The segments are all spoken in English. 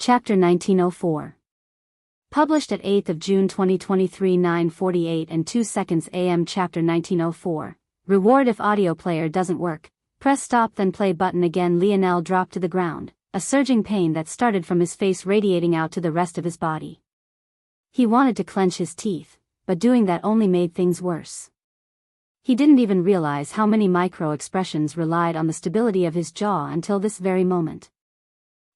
Chapter 1904. Published at 8th of June 2023 9:48 and 2 seconds AM. Chapter 1904. Reward if audio player doesn't work. Press stop then play button again. Lionel dropped to the ground, a surging pain that started from his face radiating out to the rest of his body. He wanted to clench his teeth, but doing that only made things worse. He didn't even realize how many micro-expressions relied on the stability of his jaw until this very moment.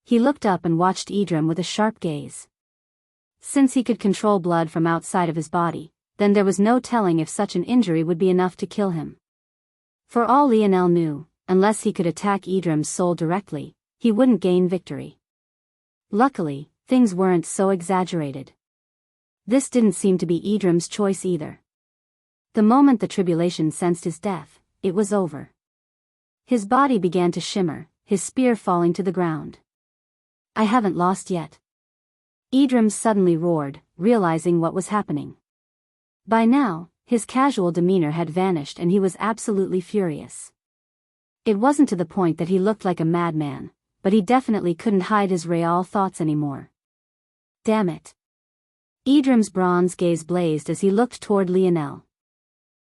He looked up and watched Idrim with a sharp gaze. Since he could control blood from outside of his body, then there was no telling if such an injury would be enough to kill him. For all Lionel knew, unless he could attack Idrim's soul directly, he wouldn't gain victory. Luckily, things weren't so exaggerated. This didn't seem to be Idrim's choice either. The moment the tribulation sensed his death, it was over. His body began to shimmer, his spear falling to the ground. I haven't lost yet. Idrim suddenly roared, realizing what was happening. By now, his casual demeanor had vanished and he was absolutely furious. It wasn't to the point that he looked like a madman, but he definitely couldn't hide his real thoughts anymore. Damn it. Idrim's bronze gaze blazed as he looked toward Lionel.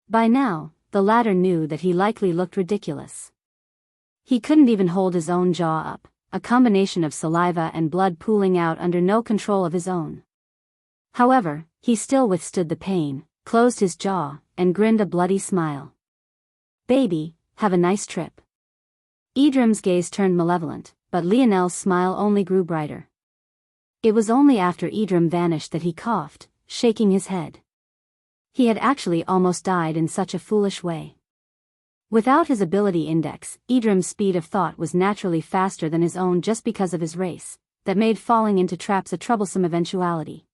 By now, the latter knew that he likely looked ridiculous. He couldn't even hold his own jaw up, a combination of saliva and blood pooling out under no control of his own. However, he still withstood the pain, closed his jaw, and grinned a bloody smile. Baby, have a nice trip. Idrim's gaze turned malevolent, but Lionel's smile only grew brighter. It was only after Idrim vanished that he coughed, shaking his head. He had actually almost died in such a foolish way. Without his ability index, Idrim's speed of thought was naturally faster than his own just because of his race, that made falling into traps a troublesome eventuality.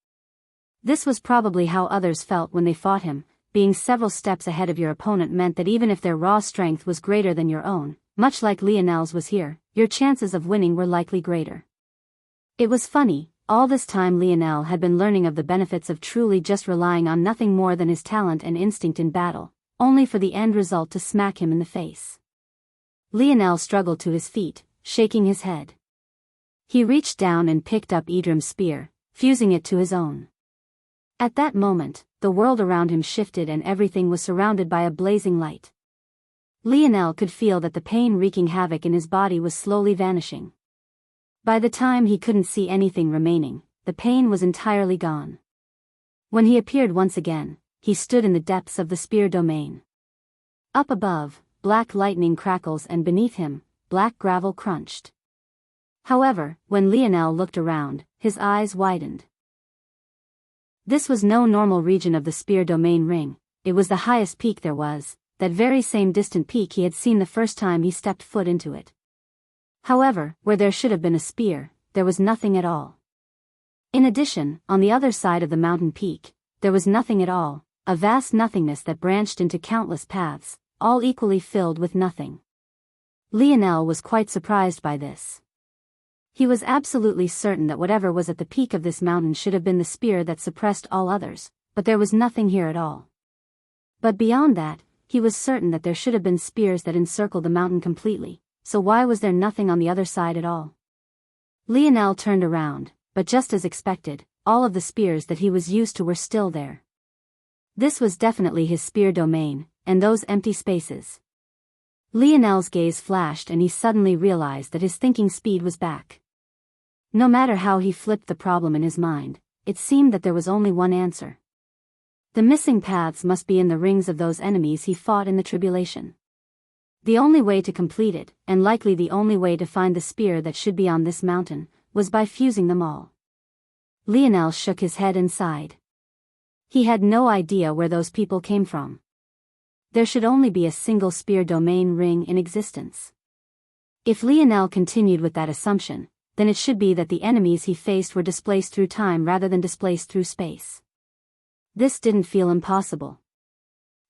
This was probably how others felt when they fought him. Being several steps ahead of your opponent meant that even if their raw strength was greater than your own, much like Lionel's was here, your chances of winning were likely greater. It was funny, all this time Lionel had been learning of the benefits of truly just relying on nothing more than his talent and instinct in battle, only for the end result to smack him in the face. Lionel struggled to his feet, shaking his head. He reached down and picked up Idrim's spear, fusing it to his own. At that moment, the world around him shifted and everything was surrounded by a blazing light. Lionel could feel that the pain wreaking havoc in his body was slowly vanishing. By the time he couldn't see anything remaining, the pain was entirely gone. When he appeared once again, he stood in the depths of the spear domain. Up above, black lightning crackles and beneath him, black gravel crunched. However, when Lionel looked around, his eyes widened. This was no normal region of the spear domain ring, it was the highest peak there was, that very same distant peak he had seen the first time he stepped foot into it. However, where there should have been a spear, there was nothing at all. In addition, on the other side of the mountain peak, there was nothing at all, a vast nothingness that branched into countless paths, all equally filled with nothing. Lionel was quite surprised by this. He was absolutely certain that whatever was at the peak of this mountain should have been the spear that suppressed all others, but there was nothing here at all. But beyond that, he was certain that there should have been spears that encircled the mountain completely, so why was there nothing on the other side at all? Lionel turned around, but just as expected, all of the spears that he was used to were still there. This was definitely his spear domain, and those empty spaces. Lionel's gaze flashed and he suddenly realized that his thinking speed was back. No matter how he flipped the problem in his mind, it seemed that there was only one answer. The missing paths must be in the rings of those enemies he fought in the tribulation. The only way to complete it, and likely the only way to find the spear that should be on this mountain, was by fusing them all. Lionel shook his head and sighed. He had no idea where those people came from. There should only be a single spear domain ring in existence. If Lionel continued with that assumption, then it should be that the enemies he faced were displaced through time rather than displaced through space. This didn't feel impossible.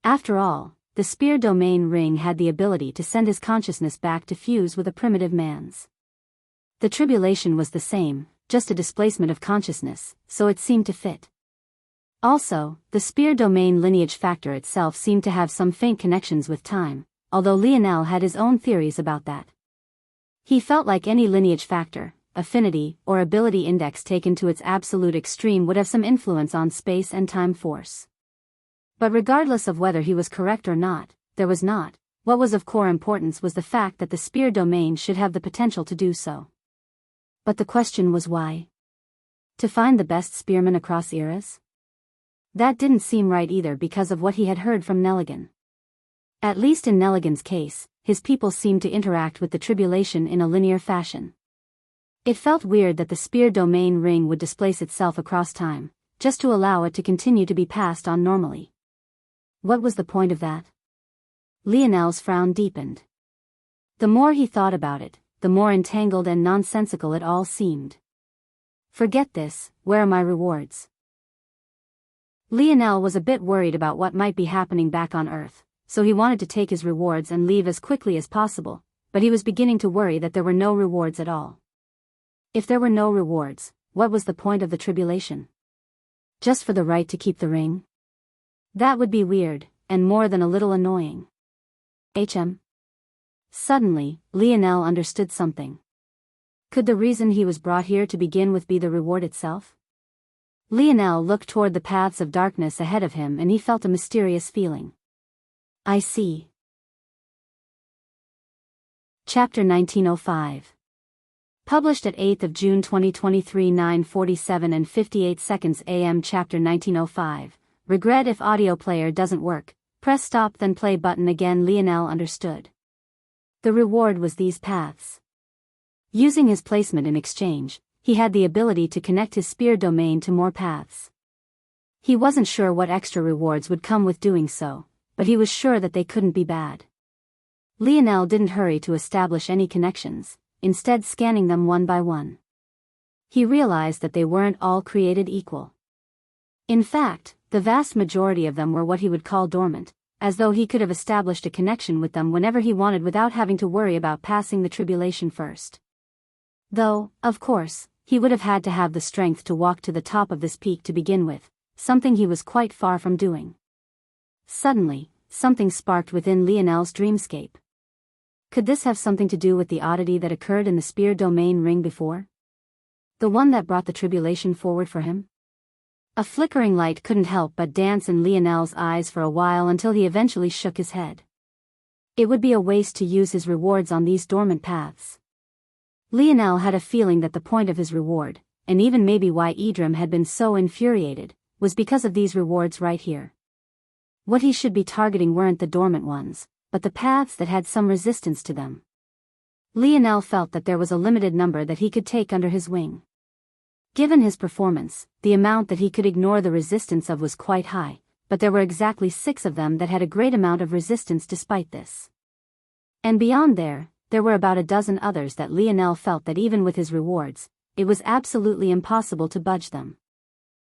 After all, the spear domain ring had the ability to send his consciousness back to fuse with a primitive man's. The tribulation was the same, just a displacement of consciousness, so it seemed to fit. Also, the spear domain lineage factor itself seemed to have some faint connections with time, although Lionel had his own theories about that. He felt like any lineage factor, affinity, or ability index taken to its absolute extreme would have some influence on space and time force. But regardless of whether he was correct or not, there was not. What was of core importance was the fact that the spear domain should have the potential to do so. But the question was why? To find the best spearman across eras? That didn't seem right either because of what he had heard from Nelligan. At least in Nelligan's case, his people seemed to interact with the tribulation in a linear fashion. It felt weird that the spear domain ring would displace itself across time, just to allow it to continue to be passed on normally. What was the point of that? Lionel's frown deepened. The more he thought about it, the more entangled and nonsensical it all seemed. Forget this, where are my rewards? Lionel was a bit worried about what might be happening back on Earth, so he wanted to take his rewards and leave as quickly as possible, but he was beginning to worry that there were no rewards at all. If there were no rewards, what was the point of the tribulation? Just for the right to keep the ring? That would be weird, and more than a little annoying. Suddenly, Lionel understood something. Could the reason he was brought here to begin with be the reward itself? Lionel looked toward the paths of darkness ahead of him and he felt a mysterious feeling. I see. Chapter 1905. Published at 8th of June 2023 9:47 and 58 seconds AM. Chapter 1905. Regret if audio player doesn't work, press stop then play button again. Lionel understood. The reward was these paths. Using his placement in exchange, he had the ability to connect his spear domain to more paths. He wasn't sure what extra rewards would come with doing so, but he was sure that they couldn't be bad. Lionel didn't hurry to establish any connections, instead scanning them one by one. He realized that they weren't all created equal. In fact, the vast majority of them were what he would call dormant, as though he could have established a connection with them whenever he wanted without having to worry about passing the tribulation first. Though, of course, he would have had to have the strength to walk to the top of this peak to begin with, something he was quite far from doing. Suddenly, something sparked within Lionel's dreamscape. Could this have something to do with the oddity that occurred in the spear domain ring before? The one that brought the tribulation forward for him? A flickering light couldn't help but dance in Lionel's eyes for a while until he eventually shook his head. It would be a waste to use his rewards on these dormant paths. Lionel had a feeling that the point of his reward, and even maybe why Idrim had been so infuriated, was because of these rewards right here. What he should be targeting weren't the dormant ones, but the paths that had some resistance to them. Lionel felt that there was a limited number that he could take under his wing. Given his performance, the amount that he could ignore the resistance of was quite high, but there were exactly 6 of them that had a great amount of resistance despite this. And beyond there were about a dozen others that Lionel felt that even with his rewards, it was absolutely impossible to budge them.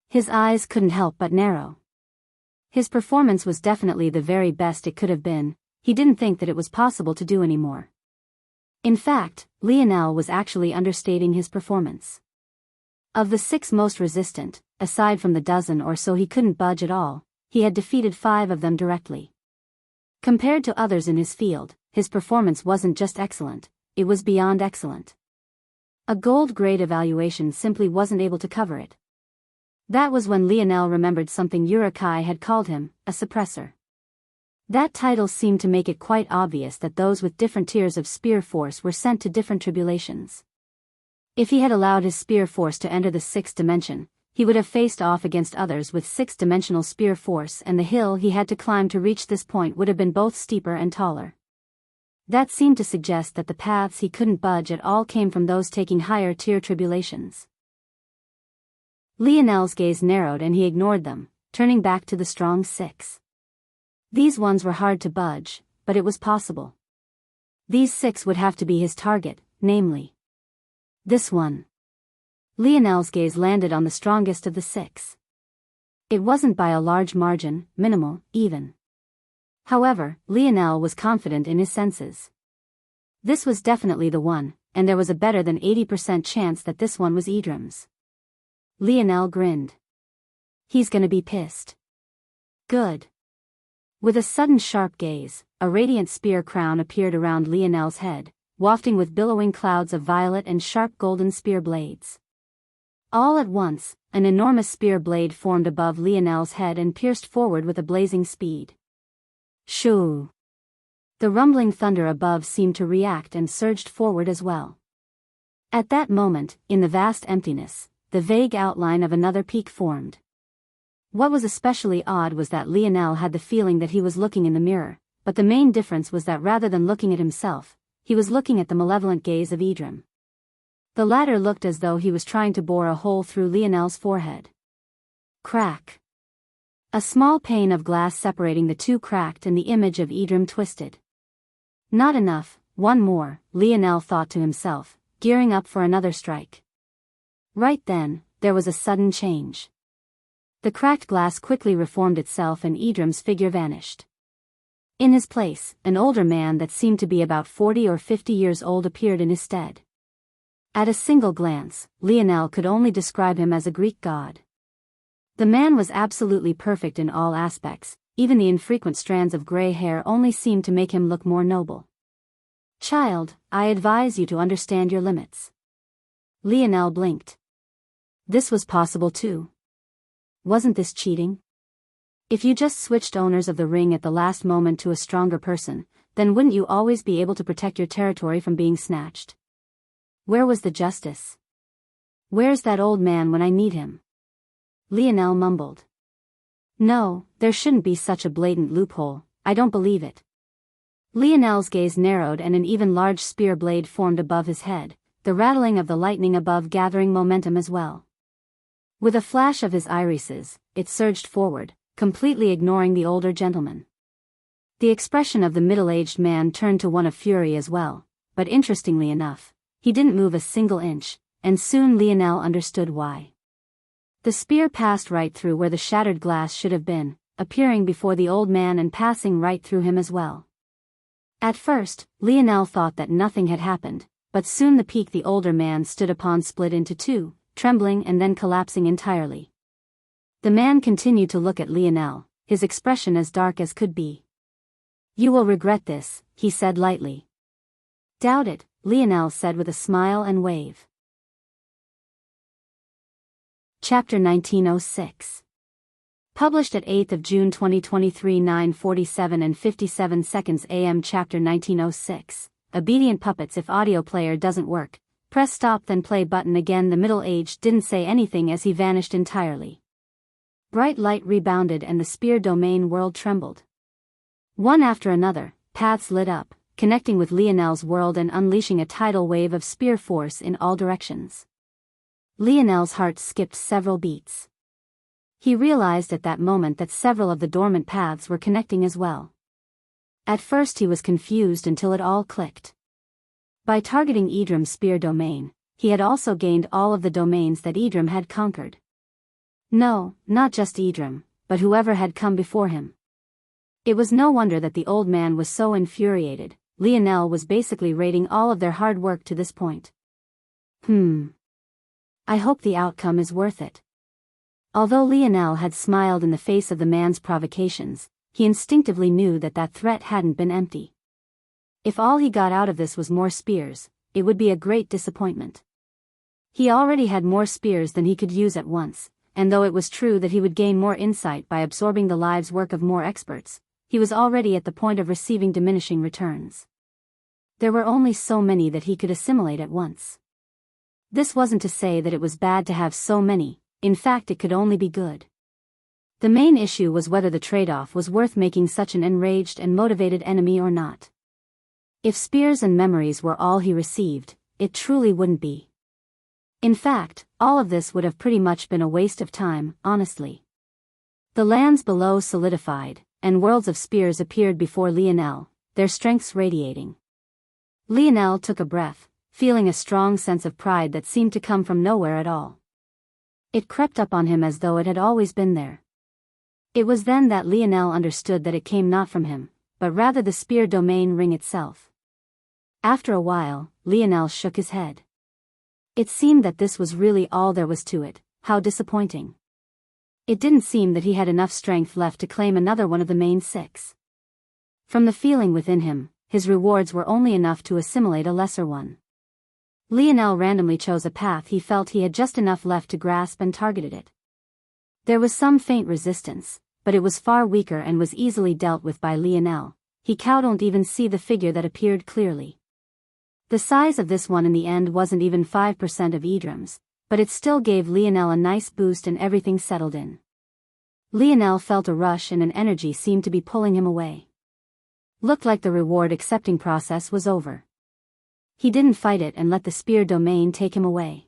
His eyes couldn't help but narrow. His performance was definitely the very best it could have been. He didn't think that it was possible to do any more. In fact, Lionel was actually understating his performance. Of the 6 most resistant, aside from the dozen or so he couldn't budge at all, he had defeated 5 of them directly. Compared to others in his field, his performance wasn't just excellent, it was beyond excellent. A gold-grade evaluation simply wasn't able to cover it. That was when Lionel remembered something Urukai had called him, a suppressor. That title seemed to make it quite obvious that those with different tiers of spear force were sent to different tribulations. If he had allowed his spear force to enter the 6th dimension, he would have faced off against others with 6th-dimensional spear force, and the hill he had to climb to reach this point would have been both steeper and taller. That seemed to suggest that the paths he couldn't budge at all came from those taking higher-tier tribulations. Lionel's gaze narrowed and he ignored them, turning back to the strong 6. These ones were hard to budge, but it was possible. These 6 would have to be his target, namely this one. Lionel's gaze landed on the strongest of the 6. It wasn't by a large margin, minimal, even. However, Lionel was confident in his senses. This was definitely the one, and there was a better than 80% chance that this one was Idrim's. Lionel grinned. He's gonna be pissed. Good. With a sudden sharp gaze, a radiant spear crown appeared around Lionel's head, wafting with billowing clouds of violet and sharp golden spear blades. All at once, an enormous spear blade formed above Lionel's head and pierced forward with a blazing speed. Shoo! The rumbling thunder above seemed to react and surged forward as well. At that moment, in the vast emptiness, the vague outline of another peak formed. What was especially odd was that Lionel had the feeling that he was looking in the mirror, but the main difference was that rather than looking at himself, he was looking at the malevolent gaze of Idrim. The latter looked as though he was trying to bore a hole through Lionel's forehead. Crack! A small pane of glass separating the two cracked and the image of Idrim twisted. Not enough, one more, Lionel thought to himself, gearing up for another strike. Right then, there was a sudden change. The cracked glass quickly reformed itself and Idrim's figure vanished. In his place, an older man that seemed to be about 40 or 50 years old appeared in his stead. At a single glance, Lionel could only describe him as a Greek god. The man was absolutely perfect in all aspects, even the infrequent strands of gray hair only seemed to make him look more noble. "Child, I advise you to understand your limits." Lionel blinked. This was possible too. Wasn't this cheating? If you just switched owners of the ring at the last moment to a stronger person, then wouldn't you always be able to protect your territory from being snatched? Where was the justice? Where's that old man when I need him? Lionel mumbled. No, there shouldn't be such a blatant loophole, I don't believe it. Lionel's gaze narrowed and an even large spear blade formed above his head, the rattling of the lightning above gathering momentum as well. With a flash of his irises, it surged forward, completely ignoring the older gentleman. The expression of the middle-aged man turned to one of fury as well, but interestingly enough, he didn't move a single inch, and soon Lionel understood why. The spear passed right through where the shattered glass should have been, appearing before the old man and passing right through him as well. At first, Lionel thought that nothing had happened, but soon the peak the older man stood upon split into two, trembling and then collapsing entirely. The man continued to look at Lionel, his expression as dark as could be. "You will regret this," he said lightly. "Doubt it," Lionel said with a smile and wave. Chapter 1906. Published at 8th of June 2023 9:47 and 57 seconds AM. Chapter 1906. Obedient puppets. If audio player doesn't work, press stop then play button again. The middle-aged didn't say anything as he vanished entirely. Bright light rebounded and the spear domain world trembled. One after another, paths lit up, connecting with Lionel's world and unleashing a tidal wave of spear force in all directions. Lionel's heart skipped several beats. He realized at that moment that several of the dormant paths were connecting as well. At first he was confused until it all clicked. By targeting Idrim's spear domain, he had also gained all of the domains that Idrim had conquered. No, not just Idrim, but whoever had come before him. It was no wonder that the old man was so infuriated. Lionel was basically rating all of their hard work to this point. I hope the outcome is worth it. Although Lionel had smiled in the face of the man's provocations, he instinctively knew that that threat hadn't been empty. If all he got out of this was more spears, it would be a great disappointment. He already had more spears than he could use at once, and though it was true that he would gain more insight by absorbing the lives' work of more experts, he was already at the point of receiving diminishing returns. There were only so many that he could assimilate at once. This wasn't to say that it was bad to have so many, in fact it could only be good. The main issue was whether the trade-off was worth making such an enraged and motivated enemy or not. If spears and memories were all he received, it truly wouldn't be. In fact, all of this would have pretty much been a waste of time, honestly. The lands below solidified, and worlds of spears appeared before Lionel, their strengths radiating. Lionel took a breath, feeling a strong sense of pride that seemed to come from nowhere at all. It crept up on him as though it had always been there. It was then that Lionel understood that it came not from him, but rather the spear domain ring itself. After a while, Lionel shook his head. It seemed that this was really all there was to it. How disappointing. It didn't seem that he had enough strength left to claim another one of the main six. From the feeling within him, his rewards were only enough to assimilate a lesser one. Lionel randomly chose a path he felt he had just enough left to grasp and targeted it. There was some faint resistance, but it was far weaker and was easily dealt with by Lionel. He couldn't even see the figure that appeared clearly. The size of this one in the end wasn't even 5% of Idrim's, but it still gave Lionel a nice boost and everything settled in. Lionel felt a rush and an energy seemed to be pulling him away. Looked like the reward accepting process was over. He didn't fight it and let the spear domain take him away.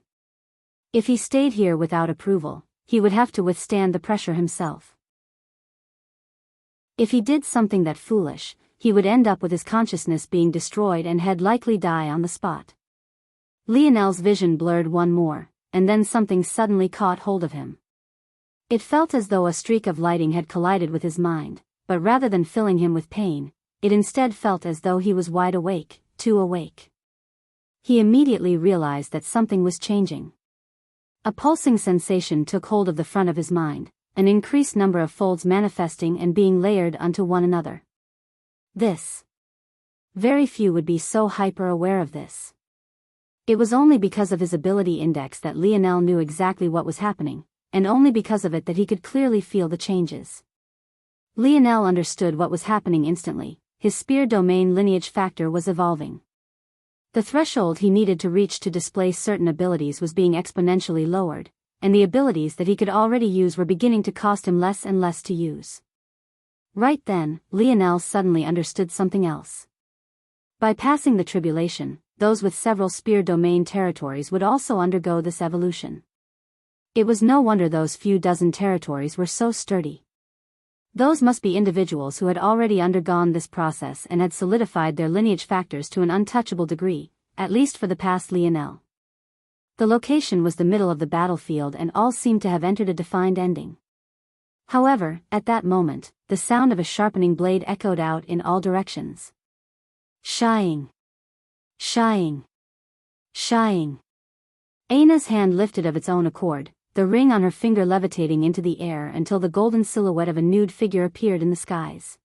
If he stayed here without approval, he would have to withstand the pressure himself. If he did something that foolish, he would end up with his consciousness being destroyed and he'd likely die on the spot. Lionel's vision blurred one more, and then something suddenly caught hold of him. It felt as though a streak of lighting had collided with his mind, but rather than filling him with pain, it instead felt as though he was wide awake, too awake. He immediately realized that something was changing. A pulsing sensation took hold of the front of his mind, an increased number of folds manifesting and being layered onto one another. This. Very few would be so hyper-aware of this. It was only because of his ability index that Lionel knew exactly what was happening, and only because of it that he could clearly feel the changes. Lionel understood what was happening instantly. His spear domain lineage factor was evolving. The threshold he needed to reach to display certain abilities was being exponentially lowered, and the abilities that he could already use were beginning to cost him less and less to use. Right then, Lionel suddenly understood something else. By passing the tribulation, those with several spear domain territories would also undergo this evolution. It was no wonder those few dozen territories were so sturdy. Those must be individuals who had already undergone this process and had solidified their lineage factors to an untouchable degree, at least for the past Lionel. The location was the middle of the battlefield and all seemed to have entered a defined ending. However, at that moment, the sound of a sharpening blade echoed out in all directions. Shying. Shying. Shying. Aina's hand lifted of its own accord, the ring on her finger levitating into the air until the golden silhouette of a nude figure appeared in the skies.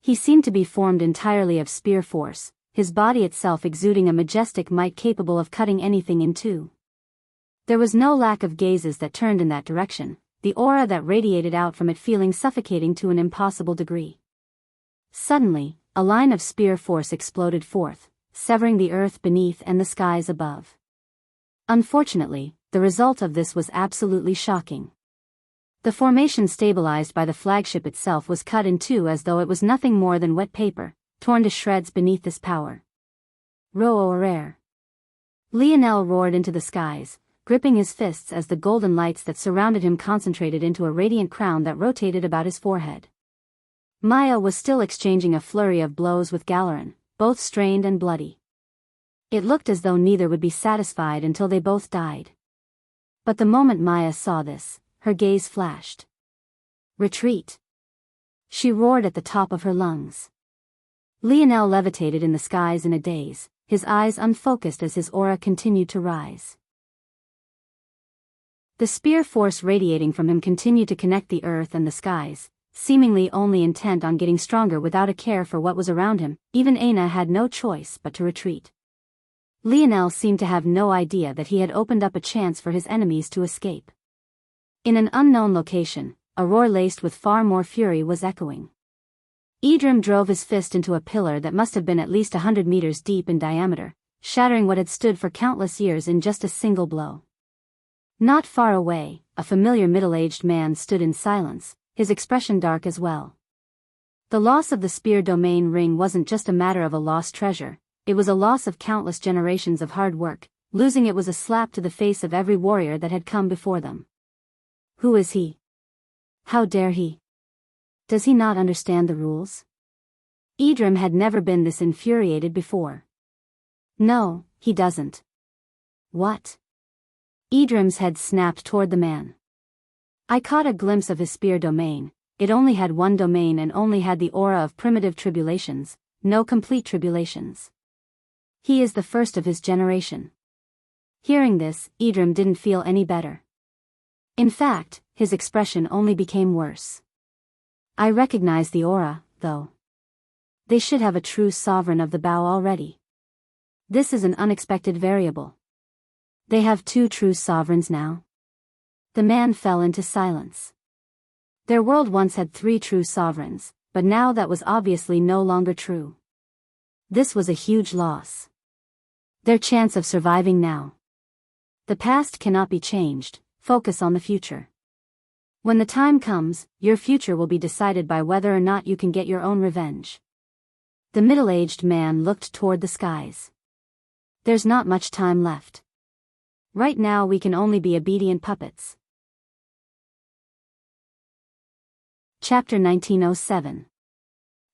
He seemed to be formed entirely of spear force, his body itself exuding a majestic might capable of cutting anything in two. There was no lack of gazes that turned in that direction, the aura that radiated out from it feeling suffocating to an impossible degree. Suddenly, a line of spear force exploded forth, severing the earth beneath and the skies above. Unfortunately, the result of this was absolutely shocking. The formation stabilized by the flagship itself was cut in two as though it was nothing more than wet paper, torn to shreds beneath this power. Roar! Lionel roared into the skies, gripping his fists as the golden lights that surrounded him concentrated into a radiant crown that rotated about his forehead. Maya was still exchanging a flurry of blows with Galeran, both strained and bloody. It looked as though neither would be satisfied until they both died. But the moment Maya saw this, her gaze flashed. Retreat! She roared at the top of her lungs. Lionel levitated in the skies in a daze, his eyes unfocused as his aura continued to rise. The spear force radiating from him continued to connect the earth and the skies, seemingly only intent on getting stronger without a care for what was around him. Even Aina had no choice but to retreat. Lionel seemed to have no idea that he had opened up a chance for his enemies to escape. In an unknown location, a roar laced with far more fury was echoing. Idrim drove his fist into a pillar that must have been at least 100 meters deep in diameter, shattering what had stood for countless years in just a single blow. Not far away, a familiar middle-aged man stood in silence, his expression dark as well. The loss of the spear domain ring wasn't just a matter of a lost treasure, it was a loss of countless generations of hard work. Losing it was a slap to the face of every warrior that had come before them. Who is he? How dare he? Does he not understand the rules? Idrim had never been this infuriated before. No, he doesn't. What? Idrim's head snapped toward the man. I caught a glimpse of his spear domain. It only had one domain and only had the aura of primitive tribulations, no complete tribulations. He is the first of his generation. Hearing this, Idrim didn't feel any better. In fact, his expression only became worse. I recognize the aura, though. They should have a true sovereign of the bow already. This is an unexpected variable. They have 2 true sovereigns now. The man fell into silence. Their world once had 3 true sovereigns, but now that was obviously no longer true. This was a huge loss. Their chance of surviving now. The past cannot be changed, focus on the future. When the time comes, your future will be decided by whether or not you can get your own revenge. The middle-aged man looked toward the skies. There's not much time left. Right now we can only be obedient puppets. Chapter 1907.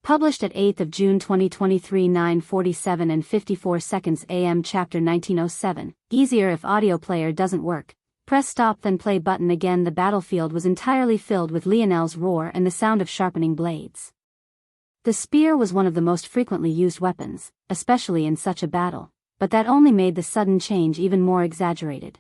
Published at 8th of June 2023 9:47 and 54 seconds AM. Chapter 1907. Easier if audio player doesn't work. Press stop then play button again. The battlefield was entirely filled with Lionel's roar and the sound of sharpening blades. The spear was one of the most frequently used weapons, especially in such a battle, but that only made the sudden change even more exaggerated.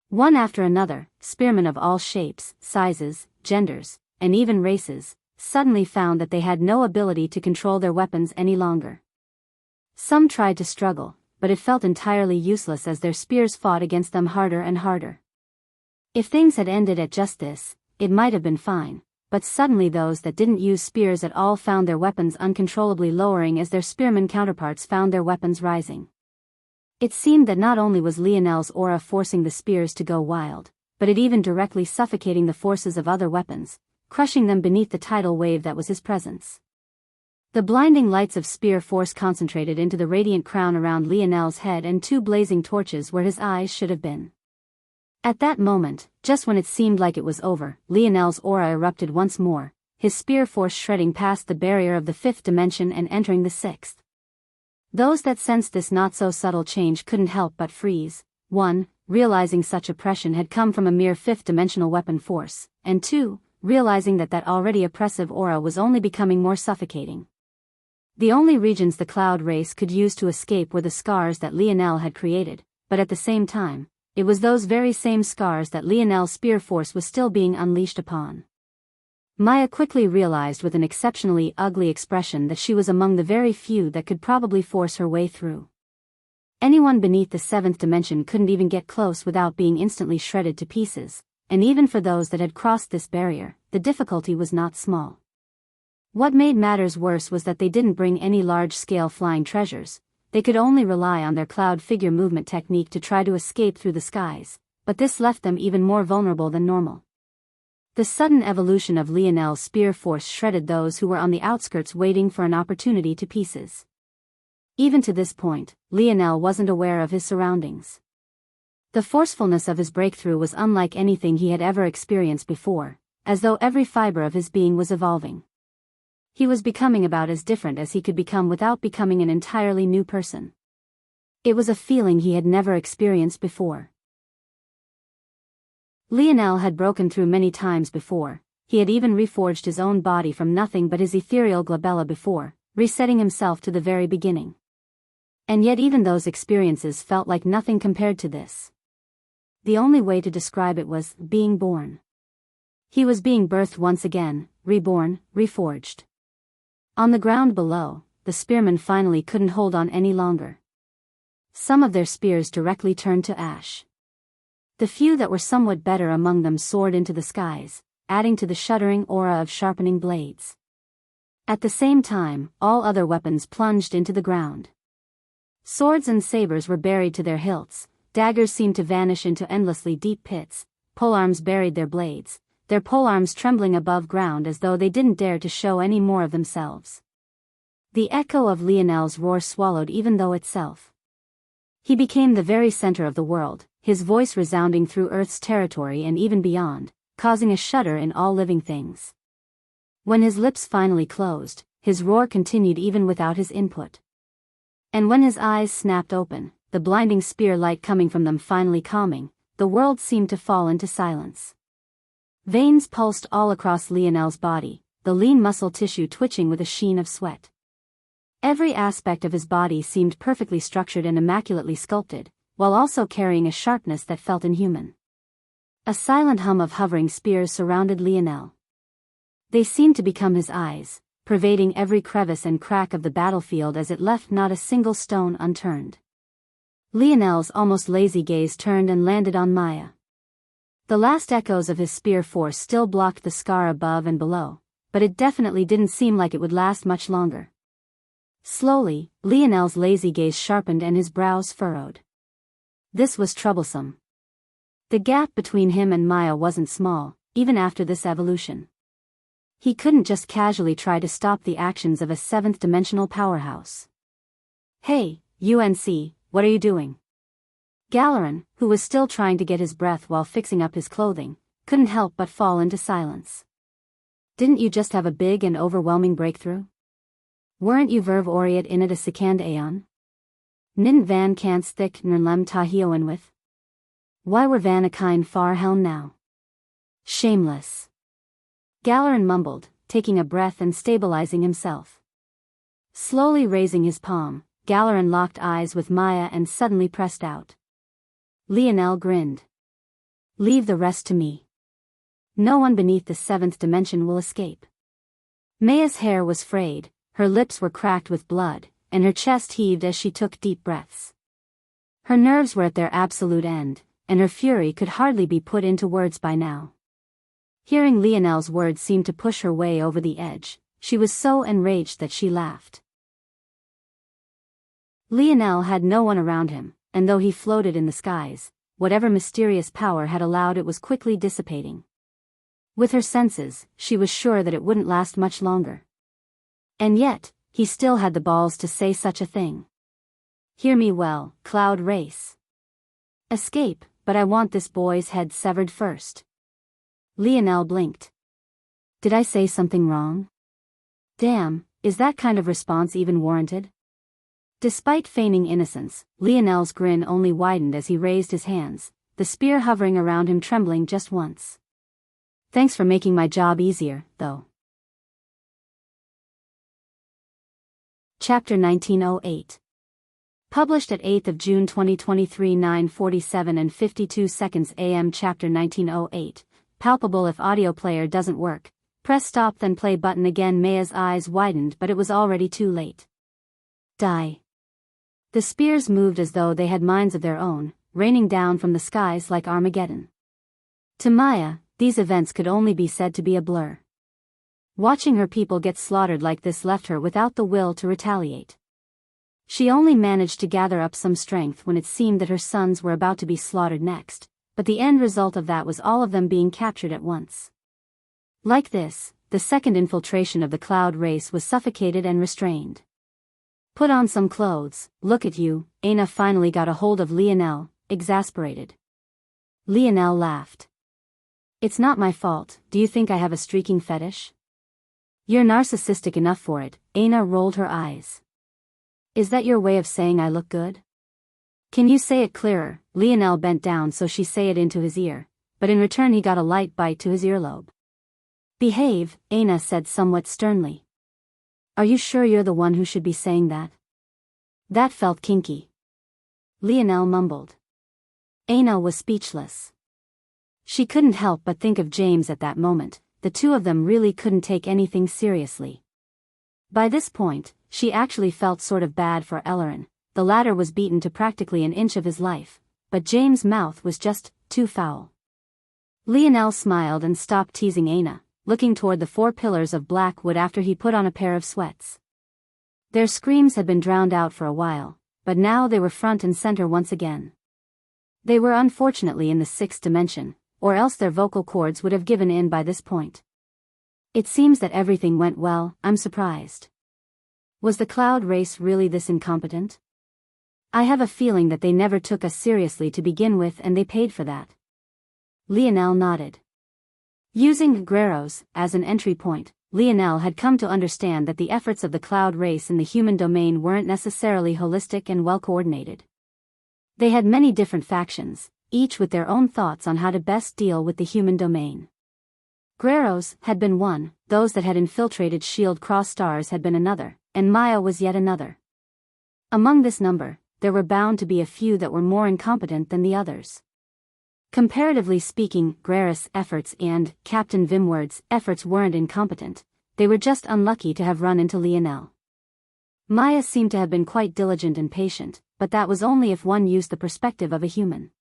One after another, spearmen of all shapes, sizes, genders, and even races, suddenly found that they had no ability to control their weapons any longer. Some tried to struggle, but it felt entirely useless as their spears fought against them harder and harder. If things had ended at just this, it might have been fine, but suddenly those that didn't use spears at all found their weapons uncontrollably lowering as their spearmen counterparts found their weapons rising. It seemed that not only was Lionel's aura forcing the spears to go wild, but it even directly suffocating the forces of other weapons, crushing them beneath the tidal wave that was his presence. The blinding lights of spear force concentrated into the radiant crown around Lionel's head and 2 blazing torches where his eyes should have been. At that moment, just when it seemed like it was over, Lionel's aura erupted once more, his spear force shredding past the barrier of the 5th dimension and entering the 6th. Those that sensed this not-so-subtle change couldn't help but freeze, 1, realizing such oppression had come from a mere 5th-dimensional weapon force, and 2, realizing that already oppressive aura was only becoming more suffocating. The only regions the cloud race could use to escape were the scars that Lionel had created, but at the same time, it was those very same scars that Lionel's spear force was still being unleashed upon. Maya quickly realized with an exceptionally ugly expression that she was among the very few that could probably force her way through. Anyone beneath the 7th dimension couldn't even get close without being instantly shredded to pieces, and even for those that had crossed this barrier, the difficulty was not small. What made matters worse was that they didn't bring any large-scale flying treasures. They could only rely on their cloud figure movement technique to try to escape through the skies, but this left them even more vulnerable than normal. The sudden evolution of Lionel's spear force shredded those who were on the outskirts waiting for an opportunity to pieces. Even to this point, Lionel wasn't aware of his surroundings. The forcefulness of his breakthrough was unlike anything he had ever experienced before, as though every fiber of his being was evolving. He was becoming about as different as he could become without becoming an entirely new person. It was a feeling he had never experienced before. Lionel had broken through many times before. He had even reforged his own body from nothing but his ethereal glabella before, resetting himself to the very beginning. And yet even those experiences felt like nothing compared to this. The only way to describe it was being born. He was being birthed once again, reborn, reforged. On the ground below, the spearmen finally couldn't hold on any longer. Some of their spears directly turned to ash. The few that were somewhat better among them soared into the skies, adding to the shuddering aura of sharpening blades. At the same time, all other weapons plunged into the ground. Swords and sabers were buried to their hilts, daggers seemed to vanish into endlessly deep pits, polearms buried their blades, their polearms trembling above ground as though they didn't dare to show any more of themselves. The echo of Lionel's roar swallowed even though itself. He became the very center of the world, his voice resounding through Earth's territory and even beyond, causing a shudder in all living things. When his lips finally closed, his roar continued even without his input. And when his eyes snapped open, the blinding spear light coming from them finally calming, the world seemed to fall into silence. Veins pulsed all across Lionel's body, the lean muscle tissue twitching with a sheen of sweat. Every aspect of his body seemed perfectly structured and immaculately sculpted, while also carrying a sharpness that felt inhuman. A silent hum of hovering spears surrounded Lionel. They seemed to become his eyes, pervading every crevice and crack of the battlefield as it left not a single stone unturned. Lionel's almost lazy gaze turned and landed on Maya. The last echoes of his spear force still blocked the scar above and below, but it definitely didn't seem like it would last much longer. Slowly, Lionel's lazy gaze sharpened and his brows furrowed. This was troublesome. The gap between him and Maya wasn't small, even after this evolution. He couldn't just casually try to stop the actions of a seventh-dimensional powerhouse. "Hey, UNC, what are you doing?" Galeron, who was still trying to get his breath while fixing up his clothing, couldn't help but fall into silence. "Didn't you just have a big and overwhelming breakthrough? Weren't you verve oriat in it a second aeon? Nin van kans thick nrlem tahioen with? Why were van a kind far helm now? Shameless." Galeron mumbled, taking a breath and stabilizing himself. Slowly raising his palm, Galeron locked eyes with Maya and suddenly pressed out. Lionel grinned. "Leave the rest to me. No one beneath the seventh dimension will escape." Maya's hair was frayed, her lips were cracked with blood, and her chest heaved as she took deep breaths. Her nerves were at their absolute end, and her fury could hardly be put into words by now. Hearing Lionel's words seemed to push her way over the edge. She was so enraged that she laughed. Lionel had no one around him, and though he floated in the skies, whatever mysterious power had allowed it was quickly dissipating. With her senses, she was sure that it wouldn't last much longer. And yet, he still had the balls to say such a thing. "Hear me well, Cloud Race. Escape, but I want this boy's head severed first." Lionel blinked. "Did I say something wrong? Damn, is that kind of response even warranted?" Despite feigning innocence, Lionel's grin only widened as he raised his hands, the spear hovering around him trembling just once. "Thanks for making my job easier, though." Chapter 1908. Published at 8th of June 2023 9:47 and 52 seconds AM. Chapter 1908. Palpable. If audio player doesn't work, press stop then play button again. Maya's eyes widened, but it was already too late. Die. The spears moved as though they had minds of their own, raining down from the skies like Armageddon. To Maya, these events could only be said to be a blur. Watching her people get slaughtered like this left her without the will to retaliate. She only managed to gather up some strength when it seemed that her sons were about to be slaughtered next, but the end result of that was all of them being captured at once. Like this, the second infiltration of the Cloud Race was suffocated and restrained. "Put on some clothes, look at you," Aina finally got a hold of Lionel, exasperated. Lionel laughed. "It's not my fault. Do you think I have a streaking fetish?" "You're narcissistic enough for it," Aina rolled her eyes. "Is that your way of saying I look good?" "Can you say it clearer?" Lionel bent down so she say it into his ear, but in return he got a light bite to his earlobe. "Behave," Aina said somewhat sternly. "Are you sure you're the one who should be saying that?" "That felt kinky." Lionel mumbled. Aina was speechless. She couldn't help but think of James at that moment. The two of them really couldn't take anything seriously. By this point, she actually felt sort of bad for Ellerin. The latter was beaten to practically an inch of his life, but James' mouth was just too foul. Lionel smiled and stopped teasing Aina, looking toward the 4 pillars of black wood after he put on a pair of sweats. Their screams had been drowned out for a while, but now they were front and center once again. They were unfortunately in the 6th dimension, or else their vocal cords would have given in by this point. "It seems that everything went well. I'm surprised. Was the Cloud Race really this incompetent? I have a feeling that they never took us seriously to begin with and they paid for that." Lionel nodded. Using Guerreros as an entry point, Lionel had come to understand that the efforts of the Cloud Race in the human domain weren't necessarily holistic and well-coordinated. They had many different factions, each with their own thoughts on how to best deal with the human domain. Guerreros had been one, those that had infiltrated Shield Cross Stars had been another, and Maya was yet another. Among this number, there were bound to be a few that were more incompetent than the others. Comparatively speaking, Guerreros' efforts and Captain Vimward's efforts weren't incompetent, they were just unlucky to have run into Lionel. Maya seemed to have been quite diligent and patient, but that was only if one used the perspective of a human.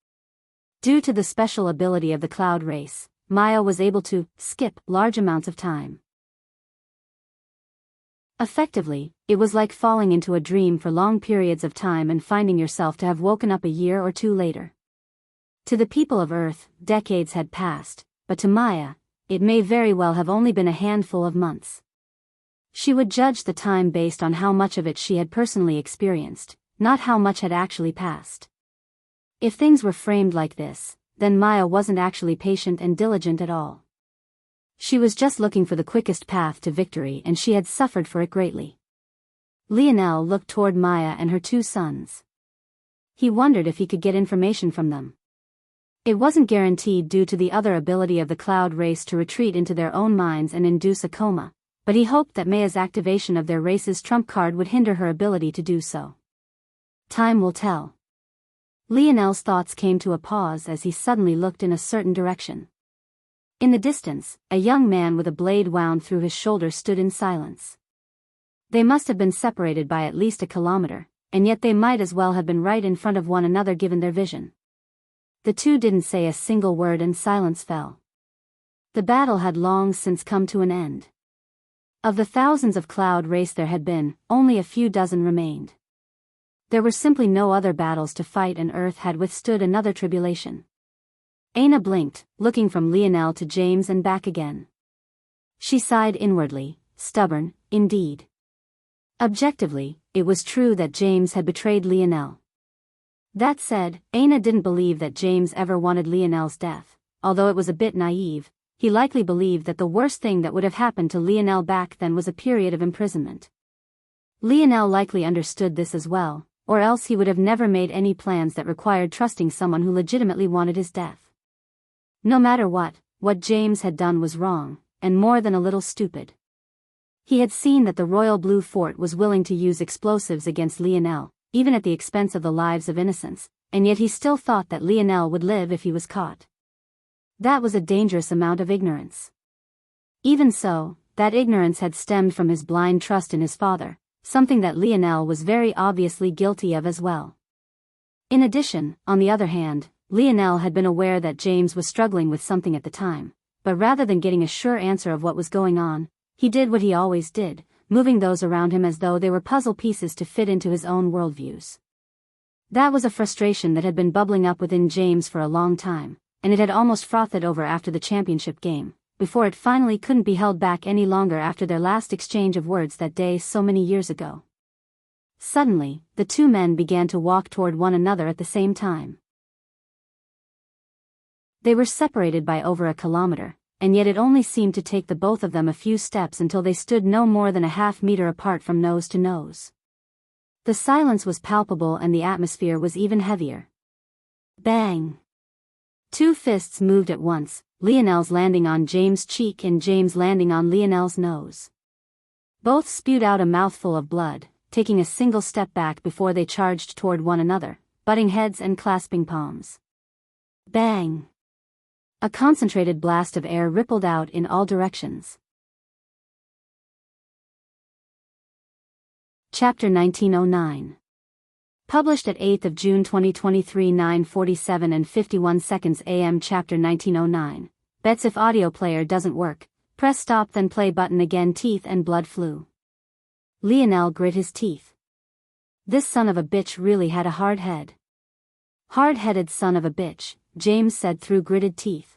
Due to the special ability of the cloud race, Maya was able to skip large amounts of time. Effectively, it was like falling into a dream for long periods of time and finding yourself to have woken up a year or two later. To the people of Earth, decades had passed, but to Maya, it may very well have only been a handful of months. She would judge the time based on how much of it she had personally experienced, not how much had actually passed. If things were framed like this, then Maya wasn't actually patient and diligent at all. She was just looking for the quickest path to victory, and she had suffered for it greatly. Lionel looked toward Maya and her two sons. He wondered if he could get information from them. It wasn't guaranteed due to the other ability of the cloud race to retreat into their own minds and induce a coma, but he hoped that Maya's activation of their race's trump card would hinder her ability to do so. Time will tell. Lionel's thoughts came to a pause as he suddenly looked in a certain direction. In the distance, a young man with a blade wound through his shoulder stood in silence. They must have been separated by at least a kilometer, and yet they might as well have been right in front of one another given their vision. The two didn't say a single word and silence fell. The battle had long since come to an end. Of the thousands of cloud race there had been, only a few dozen remained. There were simply no other battles to fight, and Earth had withstood another tribulation. Aina blinked, looking from Lionel to James and back again. She sighed inwardly, stubborn, indeed. Objectively, it was true that James had betrayed Lionel. That said, Aina didn't believe that James ever wanted Lionel's death. Although it was a bit naive, he likely believed that the worst thing that would have happened to Lionel back then was a period of imprisonment. Lionel likely understood this as well, or else he would have never made any plans that required trusting someone who legitimately wanted his death. No matter what James had done was wrong, and more than a little stupid. He had seen that the Royal Blue Fort was willing to use explosives against Lionel, even at the expense of the lives of innocents, and yet he still thought that Lionel would live if he was caught. That was a dangerous amount of ignorance. Even so, that ignorance had stemmed from his blind trust in his father, something that Lionel was very obviously guilty of as well. In addition, on the other hand, Lionel had been aware that James was struggling with something at the time, but rather than getting a sure answer of what was going on, he did what he always did, moving those around him as though they were puzzle pieces to fit into his own worldviews. That was a frustration that had been bubbling up within James for a long time, and it had almost frothed over after the championship game, before it finally couldn't be held back any longer after their last exchange of words that day so many years ago. Suddenly, the two men began to walk toward one another at the same time. They were separated by over a kilometer, and yet it only seemed to take the both of them a few steps until they stood no more than a half-meter apart from nose to nose. The silence was palpable and the atmosphere was even heavier. Bang! Two fists moved at once, Lionel's landing on James' cheek and James landing on Lionel's nose. Both spewed out a mouthful of blood, taking a single step back before they charged toward one another, butting heads and clasping palms. Bang! A concentrated blast of air rippled out in all directions. Chapter 1909. Published at 8th of June 2023 9:47 and 51 seconds AM. Chapter 1909. Bets if audio player doesn't work, press stop then play button again. Teeth and blood flew. Lionel grit his teeth. This son of a bitch really had a hard head. Hard-headed son of a bitch, James said through gritted teeth.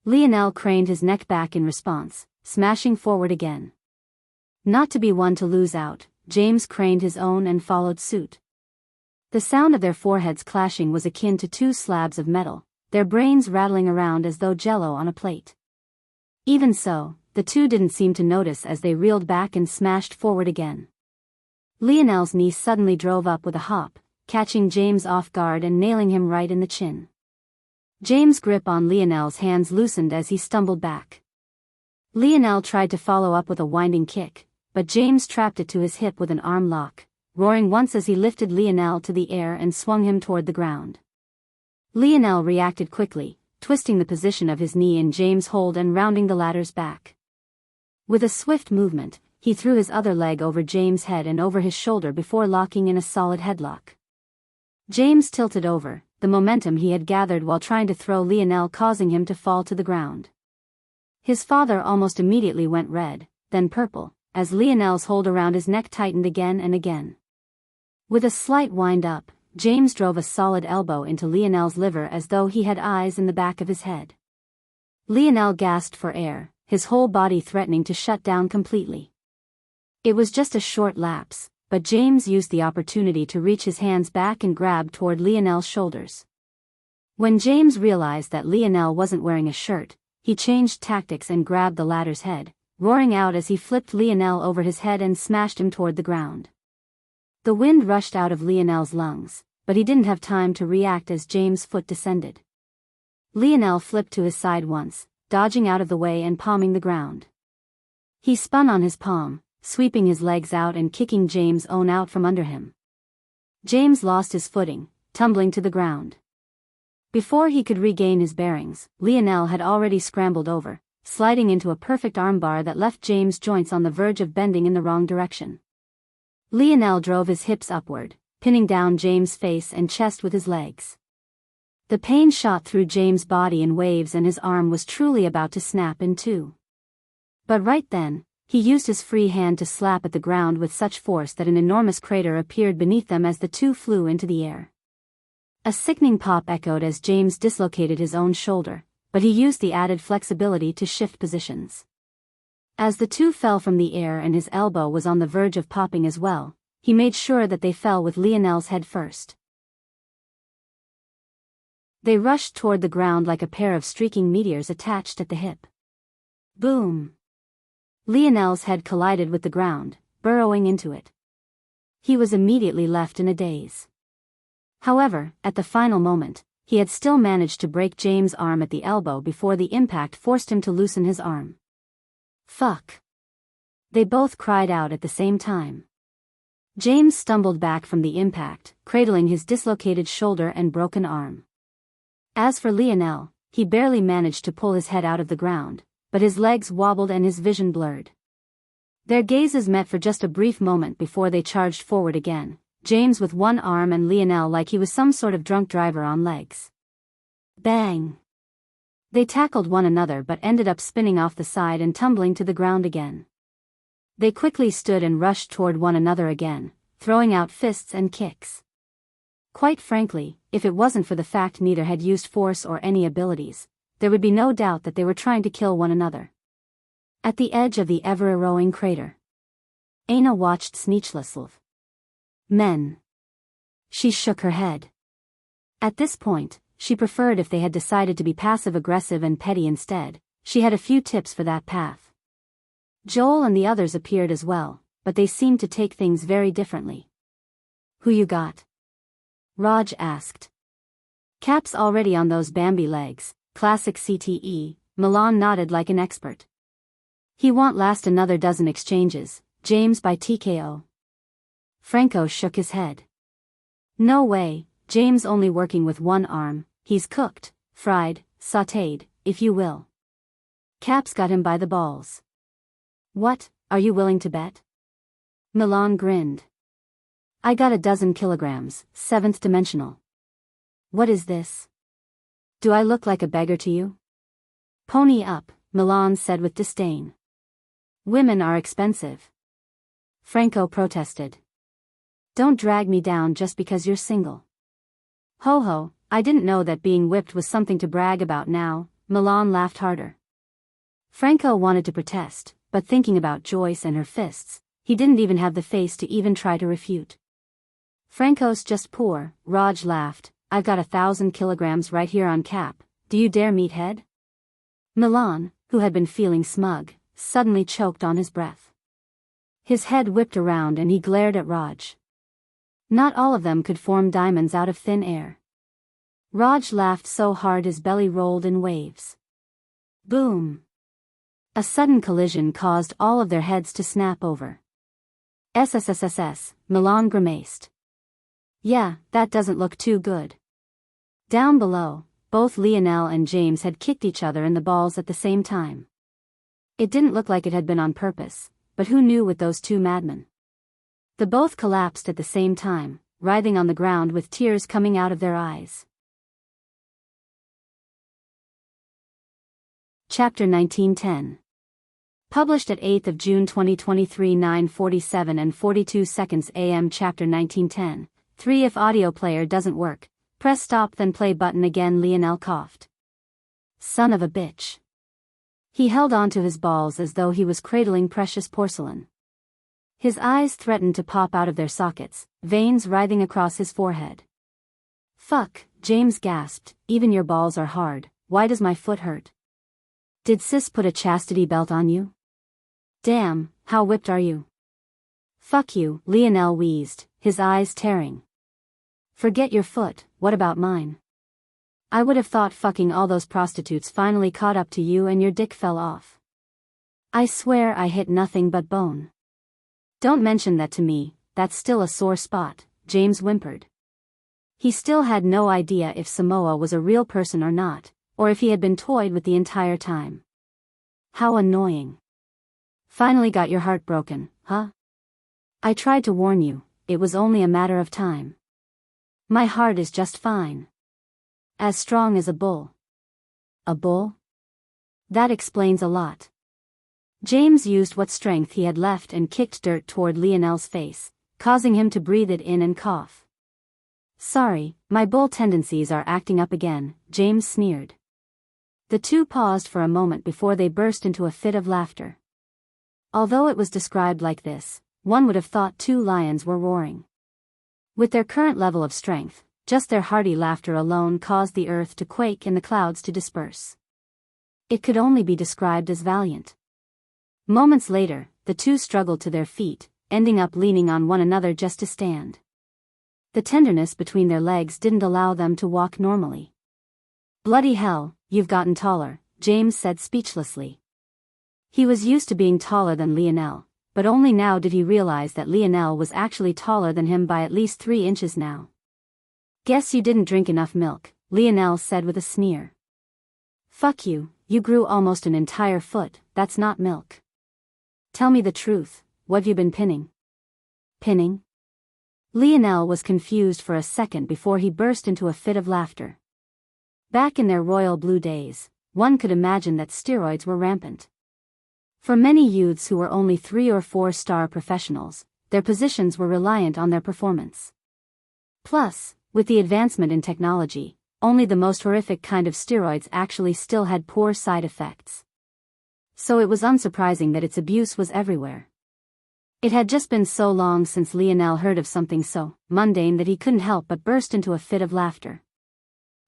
Lionel craned his neck back in response, smashing forward again. Not to be one to lose out, James craned his own and followed suit. The sound of their foreheads clashing was akin to two slabs of metal, their brains rattling around as though jello on a plate. Even so, the two didn't seem to notice as they reeled back and smashed forward again. Lionel's knee suddenly drove up with a hop, catching James off guard and nailing him right in the chin. James' grip on Lionel's hands loosened as he stumbled back. Lionel tried to follow up with a winding kick, but James trapped it to his hip with an arm lock, roaring once as he lifted Lionel to the air and swung him toward the ground. Lionel reacted quickly, twisting the position of his knee in James' hold and rounding the latter's back. With a swift movement, he threw his other leg over James' head and over his shoulder before locking in a solid headlock. James tilted over, the momentum he had gathered while trying to throw Lionel causing him to fall to the ground. His father almost immediately went red, then purple, as Lionel's hold around his neck tightened again and again. With a slight wind-up, James drove a solid elbow into Lionel's liver as though he had eyes in the back of his head. Lionel gasped for air, his whole body threatening to shut down completely. It was just a short lapse, but James used the opportunity to reach his hands back and grab toward Lionel's shoulders. When James realized that Lionel wasn't wearing a shirt, he changed tactics and grabbed the latter's head, roaring out as he flipped Lionel over his head and smashed him toward the ground. The wind rushed out of Lionel's lungs, but he didn't have time to react as James' foot descended. Lionel flipped to his side once, dodging out of the way and palming the ground. He spun on his palm, sweeping his legs out and kicking James' own out from under him. James lost his footing, tumbling to the ground. Before he could regain his bearings, Lionel had already scrambled over, sliding into a perfect armbar that left James' joints on the verge of bending in the wrong direction. Lionel drove his hips upward, pinning down James' face and chest with his legs. The pain shot through James' body in waves and his arm was truly about to snap in two. But right then, he used his free hand to slap at the ground with such force that an enormous crater appeared beneath them as the two flew into the air. A sickening pop echoed as James dislocated his own shoulder, but he used the added flexibility to shift positions. As the two fell from the air and his elbow was on the verge of popping as well, he made sure that they fell with Lionel's head first. They rushed toward the ground like a pair of streaking meteors attached at the hip. Boom! Lionel's head collided with the ground, burrowing into it. He was immediately left in a daze. However, at the final moment, he had still managed to break James' arm at the elbow before the impact forced him to loosen his arm. Fuck! They both cried out at the same time. James stumbled back from the impact, cradling his dislocated shoulder and broken arm. As for Lionel, he barely managed to pull his head out of the ground, but his legs wobbled and his vision blurred. Their gazes met for just a brief moment before they charged forward again, James with one arm and Lionel like he was some sort of drunk driver on legs. Bang! They tackled one another but ended up spinning off the side and tumbling to the ground again. They quickly stood and rushed toward one another again, throwing out fists and kicks. Quite frankly, if it wasn't for the fact neither had used force or any abilities, there would be no doubt that they were trying to kill one another. At the edge of the ever-erowing crater, Aina watched speechlessly. Men. She shook her head. At this point, she preferred if they had decided to be passive-aggressive and petty instead. She had a few tips for that path. Joel and the others appeared as well, but they seemed to take things very differently. Who you got? Raj asked. Cap's already on those Bambi legs, classic CTE, Milan nodded like an expert. He won't last another dozen exchanges, James by TKO. Franco shook his head. No way, James only working with one arm, he's cooked, fried, sautéed, if you will. Cap's got him by the balls. What, are you willing to bet? Milan grinned. I got a dozen kilograms, 7th dimensional. What is this? Do I look like a beggar to you? Pony up, Milan said with disdain. Women are expensive. Franco protested. Don't drag me down just because you're single. Ho ho, I didn't know that being whipped was something to brag about now, Milan laughed harder. Franco wanted to protest, but thinking about Joyce and her fists, he didn't even have the face to even try to refute. Franco's just poor, Raj laughed, I've got 1,000 kilograms right here on Cap, do you dare meathead? Milan, who had been feeling smug, suddenly choked on his breath. His head whipped around and he glared at Raj. Not all of them could form diamonds out of thin air. Raj laughed so hard his belly rolled in waves. Boom! A sudden collision caused all of their heads to snap over. SSSSS, Milan grimaced. Yeah, that doesn't look too good. Down below, both Lionel and James had kicked each other in the balls at the same time. It didn't look like it had been on purpose, but who knew with those two madmen? The both collapsed at the same time, writhing on the ground with tears coming out of their eyes. Chapter 1910. Published at 8th of June 2023 9:47 and 42 seconds AM. Chapter 1910. 3. If audio player doesn't work, press stop then play button again. Lionel coughed. Son of a bitch. He held on to his balls as though he was cradling precious porcelain. His eyes threatened to pop out of their sockets, veins writhing across his forehead. Fuck, James gasped, even your balls are hard, why does my foot hurt? Did sis put a chastity belt on you? Damn, how whipped are you? Fuck you, Lionel wheezed, his eyes tearing. Forget your foot, what about mine? I would have thought fucking all those prostitutes finally caught up to you and your dick fell off. I swear I hit nothing but bone. Don't mention that to me, that's still a sore spot, James whimpered. He still had no idea if Samoa was a real person or not, or if he had been toyed with the entire time. How annoying. Finally got your heart broken, huh? I tried to warn you, it was only a matter of time. My heart is just fine. As strong as a bull. A bull? That explains a lot. James used what strength he had left and kicked dirt toward Lionel's face, causing him to breathe it in and cough. Sorry, my bull tendencies are acting up again, James sneered. The two paused for a moment before they burst into a fit of laughter. Although it was described like this, one would have thought two lions were roaring. With their current level of strength, just their hearty laughter alone caused the earth to quake and the clouds to disperse. It could only be described as valiant. Moments later, the two struggled to their feet, ending up leaning on one another just to stand. The tenderness between their legs didn't allow them to walk normally. Bloody hell, you've gotten taller, James said speechlessly. He was used to being taller than Lionel, but only now did he realize that Lionel was actually taller than him by at least 3 inches now. Guess you didn't drink enough milk, Lionel said with a sneer. Fuck you, you grew almost an entire foot, that's not milk. Tell me the truth, what've you been pinning? Pinning? Lionel was confused for a second before he burst into a fit of laughter. Back in their royal blue days, one could imagine that steroids were rampant. For many youths who were only 3 or 4-star professionals, their positions were reliant on their performance. Plus, with the advancement in technology, only the most horrific kind of steroids actually still had poor side effects. So it was unsurprising that its abuse was everywhere. It had just been so long since Lionel heard of something so mundane that he couldn't help but burst into a fit of laughter.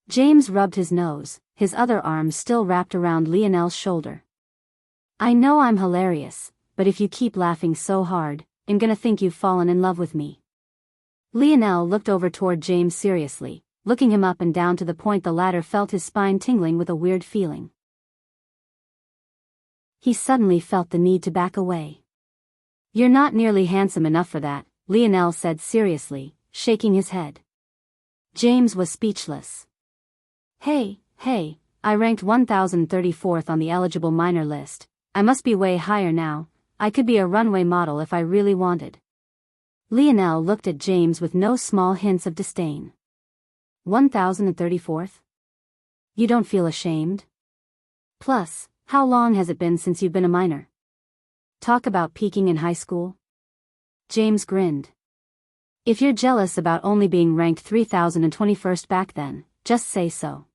James rubbed his nose, his other arm still wrapped around Lionel's shoulder. I know I'm hilarious, but if you keep laughing so hard, I'm gonna think you've fallen in love with me. Lionel looked over toward James seriously, looking him up and down to the point the latter felt his spine tingling with a weird feeling. He suddenly felt the need to back away. You're not nearly handsome enough for that, Lionel said seriously, shaking his head. James was speechless. Hey, I ranked 1034th on the eligible minor list. I must be way higher now. I could be a runway model if I really wanted. Lionel looked at James with no small hints of disdain. 1034th? You don't feel ashamed? Plus, how long has it been since you've been a minor? Talk about peaking in high school? James grinned. If you're jealous about only being ranked 3021st back then, just say so.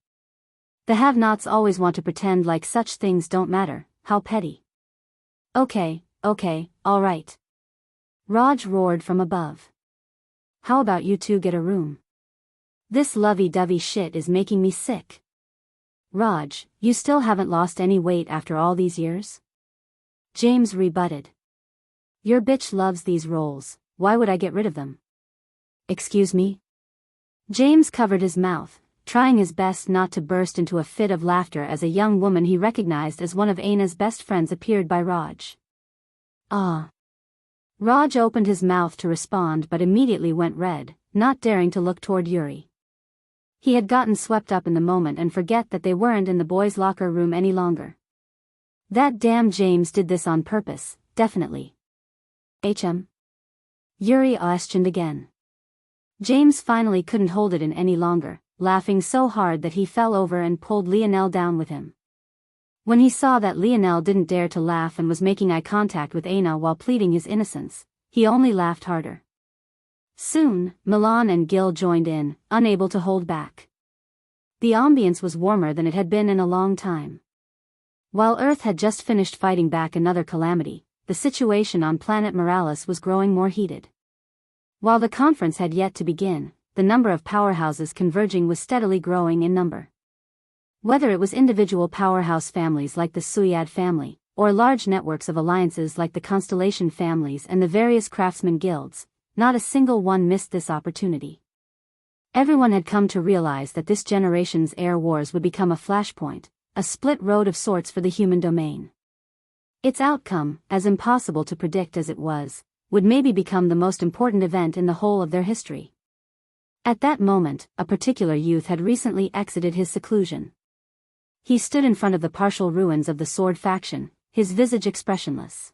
The have-nots always want to pretend like such things don't matter, how petty. Okay, alright. Raj roared from above. How about you two get a room? This lovey-dovey shit is making me sick. Raj, you still haven't lost any weight after all these years? James rebutted. Your bitch loves these rolls, why would I get rid of them? Excuse me? James covered his mouth, trying his best not to burst into a fit of laughter as a young woman he recognized as one of Aina's best friends appeared by Raj. Ah. Raj opened his mouth to respond but immediately went red, not daring to look toward Yuri. He had gotten swept up in the moment and forget that they weren't in the boys' locker room any longer. That damn James did this on purpose, definitely. Yuri questioned again. James finally couldn't hold it in any longer, laughing so hard that he fell over and pulled Lionel down with him. When he saw that Lionel didn't dare to laugh and was making eye contact with Aina while pleading his innocence, he only laughed harder. Soon, Milan and Gil joined in, unable to hold back. The ambience was warmer than it had been in a long time. While Earth had just finished fighting back another calamity, the situation on planet Morales was growing more heated. While the conference had yet to begin, the number of powerhouses converging was steadily growing in number. Whether it was individual powerhouse families like the Suyad family, or large networks of alliances like the Constellation families and the various craftsman guilds, not a single one missed this opportunity. Everyone had come to realize that this generation's air wars would become a flashpoint, a split road of sorts for the human domain. Its outcome, as impossible to predict as it was, would maybe become the most important event in the whole of their history. At that moment, a particular youth had recently exited his seclusion. He stood in front of the partial ruins of the sword faction, his visage expressionless.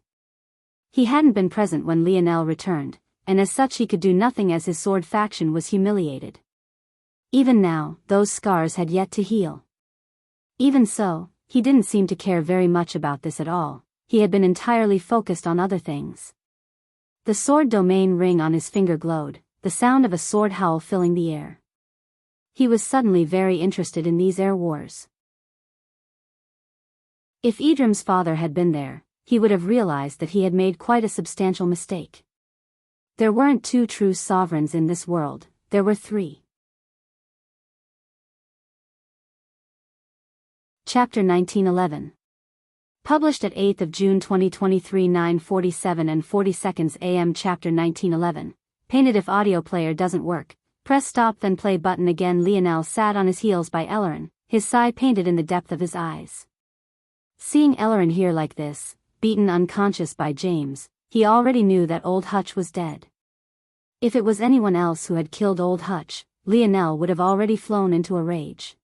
He hadn't been present when Lionel returned, and as such he could do nothing as his sword faction was humiliated. Even now, those scars had yet to heal. Even so, he didn't seem to care very much about this at all. He had been entirely focused on other things. The sword domain ring on his finger glowed, the sound of a sword howl filling the air. He was suddenly very interested in these air wars. If Idrim's father had been there, he would have realized that he had made quite a substantial mistake. There weren't two true sovereigns in this world, there were three. Chapter 1911. Published at 8th of June 2023 9:47 and 40 seconds AM. Chapter 1911. Painted. If audio player doesn't work, press stop then play button again. Lionel sat on his heels by Ellerin, his sigh painted in the depth of his eyes. Seeing Ellerin here like this, beaten unconscious by James, he already knew that old Hutch was dead. If it was anyone else who had killed old Hutch, Lionel would have already flown into a rage.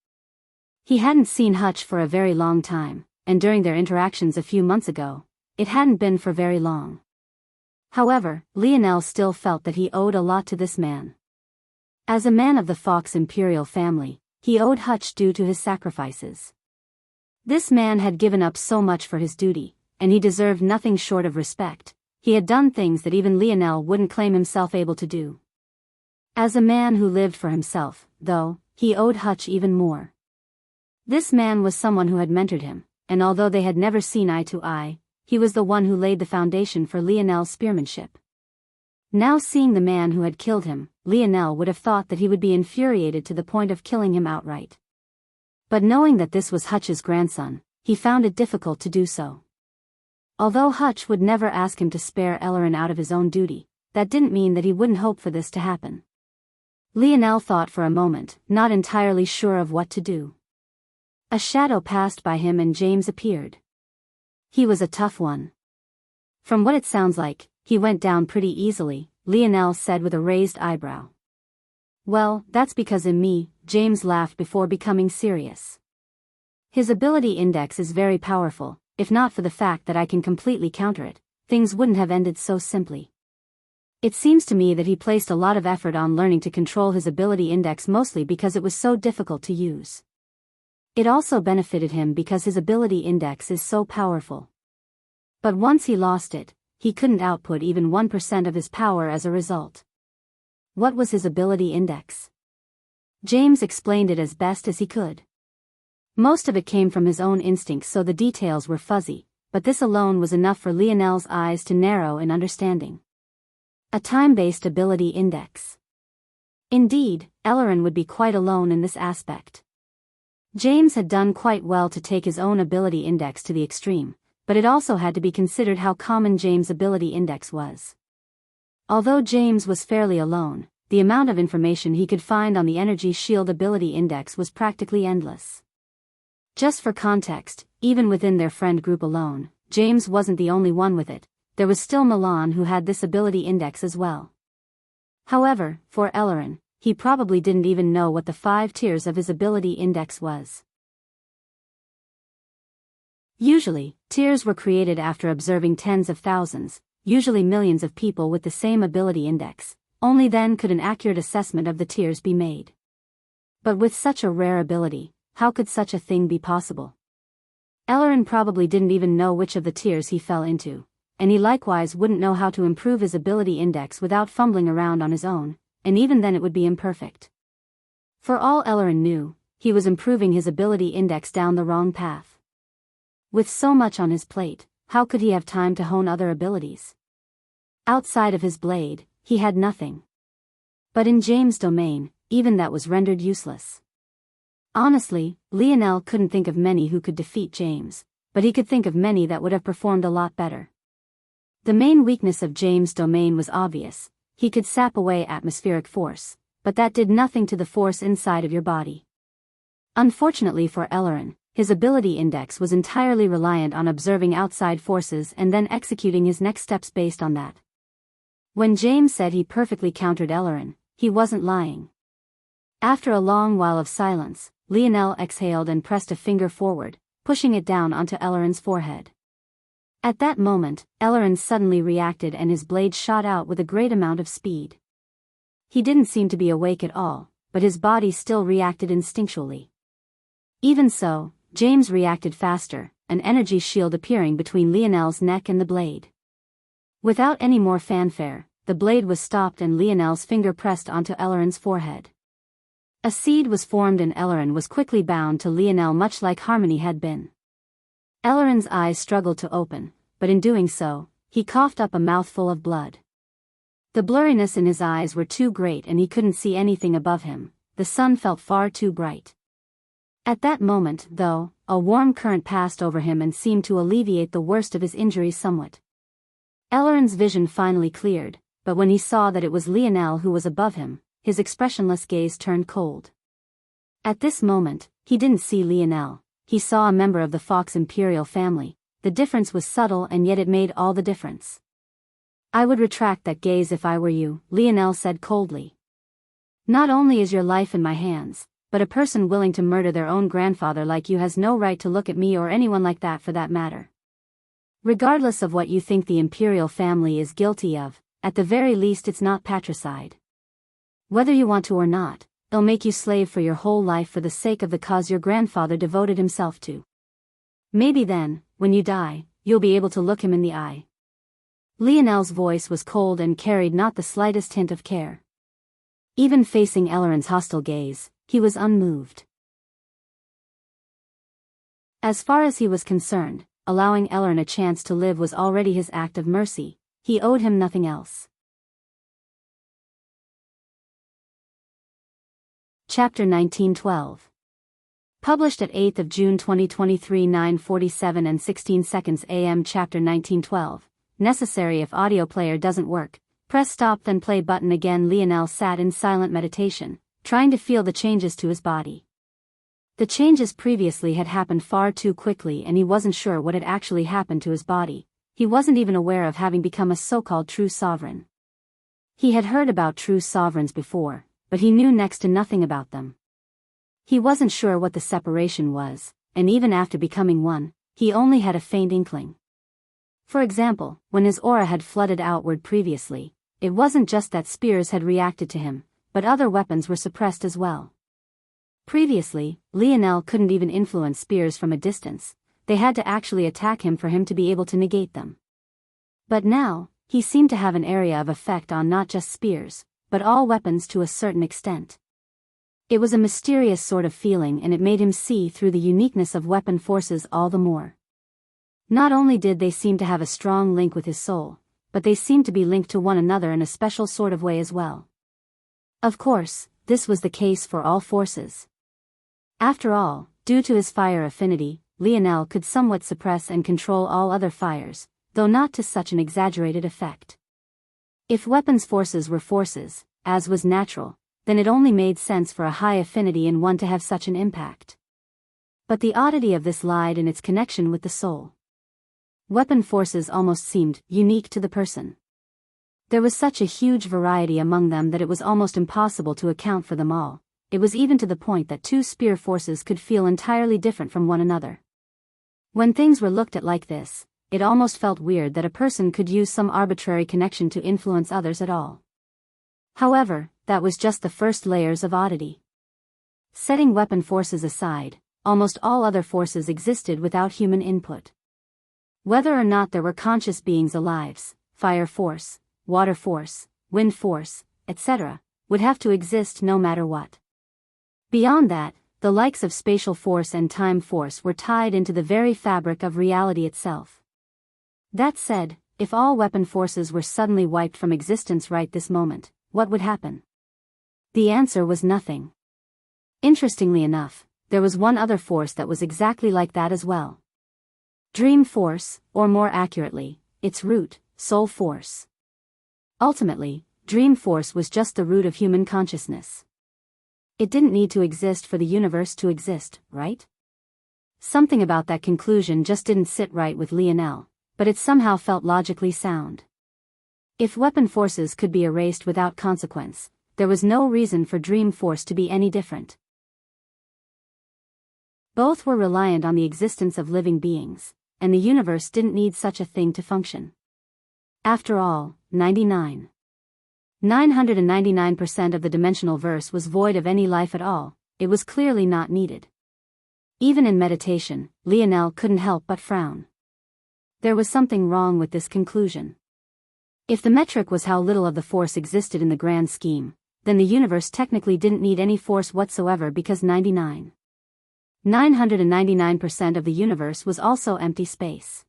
He hadn't seen Hutch for a very long time, and during their interactions a few months ago, it hadn't been for very long. However, Lionel still felt that he owed a lot to this man. As a man of the Fox imperial family, he owed Hutch due to his sacrifices. This man had given up so much for his duty, and he deserved nothing short of respect. He had done things that even Lionel wouldn't claim himself able to do. As a man who lived for himself, though, he owed Hutch even more. This man was someone who had mentored him, and although they had never seen eye to eye, he was the one who laid the foundation for Lionel's spearmanship. Now seeing the man who had killed him, Lionel would have thought that he would be infuriated to the point of killing him outright. But knowing that this was Hutch's grandson, he found it difficult to do so. Although Hutch would never ask him to spare Ellerin out of his own duty, that didn't mean that he wouldn't hope for this to happen. Lionel thought for a moment, not entirely sure of what to do. A shadow passed by him and James appeared. He was a tough one. From what it sounds like, he went down pretty easily, Lionel said with a raised eyebrow. Well, that's because in me, James laughed before becoming serious. His ability index is very powerful. If not for the fact that I can completely counter it, things wouldn't have ended so simply. It seems to me that he placed a lot of effort on learning to control his ability index mostly because it was so difficult to use. It also benefited him because his ability index is so powerful. But once he lost it, he couldn't output even 1% of his power as a result. What was his ability index? James explained it as best as he could. Most of it came from his own instincts, so the details were fuzzy, but this alone was enough for Lionel's eyes to narrow in understanding. A time-based ability index. Indeed, Ellerin would be quite alone in this aspect. James had done quite well to take his own ability index to the extreme, but it also had to be considered how common James' ability index was. Although James was fairly alone, the amount of information he could find on the energy shield ability index was practically endless. Just for context, even within their friend group alone, James wasn't the only one with it. There was still Milan who had this ability index as well. However, for Ellerin, he probably didn't even know what the 5 tiers of his ability index was. Usually, tiers were created after observing tens of thousands, usually millions of people with the same ability index. Only then could an accurate assessment of the tiers be made. But with such a rare ability, how could such a thing be possible? Ellerin probably didn't even know which of the tiers he fell into, and he likewise wouldn't know how to improve his ability index without fumbling around on his own, and even then it would be imperfect. For all Ellerin knew, he was improving his ability index down the wrong path. With so much on his plate, how could he have time to hone other abilities? Outside of his blade, he had nothing. But in James' domain, even that was rendered useless. Honestly, Lionel couldn't think of many who could defeat James, but he could think of many that would have performed a lot better. The main weakness of James' domain was obvious. He could sap away atmospheric force, but that did nothing to the force inside of your body. Unfortunately for Ellerin, his ability index was entirely reliant on observing outside forces and then executing his next steps based on that. When James said he perfectly countered Ellerin, he wasn't lying. After a long while of silence, Lionel exhaled and pressed a finger forward, pushing it down onto Ellerin's forehead. At that moment, Ellerin suddenly reacted and his blade shot out with a great amount of speed. He didn't seem to be awake at all, but his body still reacted instinctually. Even so, James reacted faster, an energy shield appearing between Lionel's neck and the blade. Without any more fanfare, the blade was stopped and Lionel's finger pressed onto Ellerin's forehead. A seed was formed and Ellerin was quickly bound to Lionel much like Harmony had been. Ellerin's eyes struggled to open, but in doing so, he coughed up a mouthful of blood. The blurriness in his eyes were too great and he couldn't see anything above him. The sun felt far too bright. At that moment, though, a warm current passed over him and seemed to alleviate the worst of his injuries somewhat. Ellerin's vision finally cleared, but when he saw that it was Lionel who was above him, his expressionless gaze turned cold. At this moment, he didn't see Lionel, he saw a member of the Fox Imperial family. The difference was subtle and yet it made all the difference. "I would retract that gaze if I were you," Lionel said coldly. "Not only is your life in my hands, but a person willing to murder their own grandfather like you has no right to look at me or anyone like that for that matter. Regardless of what you think the Imperial family is guilty of, at the very least it's not patricide. Whether you want to or not, they'll make you slave for your whole life for the sake of the cause your grandfather devoted himself to. Maybe then, when you die, you'll be able to look him in the eye." Lionel's voice was cold and carried not the slightest hint of care. Even facing Ellerin's hostile gaze, he was unmoved. As far as he was concerned, allowing Ellerin a chance to live was already his act of mercy. He owed him nothing else. Chapter 1912. Published at 8th of June 2023 9:47 and 16 seconds AM. Chapter 1912. Necessary if audio player doesn't work, press stop then play button again. Lionel sat in silent meditation, trying to feel the changes to his body. The changes previously had happened far too quickly and he wasn't sure what had actually happened to his body. He wasn't even aware of having become a so-called true sovereign. He had heard about true sovereigns before, but he knew next to nothing about them. He wasn't sure what the separation was, and even after becoming one, he only had a faint inkling. For example, when his aura had flooded outward previously, it wasn't just that spears had reacted to him, but other weapons were suppressed as well. Previously, Lionel couldn't even influence spears from a distance. They had to actually attack him for him to be able to negate them. But now, he seemed to have an area of effect on not just spears, but all weapons to a certain extent. It was a mysterious sort of feeling and it made him see through the uniqueness of weapon forces all the more. Not only did they seem to have a strong link with his soul, but they seemed to be linked to one another in a special sort of way as well. Of course, this was the case for all forces. After all, due to his fire affinity, Lionel could somewhat suppress and control all other fires, though not to such an exaggerated effect. If weapons forces were forces, as was natural, then it only made sense for a high affinity in one to have such an impact. But the oddity of this lied in its connection with the soul. Weapon forces almost seemed unique to the person. There was such a huge variety among them that it was almost impossible to account for them all. It was even to the point that two spear forces could feel entirely different from one another. When things were looked at like this, it almost felt weird that a person could use some arbitrary connection to influence others at all. However, that was just the first layers of oddity. Setting weapon forces aside, almost all other forces existed without human input. Whether or not there were conscious beings alive, fire force, water force, wind force, etc., would have to exist no matter what. Beyond that, the likes of spatial force and time force were tied into the very fabric of reality itself. That said, if all weapon forces were suddenly wiped from existence right this moment, what would happen? The answer was nothing. Interestingly enough, there was one other force that was exactly like that as well. Dream force, or more accurately, its root, soul force. Ultimately, dream force was just the root of human consciousness. It didn't need to exist for the universe to exist, right? Something about that conclusion just didn't sit right with Lionel, but it somehow felt logically sound. If weapon forces could be erased without consequence, there was no reason for dream force to be any different. Both were reliant on the existence of living beings, and the universe didn't need such a thing to function. After all, 999% of the dimensional verse was void of any life at all. It was clearly not needed. Even in meditation, Lionel couldn't help but frown. There was something wrong with this conclusion. If the metric was how little of the force existed in the grand scheme, then the universe technically didn't need any force whatsoever because 999% of the universe was also empty space.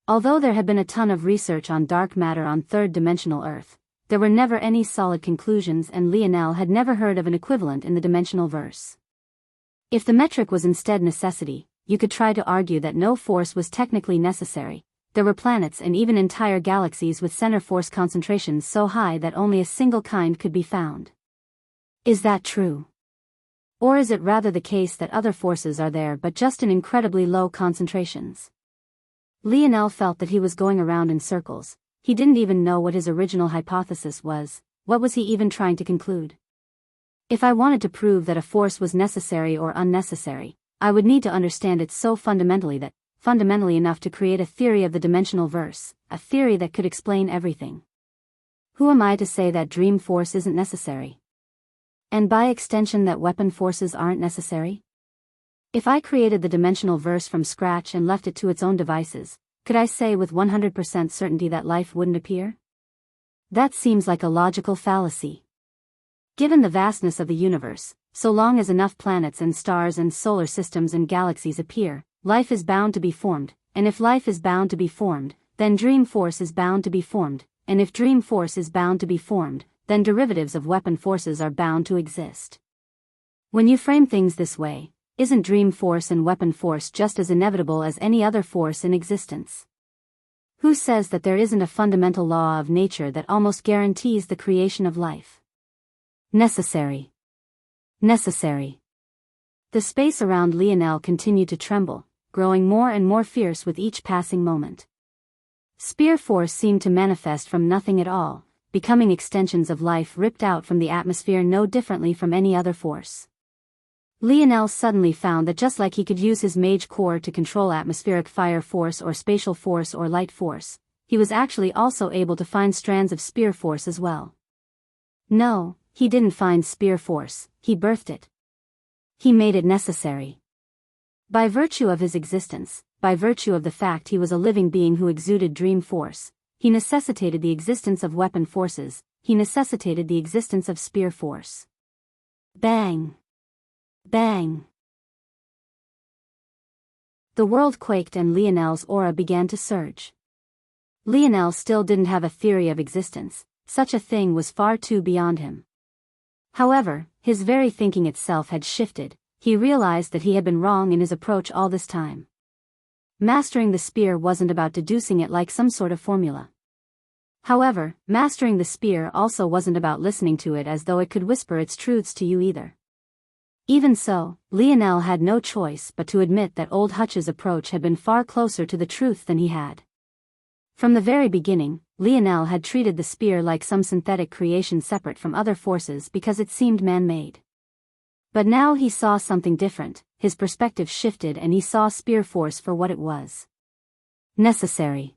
Although there had been a ton of research on dark matter on third-dimensional Earth, there were never any solid conclusions, and Lionel had never heard of an equivalent in the dimensional verse. If the metric was instead necessity, you could try to argue that no force was technically necessary. There were planets and even entire galaxies with center force concentrations so high that only a single kind could be found. Is that true? Or is it rather the case that other forces are there but just in incredibly low concentrations? Lionel felt that he was going around in circles. He didn't even know what his original hypothesis was. What was he even trying to conclude? If I wanted to prove that a force was necessary or unnecessary, I would need to understand it so fundamentally enough to create a theory of the dimensional verse, a theory that could explain everything. Who am I to say that dream force isn't necessary? And by extension that weapon forces aren't necessary? If I created the dimensional verse from scratch and left it to its own devices, could I say with 100% certainty that life wouldn't appear? That seems like a logical fallacy. Given the vastness of the universe, so long as enough planets and stars and solar systems and galaxies appear, life is bound to be formed, and if life is bound to be formed, then dream force is bound to be formed, and if dream force is bound to be formed, then derivatives of weapon forces are bound to exist. When you frame things this way, isn't dream force and weapon force just as inevitable as any other force in existence? Who says that there isn't a fundamental law of nature that almost guarantees the creation of life? Necessary. Necessary. The space around Lionel continued to tremble, growing more and more fierce with each passing moment. Spear force seemed to manifest from nothing at all, becoming extensions of life ripped out from the atmosphere no differently from any other force. Lionel suddenly found that just like he could use his mage core to control atmospheric fire force or spatial force or light force, he was actually also able to find strands of spear force as well. No, he didn't find spear force, he birthed it. He made it necessary. By virtue of his existence, by virtue of the fact he was a living being who exuded dream force, he necessitated the existence of weapon forces, he necessitated the existence of spear force. Bang! Bang! The world quaked and Lionel's aura began to surge. Lionel still didn't have a theory of existence, such a thing was far too beyond him. However, his very thinking itself had shifted. He realized that he had been wrong in his approach all this time. Mastering the spear wasn't about deducing it like some sort of formula. However, mastering the spear also wasn't about listening to it as though it could whisper its truths to you either. Even so, Lionel had no choice but to admit that old Hutch's approach had been far closer to the truth than he had. From the very beginning, Lionel had treated the spear like some synthetic creation separate from other forces because it seemed man-made. But now he saw something different. his perspective shifted and he saw spear force for what it was. Necessary.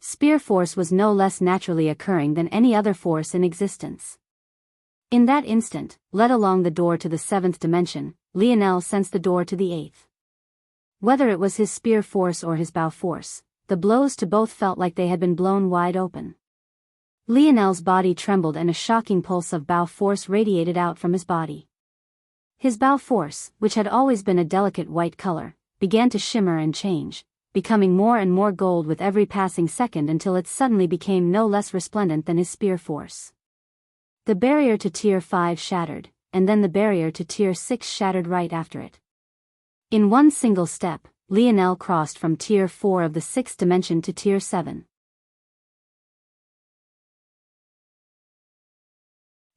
Spear force was no less naturally occurring than any other force in existence. In that instant, led along the door to the 7th dimension, Lionel sensed the door to the 8th. Whether it was his spear force or his bow force, the blows to both felt like they had been blown wide open. Lionel's body trembled and a shocking pulse of bow force radiated out from his body. His bow force, which had always been a delicate white color, began to shimmer and change, becoming more and more gold with every passing second until it suddenly became no less resplendent than his spear force. The barrier to Tier 5 shattered, and then the barrier to Tier 6 shattered right after it. In one single step, Lionel crossed from Tier 4 of the 6th dimension to Tier 7.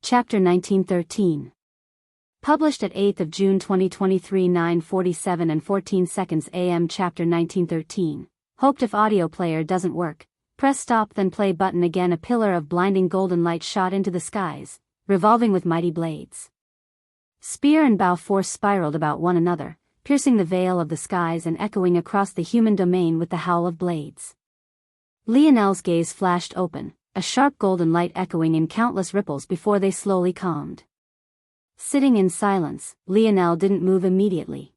Chapter 1913. Published at 8th of June 2023 9:47 and 14 seconds AM. Chapter 1913. Hoped if audio player doesn't work, press stop then play button again. A pillar of blinding golden light shot into the skies, revolving with mighty blades. Spear and bow force spiraled about one another, piercing the veil of the skies and echoing across the human domain with the howl of blades. Lionel's gaze flashed open, a sharp golden light echoing in countless ripples before they slowly calmed. Sitting in silence, Lionel didn't move immediately.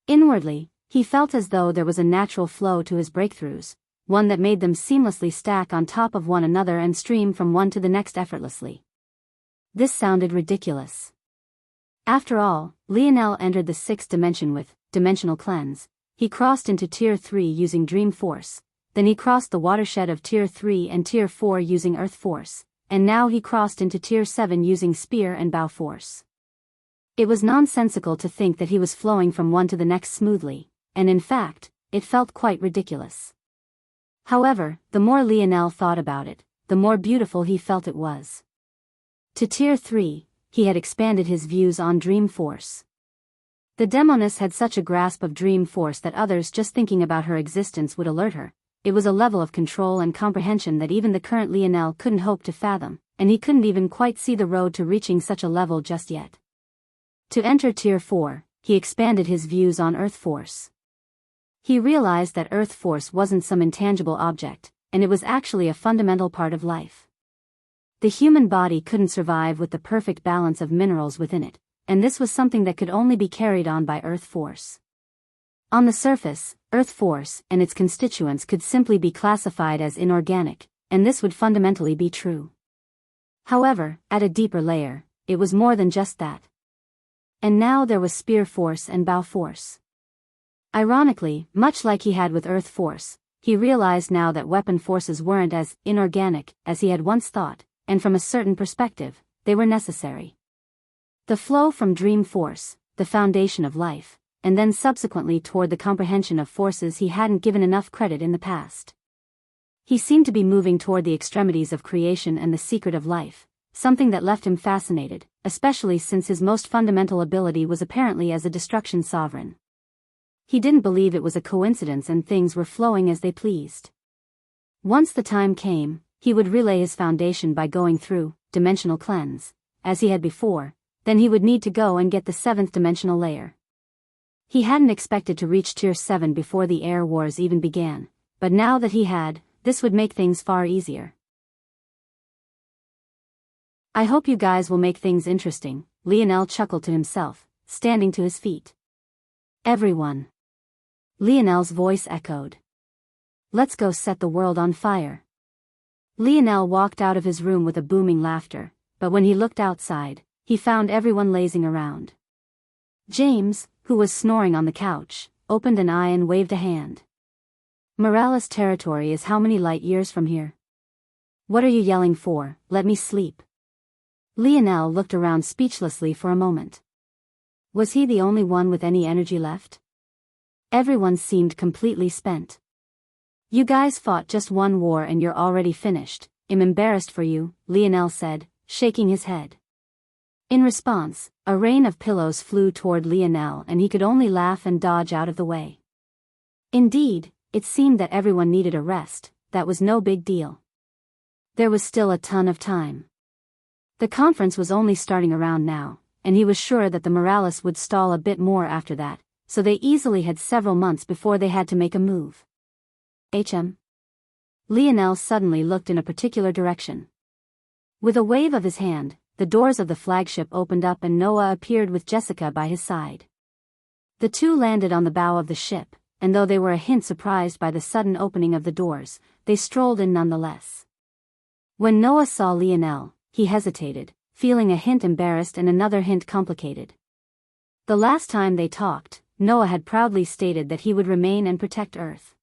Inwardly, he felt as though there was a natural flow to his breakthroughs, one that made them seamlessly stack on top of one another and stream from one to the next effortlessly. This sounded ridiculous. After all, Lionel entered the 6th dimension with dimensional cleanse. He crossed into Tier 3 using Dream Force, then he crossed the watershed of Tier 3 and Tier 4 using Earth Force, and now he crossed into Tier 7 using Spear and Bow Force. It was nonsensical to think that he was flowing from one to the next smoothly, and in fact, it felt quite ridiculous. However, the more Lionel thought about it, the more beautiful he felt it was. To Tier 3, he had expanded his views on Dream Force. The demoness had such a grasp of Dream Force that others just thinking about her existence would alert her. It was a level of control and comprehension that even the current Lionel couldn't hope to fathom, and he couldn't even quite see the road to reaching such a level just yet. To enter Tier 4, he expanded his views on Earth Force. He realized that Earth Force wasn't some intangible object, and it was actually a fundamental part of life. The human body couldn't survive with the perfect balance of minerals within it, and this was something that could only be carried on by Earth Force. On the surface, Earth Force and its constituents could simply be classified as inorganic, and this would fundamentally be true. However, at a deeper layer, it was more than just that. And now there was Spear Force and Bow Force. Ironically, much like he had with Earth Force, he realized now that weapon forces weren't as inorganic as he had once thought, and from a certain perspective, they were necessary. The flow from Dream Force, the foundation of life, and then subsequently toward the comprehension of forces he hadn't given enough credit in the past. He seemed to be moving toward the extremities of creation and the secret of life, something that left him fascinated, especially since his most fundamental ability was apparently as a destruction sovereign. He didn't believe it was a coincidence and things were flowing as they pleased. Once the time came, he would relay his foundation by going through dimensional cleanse, as he had before, then he would need to go and get the 7th dimensional layer. He hadn't expected to reach Tier 7 before the Air Wars even began, but now that he had, this would make things far easier. I hope you guys will make things interesting, Lionel chuckled to himself, standing to his feet. Everyone. Lionel's voice echoed. Let's go set the world on fire. Lionel walked out of his room with a booming laughter, but when he looked outside, he found everyone lazing around. James, who was snoring on the couch, opened an eye and waved a hand. Morales territory is how many light years from here? What are you yelling for? Let me sleep. Lionel looked around speechlessly for a moment. Was he the only one with any energy left? Everyone seemed completely spent. You guys fought just one war and you're already finished. I'm embarrassed for you, Lionel said, shaking his head. In response, a rain of pillows flew toward Lionel and he could only laugh and dodge out of the way. Indeed, it seemed that everyone needed a rest. That was no big deal. There was still a ton of time. The conference was only starting around now, and he was sure that the Morales would stall a bit more after that, so they easily had several months before they had to make a move. Lionel suddenly looked in a particular direction. With a wave of his hand, the doors of the flagship opened up and Noah appeared with Jessica by his side. The two landed on the bow of the ship, and though they were a hint surprised by the sudden opening of the doors, they strolled in nonetheless. When Noah saw Lionel, he hesitated, feeling a hint embarrassed and another hint complicated. The last time they talked, Noah had proudly stated that he would remain and protect Earth.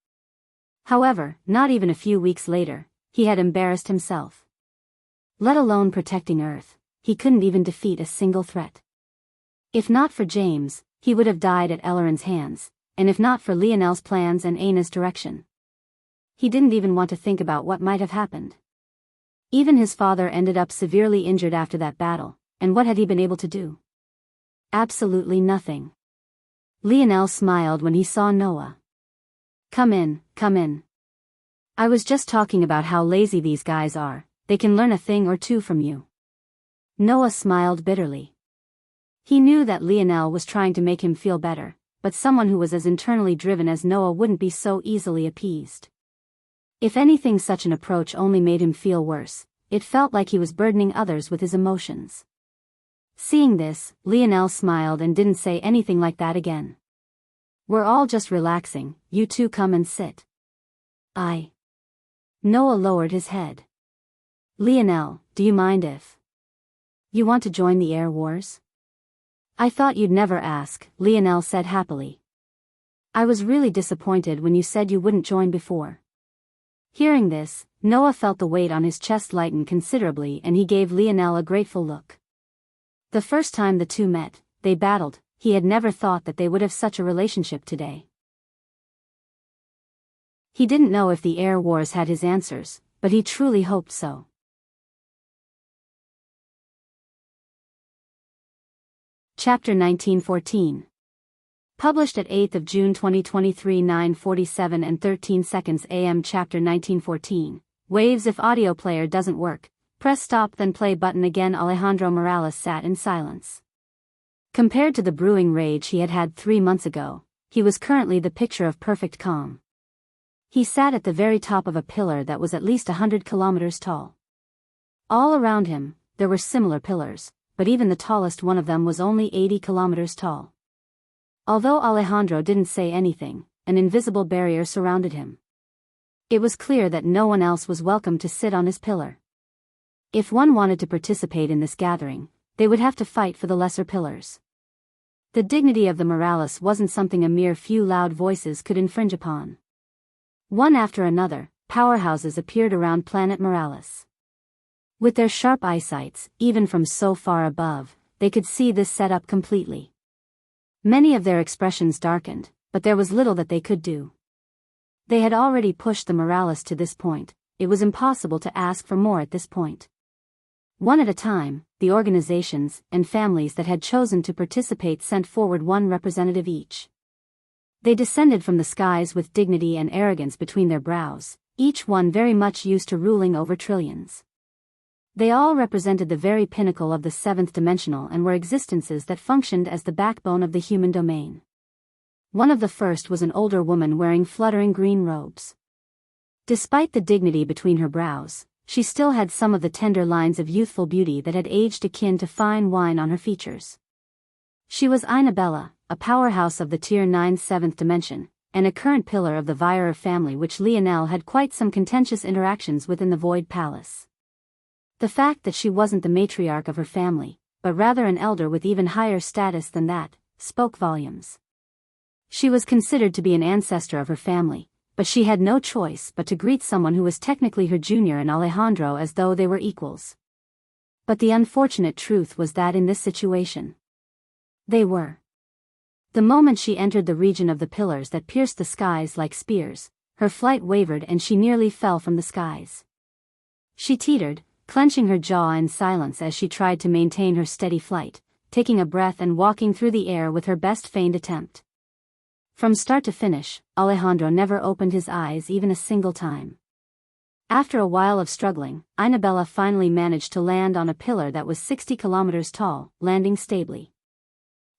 However, not even a few weeks later, he had embarrassed himself. Let alone protecting Earth, he couldn't even defeat a single threat. If not for James, he would have died at Elleren's hands, and if not for Lionel's plans and Anna's direction. He didn't even want to think about what might have happened. Even his father ended up severely injured after that battle, and what had he been able to do? Absolutely nothing. Lionel smiled when he saw Noah. Come in, come in. I was just talking about how lazy these guys are, they can learn a thing or two from you. Noah smiled bitterly. He knew that Lionel was trying to make him feel better, but someone who was as internally driven as Noah wouldn't be so easily appeased. If anything, such an approach only made him feel worse. It felt like he was burdening others with his emotions. Seeing this, Lionel smiled and didn't say anything like that again. We're all just relaxing, you two come and sit. Noah lowered his head. Lionel, do you mind if you want to join the Air Wars? I thought you'd never ask, Lionel said happily. I was really disappointed when you said you wouldn't join before. Hearing this, Noah felt the weight on his chest lighten considerably and he gave Lionel a grateful look. The first time the two met, they battled. He had never thought that they would have such a relationship today. He didn't know if the Air Wars had his answers, but he truly hoped so. Chapter 1914. Published at 8th of June 2023 9:47 and 13 seconds AM. Chapter 1914. Waves. If audio player doesn't work, press stop then play button again. Alejandro Morales sat in silence. Compared to the brewing rage he had had 3 months ago, he was currently the picture of perfect calm. He sat at the very top of a pillar that was at least 100 kilometers tall. All around him, there were similar pillars, but even the tallest one of them was only 80 kilometers tall. Although Alejandro didn't say anything, an invisible barrier surrounded him. It was clear that no one else was welcome to sit on his pillar. If one wanted to participate in this gathering, they would have to fight for the lesser pillars. The dignity of the Morales wasn't something a mere few loud voices could infringe upon. One after another, powerhouses appeared around planet Morales. With their sharp eyesights, even from so far above, they could see this setup completely. Many of their expressions darkened, but there was little that they could do. They had already pushed the Morales to this point. It was impossible to ask for more at this point. One at a time, the organizations and families that had chosen to participate sent forward one representative each. They descended from the skies with dignity and arrogance between their brows, each one very much used to ruling over trillions. They all represented the very pinnacle of the seventh dimensional and were existences that functioned as the backbone of the human domain. One of the first was an older woman wearing fluttering green robes. Despite the dignity between her brows, she still had some of the tender lines of youthful beauty that had aged akin to fine wine on her features. She was Inabella, a powerhouse of the Tier 9 7th dimension, and a current pillar of the Vierer family which Lionel had quite some contentious interactions with in the Void Palace. The fact that she wasn't the matriarch of her family, but rather an elder with even higher status than that, spoke volumes. She was considered to be an ancestor of her family, but she had no choice but to greet someone who was technically her junior in Alejandro as though they were equals. But the unfortunate truth was that in this situation, they were. The moment she entered the region of the pillars that pierced the skies like spears, her flight wavered and she nearly fell from the skies. She teetered, clenching her jaw in silence as she tried to maintain her steady flight, taking a breath and walking through the air with her best feigned attempt. From start to finish, Alejandro never opened his eyes even a single time. After a while of struggling, Inabella finally managed to land on a pillar that was 60 kilometers tall, landing stably.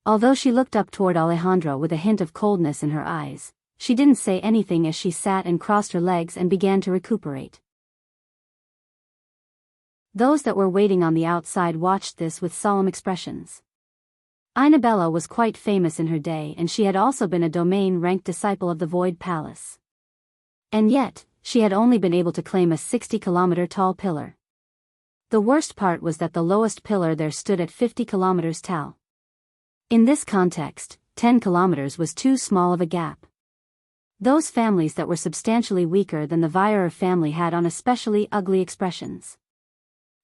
Although she looked up toward Alejandro with a hint of coldness in her eyes, she didn't say anything as she sat and crossed her legs and began to recuperate. Those that were waiting on the outside watched this with solemn expressions. Inabella was quite famous in her day, and she had also been a domain-ranked disciple of the Void Palace. And yet, she had only been able to claim a 60-kilometer-tall pillar. The worst part was that the lowest pillar there stood at 50 kilometers tall. In this context, 10 kilometers was too small of a gap. Those families that were substantially weaker than the Vierer family had on especially ugly expressions.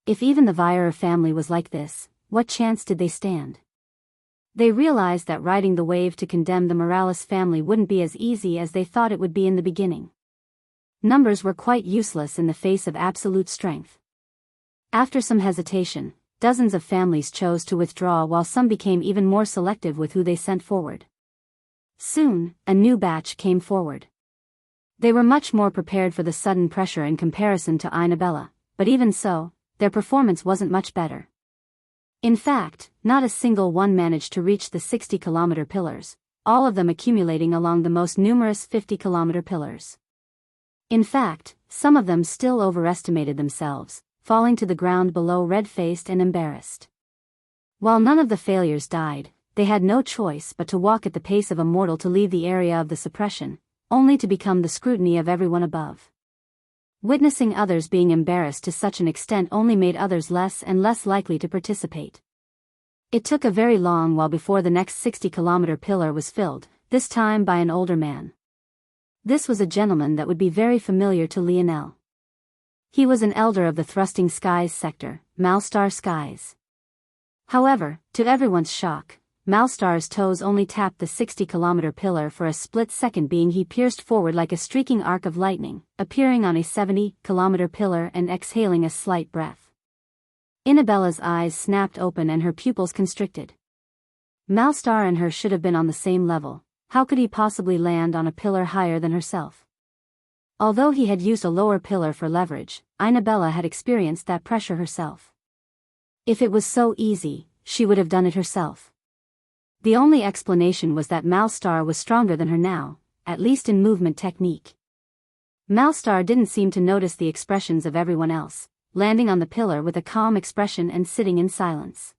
If even the Vierer family was like this, what chance did they stand? They realized that riding the wave to condemn the Morales family wouldn't be as easy as they thought it would be in the beginning. Numbers were quite useless in the face of absolute strength. After some hesitation, dozens of families chose to withdraw, while some became even more selective with who they sent forward. Soon, a new batch came forward. They were much more prepared for the sudden pressure in comparison to Inabella, but even so, their performance wasn't much better. In fact, not a single one managed to reach the 60-kilometer pillars, all of them accumulating along the most numerous 50-kilometer pillars. In fact, some of them still overestimated themselves, falling to the ground below red-faced and embarrassed. While none of the failures died, they had no choice but to walk at the pace of a mortal to leave the area of the suppression, only to become the scrutiny of everyone above. Witnessing others being embarrassed to such an extent only made others less and less likely to participate. It took a very long while before the next 60-kilometer pillar was filled, this time by an older man. This was a gentleman that would be very familiar to Lionel. He was an elder of the Thrusting Skies sector, Malstar Skies. However, to everyone's shock, Malstar's toes only tapped the 60-kilometer pillar for a split second, being he pierced forward like a streaking arc of lightning, appearing on a 70-kilometer pillar and exhaling a slight breath. Inabella's eyes snapped open and her pupils constricted. Malstar and her should have been on the same level. How could he possibly land on a pillar higher than herself? Although he had used a lower pillar for leverage, Inabella had experienced that pressure herself. If it was so easy, she would have done it herself. The only explanation was that Malstar was stronger than her now, at least in movement technique. Malstar didn't seem to notice the expressions of everyone else, landing on the pillar with a calm expression and sitting in silence.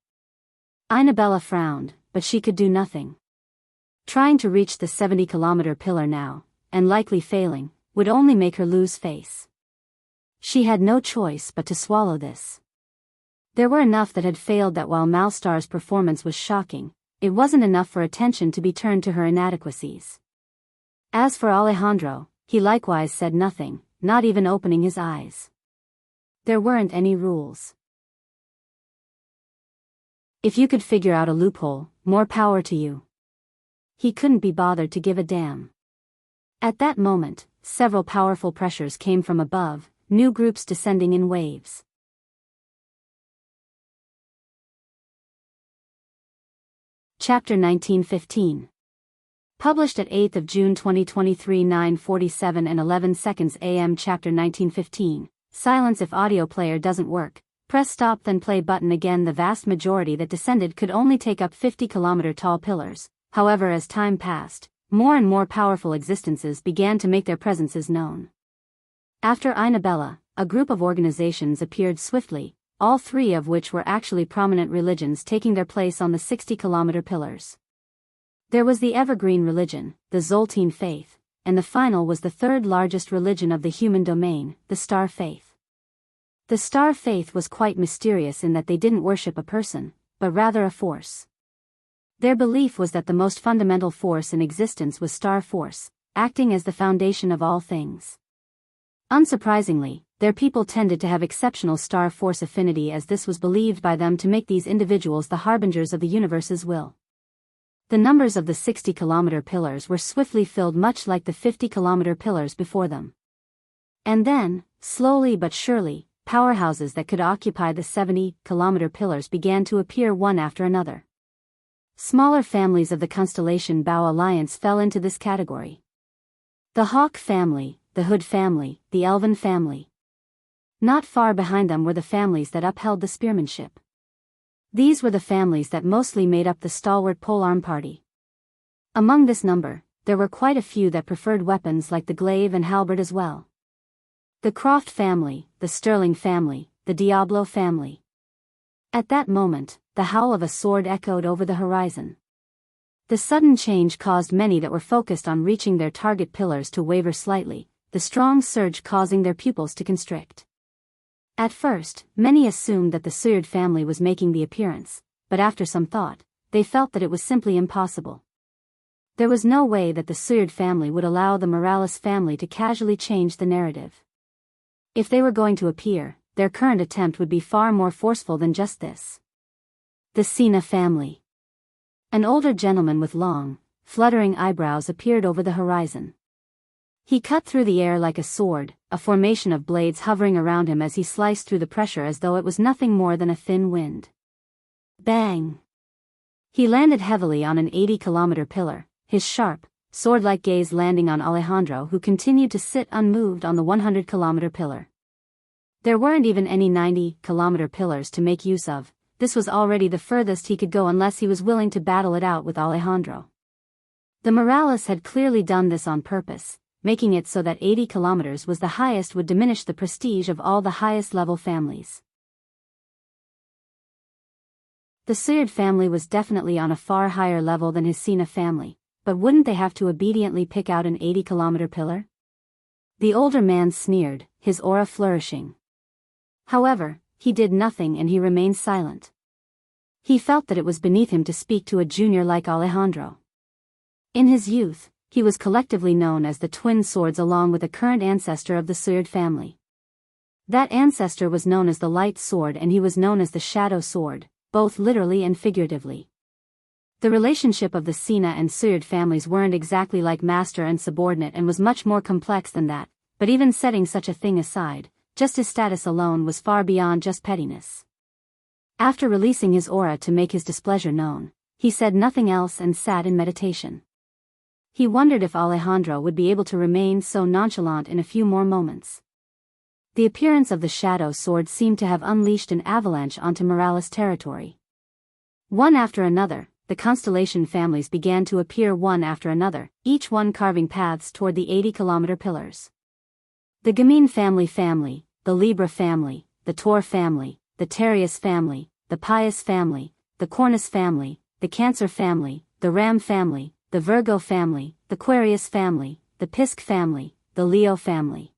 Inabella frowned, but she could do nothing. Trying to reach the 70-kilometer pillar now, and likely failing, would only make her lose face. She had no choice but to swallow this. There were enough that had failed that while Malstar's performance was shocking, it wasn't enough for attention to be turned to her inadequacies. As for Alejandro, he likewise said nothing, not even opening his eyes. There weren't any rules. If you could figure out a loophole, more power to you. He couldn't be bothered to give a damn. At that moment, several powerful pressures came from above, new groups descending in waves. Chapter 1915. Published at 8th of June 2023 9:47 and 11 seconds AM. Chapter 1915. Silence if audio player doesn't work. Press stop then play button again. The vast majority that descended could only take up 50-kilometer tall pillars. However, as time passed, more and more powerful existences began to make their presences known. After Inabella, a group of organizations appeared swiftly, all three of which were actually prominent religions taking their place on the 60-kilometer pillars. There was the evergreen religion, the Zoltene faith, and the final was the third largest religion of the human domain, the Star faith. The Star faith was quite mysterious in that they didn't worship a person, but rather a force. Their belief was that the most fundamental force in existence was Star Force, acting as the foundation of all things. Unsurprisingly, their people tended to have exceptional Star Force affinity, as this was believed by them to make these individuals the harbingers of the universe's will. The numbers of the 60-kilometer pillars were swiftly filled, much like the 50-kilometer pillars before them. And then, slowly but surely, powerhouses that could occupy the 70-kilometer pillars began to appear one after another. Smaller families of the Constellation Bao Alliance fell into this category. The Hawk family, the Hood family, the Elven family. Not far behind them were the families that upheld the spearmanship. These were the families that mostly made up the stalwart polearm party. Among this number, there were quite a few that preferred weapons like the glaive and halberd as well. The Croft family, the Sterling family, the Diablo family. At that moment, the howl of a sword echoed over the horizon. The sudden change caused many that were focused on reaching their target pillars to waver slightly, the strong surge causing their pupils to constrict. At first, many assumed that the Suyard family was making the appearance, but after some thought, they felt that it was simply impossible. There was no way that the Suyard family would allow the Morales family to casually change the narrative. If they were going to appear, their current attempt would be far more forceful than just this. The Sina family. An older gentleman with long, fluttering eyebrows appeared over the horizon. He cut through the air like a sword, a formation of blades hovering around him as he sliced through the pressure as though it was nothing more than a thin wind. Bang! He landed heavily on an 80-kilometer pillar, his sharp, sword-like gaze landing on Alejandro, who continued to sit unmoved on the 100-kilometer pillar. There weren't even any 90-kilometer pillars to make use of. This was already the furthest he could go unless he was willing to battle it out with Alejandro. The Morales had clearly done this on purpose, making it so that 80 kilometers was the highest would diminish the prestige of all the highest-level families. The Suyard family was definitely on a far higher level than his Sina family, but wouldn't they have to obediently pick out an 80-kilometer pillar? The older man sneered, his aura flourishing. However, he did nothing and he remained silent. He felt that it was beneath him to speak to a junior like Alejandro. In his youth, he was collectively known as the Twin Swords along with a current ancestor of the Suyard family. That ancestor was known as the Light Sword and he was known as the Shadow Sword, both literally and figuratively. The relationship of the Sina and Suyard families weren't exactly like master and subordinate and was much more complex than that, but even setting such a thing aside, just his status alone was far beyond just pettiness. After releasing his aura to make his displeasure known, he said nothing else and sat in meditation. He wondered if Alejandro would be able to remain so nonchalant in a few more moments. The appearance of the Shadow Sword seemed to have unleashed an avalanche onto Morales territory. One after another, the Constellation families began to appear one after another, each one carving paths toward the 80-kilometer pillars. The Gamine family, the Libra family, the Tor family, the Terrius family, the Pius family, the Cornus family, the Cancer family, the Ram family, the Virgo family, the Aquarius family, the Pisc family, the Leo family.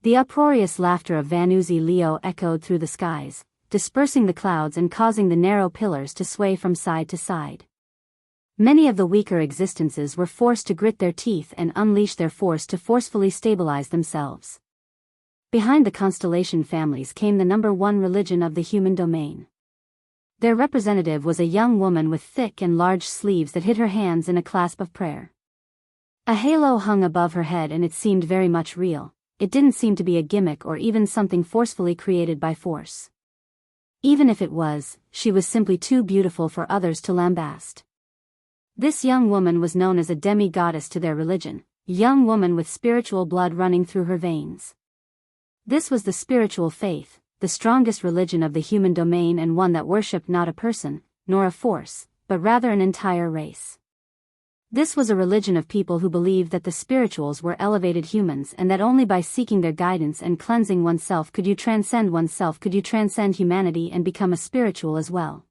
The uproarious laughter of Vanuzzi Leo echoed through the skies, dispersing the clouds and causing the narrow pillars to sway from side to side. Many of the weaker existences were forced to grit their teeth and unleash their force to forcefully stabilize themselves. Behind the Constellation families came the number one religion of the human domain. Their representative was a young woman with thick and large sleeves that hid her hands in a clasp of prayer. A halo hung above her head and it seemed very much real. It didn't seem to be a gimmick or even something forcefully created by force. Even if it was, she was simply too beautiful for others to lambast. This young woman was known as a demi-goddess to their religion, a young woman with spiritual blood running through her veins. This was the spiritual faith, the strongest religion of the human domain and one that worshipped not a person, nor a force, but rather an entire race. This was a religion of people who believed that the spirituals were elevated humans and that only by seeking their guidance and cleansing oneself could you transcend humanity and become a spiritual as well.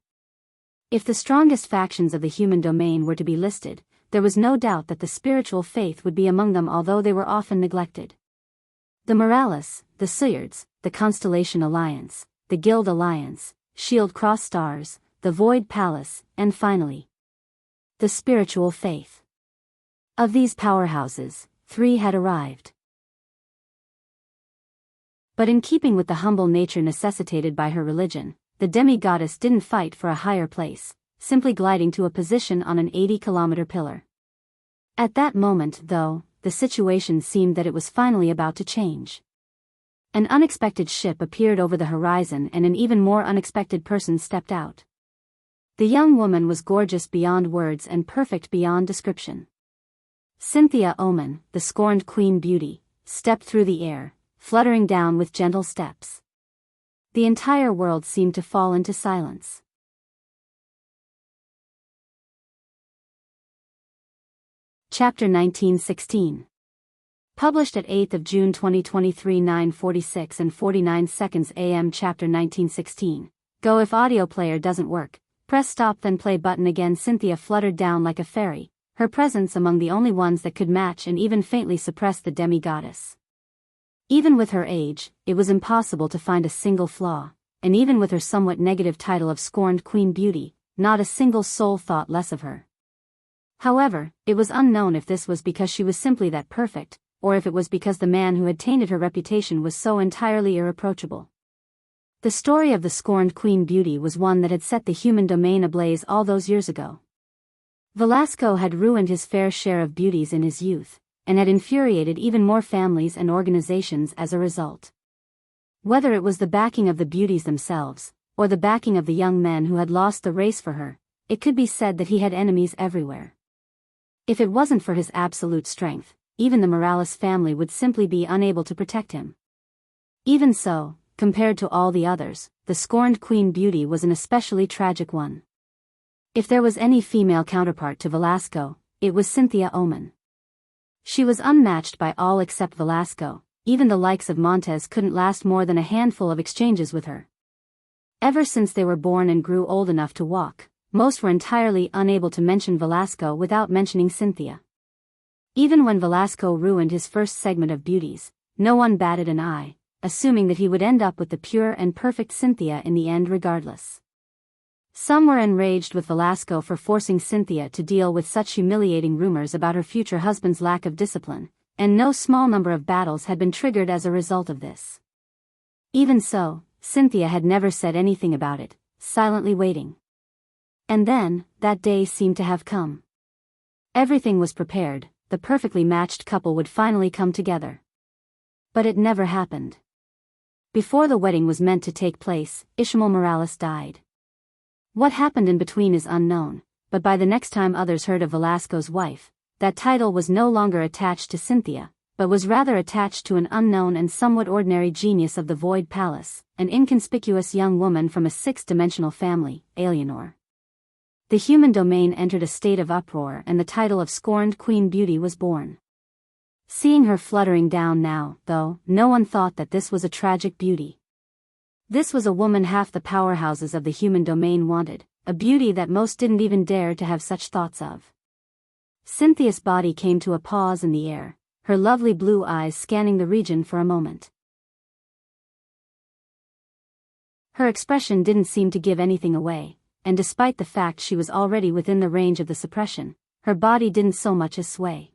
If the strongest factions of the human domain were to be listed, there was no doubt that the spiritual faith would be among them, although they were often neglected. The Morales, the Suyards, the Constellation Alliance, the Guild Alliance, Shield Cross Stars, the Void Palace, and finally, the spiritual faith. Of these powerhouses, 3 had arrived. But in keeping with the humble nature necessitated by her religion, the demi-goddess didn't fight for a higher place, simply gliding to a position on an 80-kilometer pillar. At that moment, though, the situation seemed that it was finally about to change. An unexpected ship appeared over the horizon and an even more unexpected person stepped out. The young woman was gorgeous beyond words and perfect beyond description. Cynthia Oman, the scorned Queen Beauty, stepped through the air, fluttering down with gentle steps. The entire world seemed to fall into silence. Chapter 1916. Published at 8th of June 2023 9:46 and 49 seconds AM. Chapter 1916. Go. If audio player doesn't work, press stop then play button again. Cynthia fluttered down like a fairy, her presence among the only ones that could match and even faintly suppress the demi-goddess. Even with her age, it was impossible to find a single flaw, and even with her somewhat negative title of scorned Queen Beauty, not a single soul thought less of her. However, it was unknown if this was because she was simply that perfect, or if it was because the man who had tainted her reputation was so entirely irreproachable. The story of the scorned Queen Beauty was one that had set the human domain ablaze all those years ago. Velasco had ruined his fair share of beauties in his youth, and had infuriated even more families and organizations as a result. Whether it was the backing of the beauties themselves, or the backing of the young men who had lost the race for her, it could be said that he had enemies everywhere. If it wasn't for his absolute strength, even the Morales family would simply be unable to protect him. Even so, compared to all the others, the scorned Queen Beauty was an especially tragic one. If there was any female counterpart to Velasco, it was Cynthia Oman. She was unmatched by all except Velasco. Even the likes of Montez couldn't last more than a handful of exchanges with her. Ever since they were born and grew old enough to walk, most were entirely unable to mention Velasco without mentioning Cynthia. Even when Velasco ruined his first segment of beauties, no one batted an eye, assuming that he would end up with the pure and perfect Cynthia in the end regardless. Some were enraged with Velasco for forcing Cynthia to deal with such humiliating rumors about her future husband's lack of discipline, and no small number of battles had been triggered as a result of this. Even so, Cynthia had never said anything about it, silently waiting. And then, that day seemed to have come. Everything was prepared, the perfectly matched couple would finally come together. But it never happened. Before the wedding was meant to take place, Ishmael Morales died. What happened in between is unknown, but by the next time others heard of Velasco's wife, that title was no longer attached to Cynthia, but was rather attached to an unknown and somewhat ordinary genius of the Void Palace, an inconspicuous young woman from a sixth-dimensional family, Alienor. The human domain entered a state of uproar and the title of scorned Queen Beauty was born. Seeing her fluttering down now, though, no one thought that this was a tragic beauty. This was a woman half the powerhouses of the human domain wanted, a beauty that most didn't even dare to have such thoughts of. Cynthia's body came to a pause in the air, her lovely blue eyes scanning the region for a moment. Her expression didn't seem to give anything away, and despite the fact she was already within the range of the suppression, her body didn't so much as sway.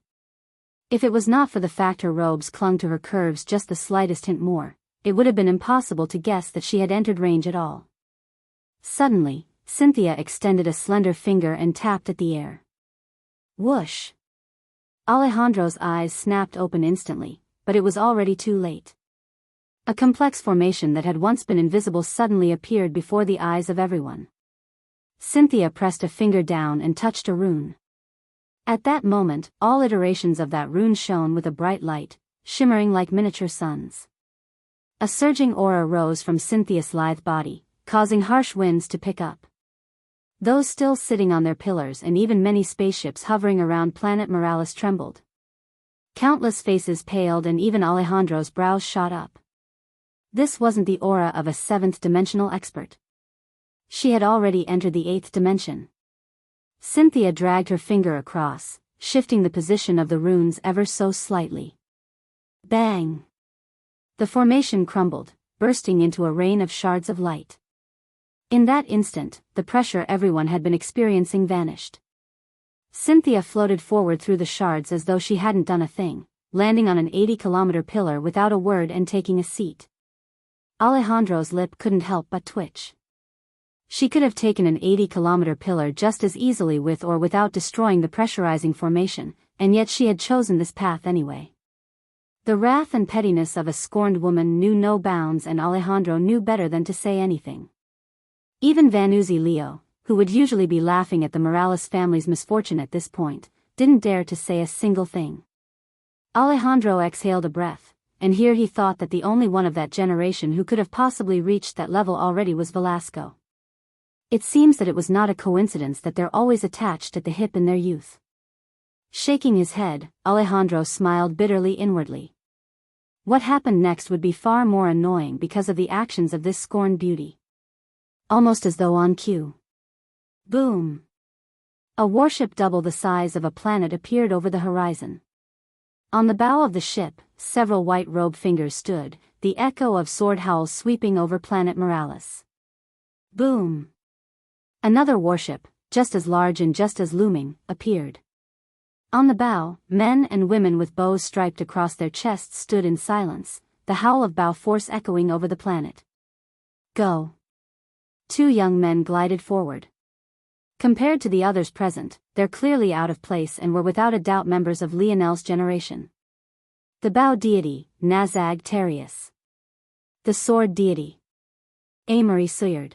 If it was not for the fact her robes clung to her curves just the slightest hint more, it would have been impossible to guess that she had entered range at all. Suddenly, Cynthia extended a slender finger and tapped at the air. Whoosh! Alejandro's eyes snapped open instantly, but it was already too late. A complex formation that had once been invisible suddenly appeared before the eyes of everyone. Cynthia pressed a finger down and touched a rune. At that moment, all iterations of that rune shone with a bright light, shimmering like miniature suns. A surging aura rose from Cynthia's lithe body, causing harsh winds to pick up. Those still sitting on their pillars and even many spaceships hovering around planet Morales trembled. Countless faces paled and even Alejandro's brows shot up. This wasn't the aura of a seventh-dimensional expert. She had already entered the eighth dimension. Cynthia dragged her finger across, shifting the position of the runes ever so slightly. Bang! The formation crumbled, bursting into a rain of shards of light. In that instant, the pressure everyone had been experiencing vanished. Cynthia floated forward through the shards as though she hadn't done a thing, landing on an 80-kilometer pillar without a word and taking a seat. Alejandro's lip couldn't help but twitch. She could have taken an 80-kilometer pillar just as easily with or without destroying the pressurizing formation, and yet she had chosen this path anyway. The wrath and pettiness of a scorned woman knew no bounds, and Alejandro knew better than to say anything. Even Vanuzzi Leo, who would usually be laughing at the Morales family's misfortune at this point, didn't dare to say a single thing. Alejandro exhaled a breath, and here he thought that the only one of that generation who could have possibly reached that level already was Velasco. It seems that it was not a coincidence that they're always attached at the hip in their youth. Shaking his head, Alejandro smiled bitterly inwardly. What happened next would be far more annoying because of the actions of this scorned beauty. Almost as though on cue. Boom! A warship double the size of a planet appeared over the horizon. On the bow of the ship, several white-robed fingers stood, the echo of sword howls sweeping over planet Morales. Boom! Another warship, just as large and just as looming, appeared. On the bow, men and women with bows striped across their chests stood in silence, the howl of bow force echoing over the planet. Go! 2 young men glided forward. Compared to the others present, they're clearly out of place and were without a doubt members of Lionel's generation. The bow deity, Nazag Terius. The sword deity, Amory Suyard.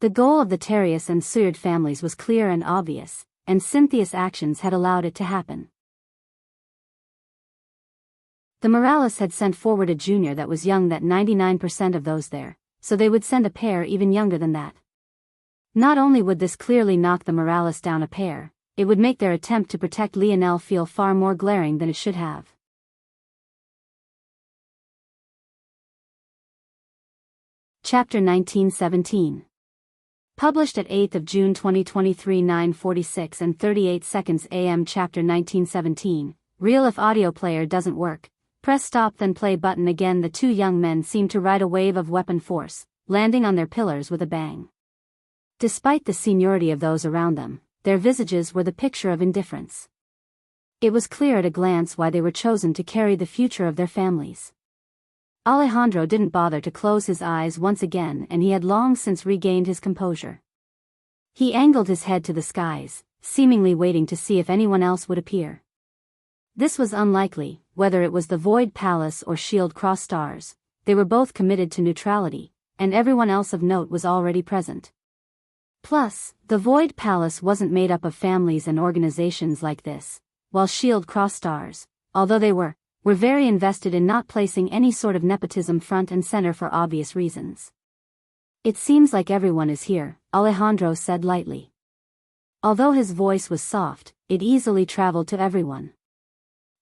The goal of the Terius and Suyard families was clear and obvious, and Cynthia's actions had allowed it to happen. The Morales had sent forward a junior that was young that 99% of those there, so they would send a pair even younger than that. Not only would this clearly knock the Morales down a pair, it would make their attempt to protect Lionel feel far more glaring than it should have. Chapter 1917. Published at 8th of June 2023 9:46 and 38 seconds AM. Chapter 1917. Real if audio player doesn't work, press stop then play button again. The 2 young men seemed to ride a wave of weapon force, landing on their pillars with a bang. Despite the seniority of those around them, their visages were the picture of indifference. It was clear at a glance why they were chosen to carry the future of their families. Alejandro didn't bother to close his eyes once again, and he had long since regained his composure. He angled his head to the skies, seemingly waiting to see if anyone else would appear. This was unlikely, whether it was the Void Palace or Shield Cross Stars. They were both committed to neutrality, and everyone else of note was already present. Plus, the Void Palace wasn't made up of families and organizations like this, while Shield Cross Stars, although they were very invested in not placing any sort of nepotism front and center for obvious reasons. It seems like everyone is here, Alejandro said lightly. Although his voice was soft, it easily traveled to everyone.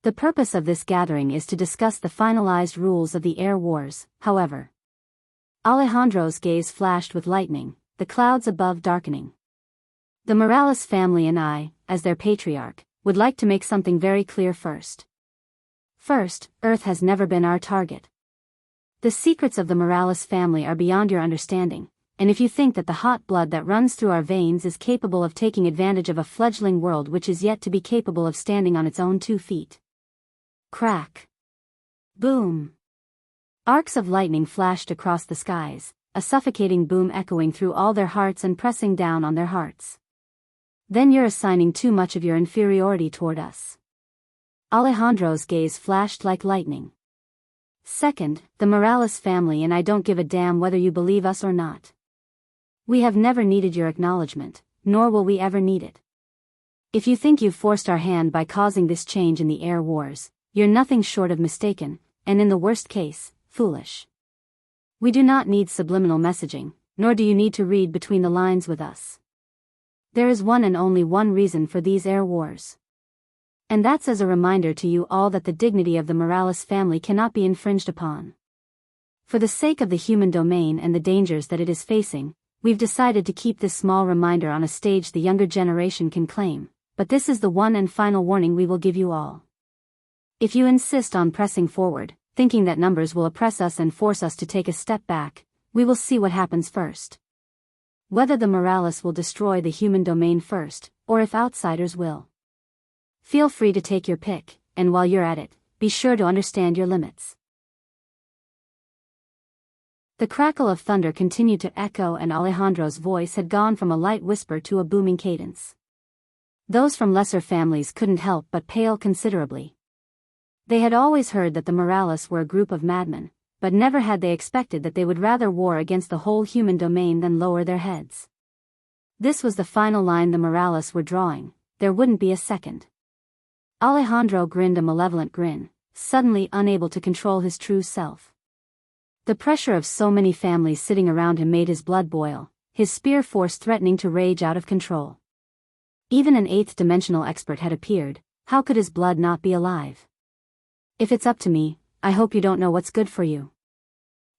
The purpose of this gathering is to discuss the finalized rules of the air wars, however. Alejandro's gaze flashed with lightning, the clouds above darkening. The Morales family and I, as their patriarch, would like to make something very clear first. First, Earth has never been our target. The secrets of the Morales family are beyond your understanding, and if you think that the hot blood that runs through our veins is capable of taking advantage of a fledgling world which is yet to be capable of standing on its own 2 feet. Crack. Boom. Arcs of lightning flashed across the skies, a suffocating boom echoing through all their hearts and pressing down on their hearts. Then you're assigning too much of your inferiority toward us. Alejandro's gaze flashed like lightning. Second, the Morales family and I don't give a damn whether you believe us or not. We have never needed your acknowledgement, nor will we ever need it. If you think you've forced our hand by causing this change in the air wars, you're nothing short of mistaken, and in the worst case, foolish. We do not need subliminal messaging, nor do you need to read between the lines with us. There is one and only one reason for these air wars. And that's as a reminder to you all that the dignity of the Morales family cannot be infringed upon. For the sake of the human domain and the dangers that it is facing, we've decided to keep this small reminder on a stage the younger generation can claim, but this is the one and final warning we will give you all. If you insist on pressing forward, thinking that numbers will oppress us and force us to take a step back, we will see what happens first. Whether the Morales will destroy the human domain first, or if outsiders will. Feel free to take your pick, and while you're at it, be sure to understand your limits. The crackle of thunder continued to echo, and Alejandro's voice had gone from a light whisper to a booming cadence. Those from lesser families couldn't help but pale considerably. They had always heard that the Morales were a group of madmen, but never had they expected that they would rather war against the whole human domain than lower their heads. This was the final line the Morales were drawing, there wouldn't be a second. Alejandro grinned a malevolent grin, suddenly unable to control his true self. The pressure of so many families sitting around him made his blood boil, his spear force threatening to rage out of control. Even an eighth-dimensional expert had appeared. How could his blood not be alive? If it's up to me, I hope you don't know what's good for you.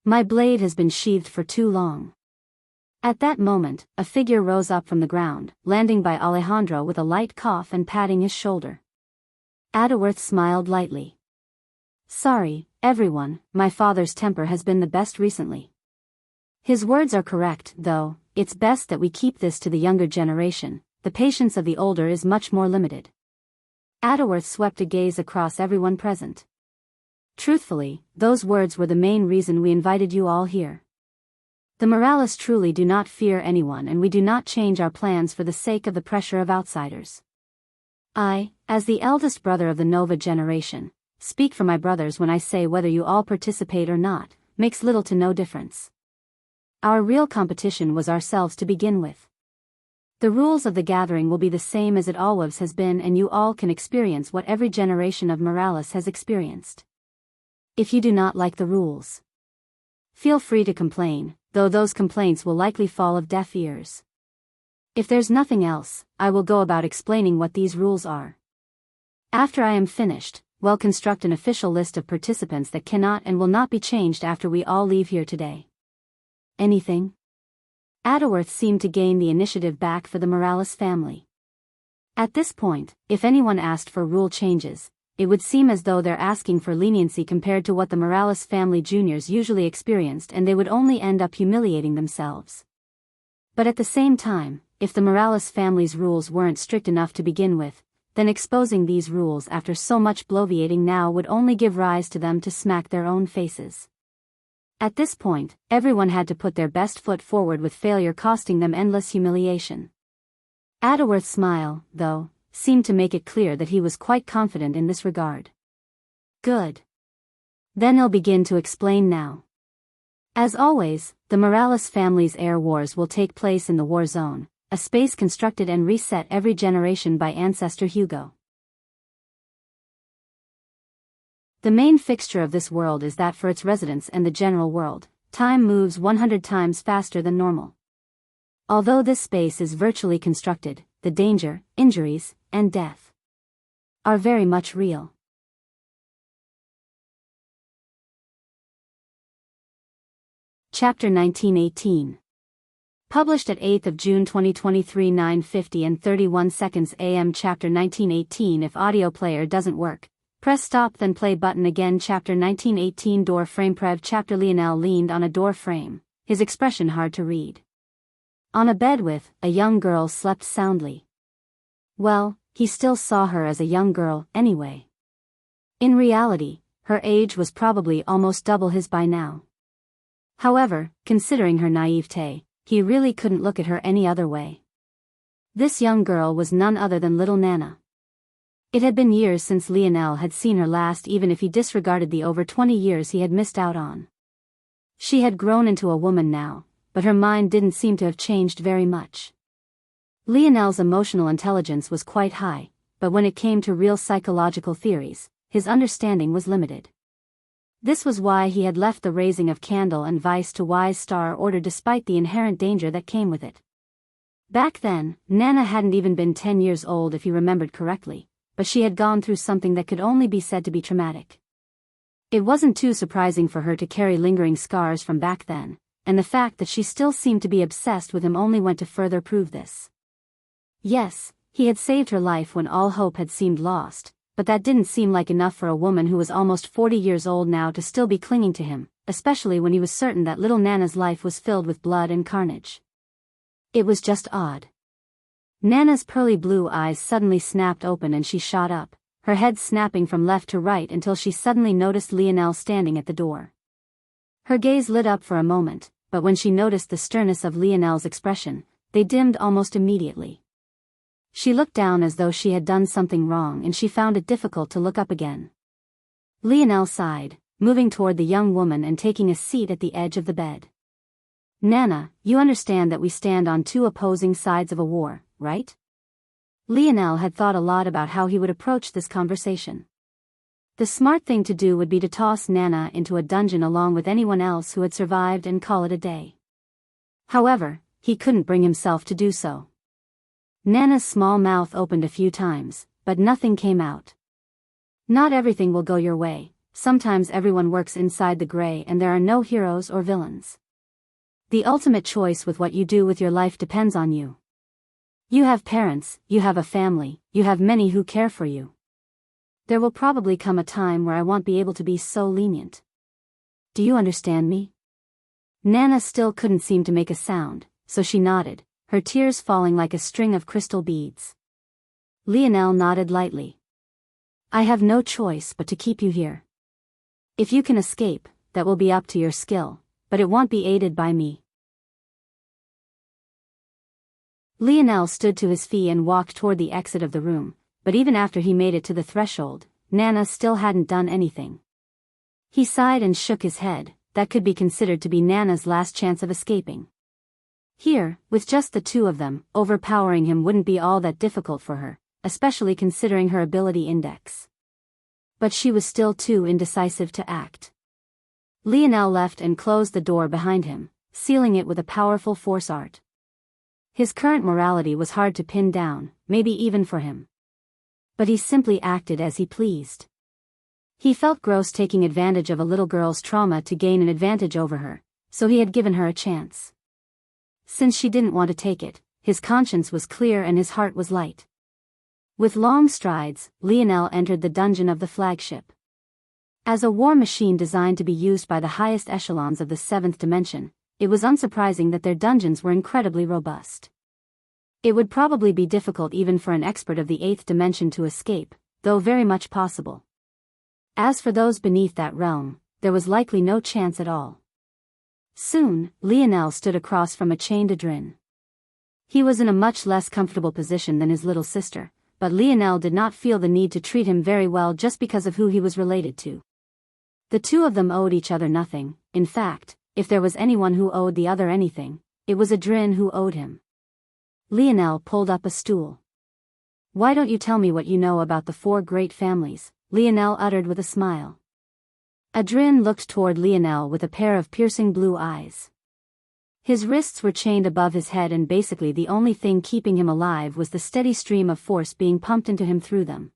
My blade has been sheathed for too long. At that moment, a figure rose up from the ground, landing by Alejandro with a light cough and patting his shoulder. Daoist smiled lightly. Sorry, everyone, my father's temper has been the best recently. His words are correct, though. It's best that we keep this to the younger generation. The patience of the older is much more limited. Daoist swept a gaze across everyone present. Truthfully, those words were the main reason we invited you all here. The Morales truly do not fear anyone, and we do not change our plans for the sake of the pressure of outsiders. I, as the eldest brother of the Nova generation, speak for my brothers when I say whether you all participate or not, makes little to no difference. Our real competition was ourselves to begin with. The rules of the gathering will be the same as it always has been, and you all can experience what every generation of Morales has experienced. If you do not like the rules, feel free to complain, though those complaints will likely fall of deaf ears. If there's nothing else, I will go about explaining what these rules are. After I am finished, we'll construct an official list of participants that cannot and will not be changed after we all leave here today. Anything? Daoist seemed to gain the initiative back for the Morales family. At this point, if anyone asked for rule changes, it would seem as though they're asking for leniency compared to what the Morales family juniors usually experienced, and they would only end up humiliating themselves. But at the same time, if the Morales family's rules weren't strict enough to begin with, then exposing these rules after so much bloviating now would only give rise to them to smack their own faces. At this point, everyone had to put their best foot forward, with failure costing them endless humiliation. Daoist's smile, though, seemed to make it clear that he was quite confident in this regard. Good. Then I'll begin to explain now. As always, the Morales family's air wars will take place in the war zone, a space constructed and reset every generation by ancestor Hugo. The main fixture of this world is that for its residents and the general world, time moves 100 times faster than normal. Although this space is virtually constructed, the danger, injuries, and death are very much real. Chapter 1918. Published at 8th of June 2023, 9:50 and 31 seconds AM. Chapter 1918. If audio player doesn't work, press stop then play button again. Chapter 1918. Door frame prev. Chapter Lionel leaned on a door frame, his expression hard to read. On a bed with a young girl slept soundly. Well, he still saw her as a young girl, anyway. In reality, her age was probably almost double his by now. However, considering her naivete, he really couldn't look at her any other way. This young girl was none other than little Nana. It had been years since Lionel had seen her last, even if he disregarded the over 20 years he had missed out on. She had grown into a woman now, but her mind didn't seem to have changed very much. Lionel's emotional intelligence was quite high, but when it came to real psychological theories, his understanding was limited. This was why he had left the raising of Candle and Vice to Wise Star Order despite the inherent danger that came with it. Back then, Nana hadn't even been 10 years old if he remembered correctly, but she had gone through something that could only be said to be traumatic. It wasn't too surprising for her to carry lingering scars from back then, and the fact that she still seemed to be obsessed with him only went to further prove this. Yes, he had saved her life when all hope had seemed lost, but that didn't seem like enough for a woman who was almost 40 years old now to still be clinging to him, especially when he was certain that little Nana's life was filled with blood and carnage. It was just odd. Nana's pearly blue eyes suddenly snapped open and she shot up, her head snapping from left to right until she suddenly noticed Lionel standing at the door. Her gaze lit up for a moment, but when she noticed the sternness of Lionel's expression, they dimmed almost immediately. She looked down as though she had done something wrong, and she found it difficult to look up again. Lionel sighed, moving toward the young woman and taking a seat at the edge of the bed. Nana, you understand that we stand on two opposing sides of a war, right? Lionel had thought a lot about how he would approach this conversation. The smart thing to do would be to toss Nana into a dungeon along with anyone else who had survived and call it a day. However, he couldn't bring himself to do so. Nana's small mouth opened a few times, but nothing came out. Not everything will go your way. Sometimes everyone works inside the gray and there are no heroes or villains. The ultimate choice with what you do with your life depends on you. You have parents, you have a family, you have many who care for you. There will probably come a time where I won't be able to be so lenient. Do you understand me? Nana still couldn't seem to make a sound, so she nodded, her tears falling like a string of crystal beads. Lionel nodded lightly. I have no choice but to keep you here. If you can escape, that will be up to your skill, but it won't be aided by me. Lionel stood to his feet and walked toward the exit of the room, but even after he made it to the threshold, Nana still hadn't done anything. He sighed and shook his head. That could be considered to be Nana's last chance of escaping. Here, with just the two of them, overpowering him wouldn't be all that difficult for her, especially considering her ability index. But she was still too indecisive to act. Lionel left and closed the door behind him, sealing it with a powerful force art. His current morality was hard to pin down, maybe even for him. But he simply acted as he pleased. He felt gross taking advantage of a little girl's trauma to gain an advantage over her, so he had given her a chance. Since she didn't want to take it, his conscience was clear and his heart was light. With long strides, Lionel entered the dungeon of the flagship. As a war machine designed to be used by the highest echelons of the seventh dimension, it was unsurprising that their dungeons were incredibly robust. It would probably be difficult even for an expert of the eighth dimension to escape, though very much possible. As for those beneath that realm, there was likely no chance at all. Soon, Lionel stood across from a chained Adrin. He was in a much less comfortable position than his little sister, but Lionel did not feel the need to treat him very well just because of who he was related to. The two of them owed each other nothing. In fact, if there was anyone who owed the other anything, it was Adrin who owed him. Lionel pulled up a stool. Why don't you tell me what you know about the four great families? Lionel uttered with a smile. Adrin looked toward Lionel with a pair of piercing blue eyes. His wrists were chained above his head and basically the only thing keeping him alive was the steady stream of force being pumped into him through them.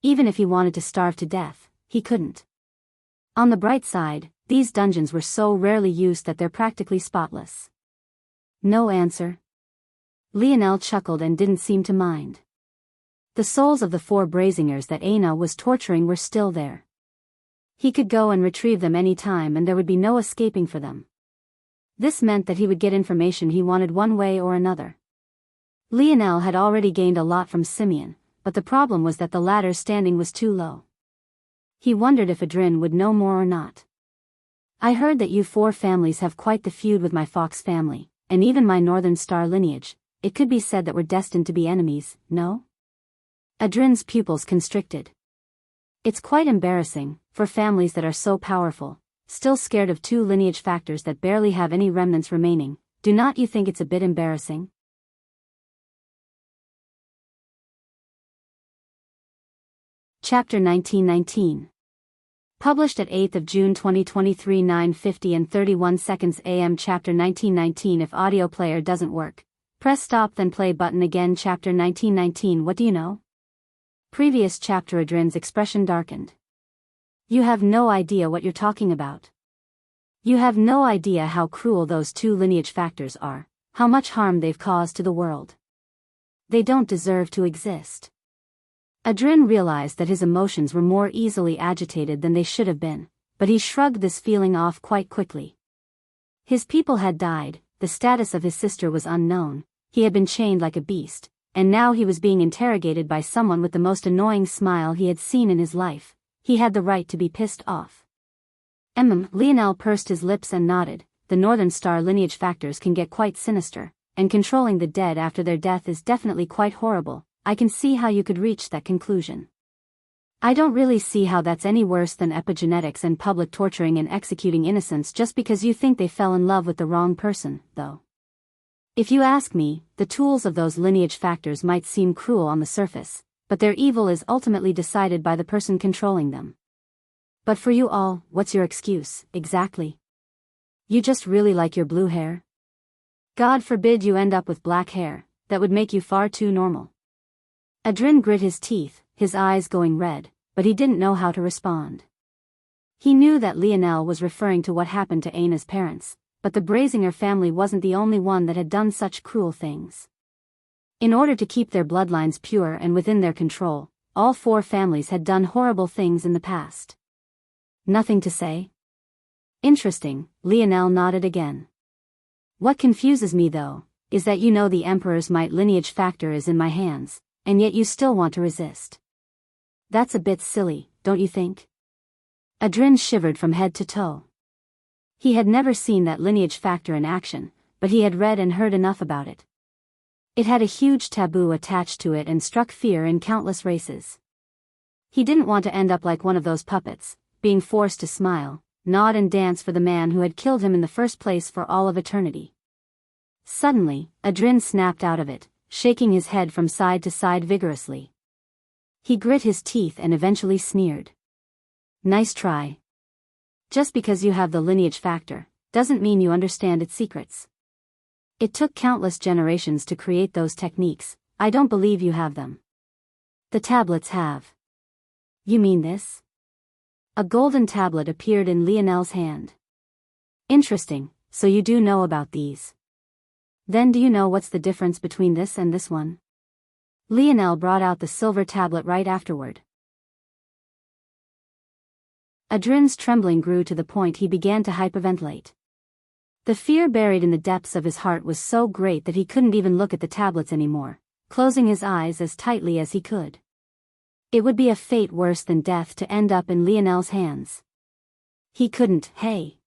Even if he wanted to starve to death, he couldn't. On the bright side, these dungeons were so rarely used that they're practically spotless. No answer. Lionel chuckled and didn't seem to mind. The souls of the four Brazingers that Aina was torturing were still there. He could go and retrieve them any time and there would be no escaping for them. This meant that he would get information he wanted one way or another. Lionel had already gained a lot from Simeon, but the problem was that the latter's standing was too low. He wondered if Adrin would know more or not. I heard that you four families have quite the feud with my Fox family, and even my Northern Star lineage. It could be said that we're destined to be enemies, no? Adrin's pupils constricted. It's quite embarrassing, for families that are so powerful, still scared of two lineage factors that barely have any remnants remaining. Do not you think it's a bit embarrassing? Chapter 1919. Published at 8th of June 2023 9:50 and 31 seconds AM. Chapter 1919. If audio player doesn't work, press stop then play button again. Chapter 1919. What do you know? Previous chapter. Adrin's expression darkened. You have no idea what you're talking about. You have no idea how cruel those two lineage factors are, how much harm they've caused to the world. They don't deserve to exist. Adrin realized that his emotions were more easily agitated than they should have been, but he shrugged this feeling off quite quickly. His people had died, the status of his sister was unknown, he had been chained like a beast, and now he was being interrogated by someone with the most annoying smile he had seen in his life. He had the right to be pissed off. Lionel pursed his lips and nodded. The Northern Star lineage factors can get quite sinister, and controlling the dead after their death is definitely quite horrible. I can see how you could reach that conclusion. I don't really see how that's any worse than epigenetics and public torturing and executing innocents just because you think they fell in love with the wrong person, though. If you ask me, the tools of those lineage factors might seem cruel on the surface, but their evil is ultimately decided by the person controlling them. But for you all, what's your excuse, exactly? You just really like your blue hair? God forbid you end up with black hair, that would make you far too normal. Adrin grit his teeth, his eyes going red, but he didn't know how to respond. He knew that Lionel was referring to what happened to Aina's parents, but the Brazinger family wasn't the only one that had done such cruel things. In order to keep their bloodlines pure and within their control, all 4 families had done horrible things in the past. Nothing to say? Interesting, Lionel nodded again. What confuses me though, is that you know the Emperor's might lineage factor is in my hands, and yet you still want to resist. That's a bit silly, don't you think? Adrin shivered from head to toe. He had never seen that lineage factor in action, but he had read and heard enough about it. It had a huge taboo attached to it and struck fear in countless races. He didn't want to end up like one of those puppets, being forced to smile, nod and dance for the man who had killed him in the first place for all of eternity. Suddenly, Adrin snapped out of it, shaking his head from side to side vigorously. He grit his teeth and eventually sneered. Nice try. Just because you have the lineage factor, doesn't mean you understand its secrets. It took countless generations to create those techniques, I don't believe you have them. The tablets have. You mean this? A golden tablet appeared in Lionel's hand. Interesting, so you do know about these. Then do you know what's the difference between this and this one? Lionel brought out the silver tablet right afterward. Adrin's trembling grew to the point he began to hyperventilate. The fear buried in the depths of his heart was so great that he couldn't even look at the tablets anymore, closing his eyes as tightly as he could. It would be a fate worse than death to end up in Lionel's hands. He couldn't, hey.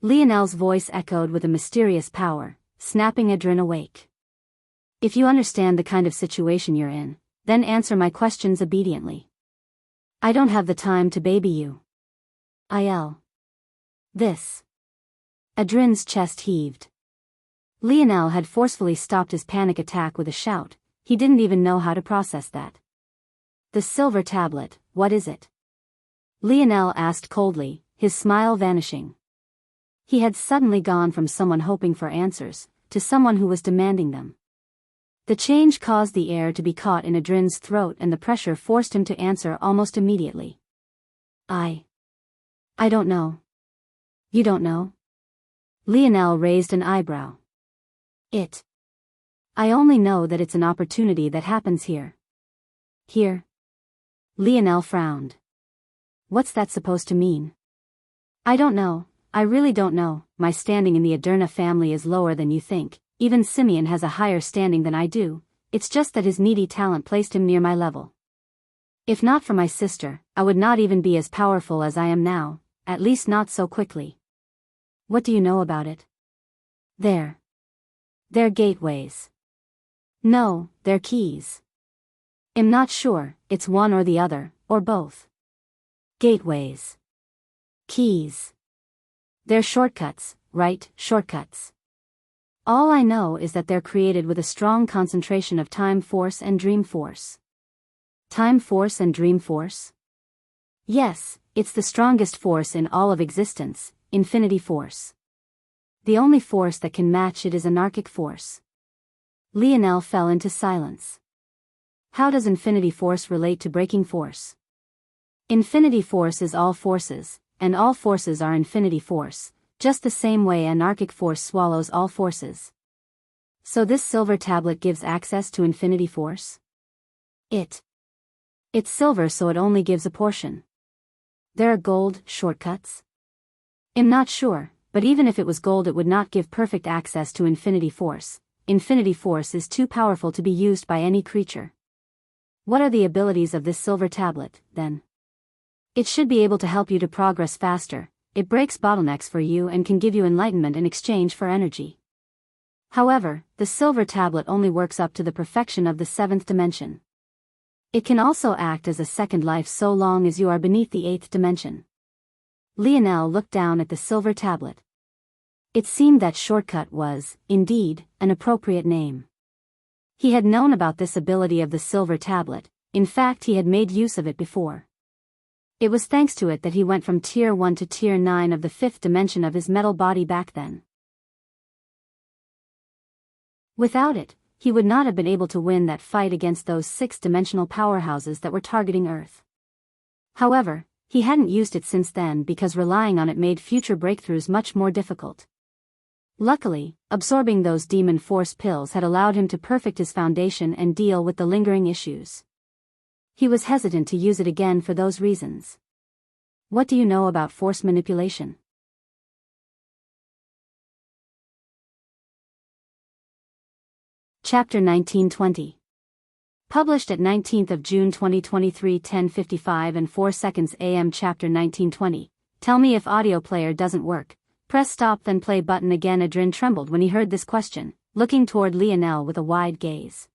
Lionel's voice echoed with a mysterious power, snapping Adrin awake. If you understand the kind of situation you're in, then answer my questions obediently. I don't have the time to baby you. This. Adrin's chest heaved. Lionel had forcefully stopped his panic attack with a shout, he didn't even know how to process that. The silver tablet, what is it? Lionel asked coldly, his smile vanishing. He had suddenly gone from someone hoping for answers, to someone who was demanding them. The change caused the air to be caught in Adrin's throat and the pressure forced him to answer almost immediately. I don't know. You don't know? Lionel raised an eyebrow. I only know that it's an opportunity that happens here. Here? Lionel frowned. What's that supposed to mean? I don't know, I really don't know, my standing in the Aderna family is lower than you think, even Simeon has a higher standing than I do, it's just that his needy talent placed him near my level. If not for my sister, I would not even be as powerful as I am now, at least not so quickly. What do you know about it? They're gateways. No, they're keys. I'm not sure, it's one or the other, or both. Gateways. Keys. They're shortcuts, right, shortcuts. All I know is that they're created with a strong concentration of time force and dream force. Time force and dream force? Yes, it's the strongest force in all of existence, infinity force. The only force that can match it is anarchic force. Lionel fell into silence. How does infinity force relate to breaking force? Infinity force is all forces, and all forces are infinity force, just the same way anarchic force swallows all forces. So this silver tablet gives access to infinity force? It's silver, so it only gives a portion. There are gold shortcuts? I'm not sure, but even if it was gold it would not give perfect access to infinity force. Infinity force is too powerful to be used by any creature. What are the abilities of this silver tablet, then? It should be able to help you to progress faster, it breaks bottlenecks for you and can give you enlightenment in exchange for energy. However, the silver tablet only works up to the perfection of the 7th dimension. It can also act as a second life so long as you are beneath the 8th dimension. Lionel looked down at the silver tablet. It seemed that shortcut was, indeed, an appropriate name. He had known about this ability of the silver tablet, in fact he had made use of it before. It was thanks to it that he went from Tier 1 to Tier 9 of the 5th dimension of his metal body back then. Without it, he would not have been able to win that fight against those 6-dimensional powerhouses that were targeting Earth. However, he hadn't used it since then because relying on it made future breakthroughs much more difficult. Luckily, absorbing those demon force pills had allowed him to perfect his foundation and deal with the lingering issues. He was hesitant to use it again for those reasons. What do you know about force manipulation? Chapter 1920. Published at 19th of June 2023 10:55 and 4 seconds AM. Chapter 1920. Tell me if audio player doesn't work. Press stop then play button again. Adrin trembled when he heard this question, looking toward Lionel with a wide gaze.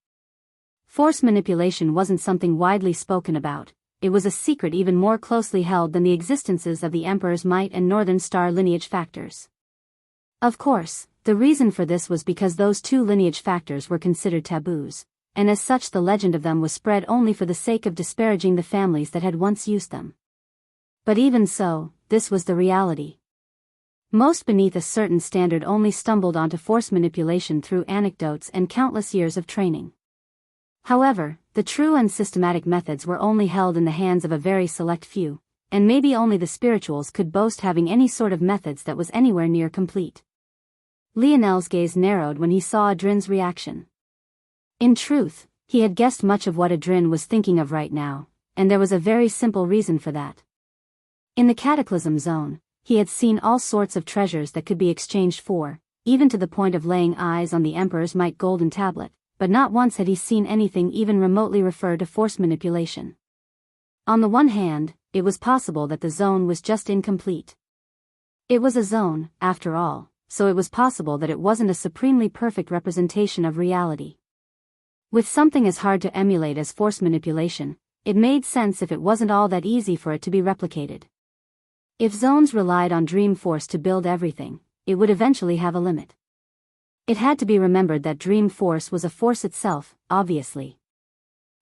Force manipulation wasn't something widely spoken about, it was a secret even more closely held than the existences of the Emperor's might and Northern Star lineage factors. Of course, the reason for this was because those two lineage factors were considered taboos, and as such the legend of them was spread only for the sake of disparaging the families that had once used them. But even so, this was the reality. Most beneath a certain standard only stumbled onto force manipulation through anecdotes and countless years of training. However, the true and systematic methods were only held in the hands of a very select few, and maybe only the spirituals could boast having any sort of methods that was anywhere near complete. Lionel's gaze narrowed when he saw Adrin's reaction. In truth, he had guessed much of what Adrin was thinking of right now, and there was a very simple reason for that. In the Cataclysm Zone, he had seen all sorts of treasures that could be exchanged for, even to the point of laying eyes on the Emperor's might golden tablet, but not once had he seen anything even remotely refer to force manipulation. On the one hand, it was possible that the zone was just incomplete. It was a zone, after all, so it was possible that it wasn't a supremely perfect representation of reality. With something as hard to emulate as force manipulation, it made sense if it wasn't all that easy for it to be replicated. If zones relied on dream force to build everything, it would eventually have a limit. It had to be remembered that dream force was a force itself, obviously.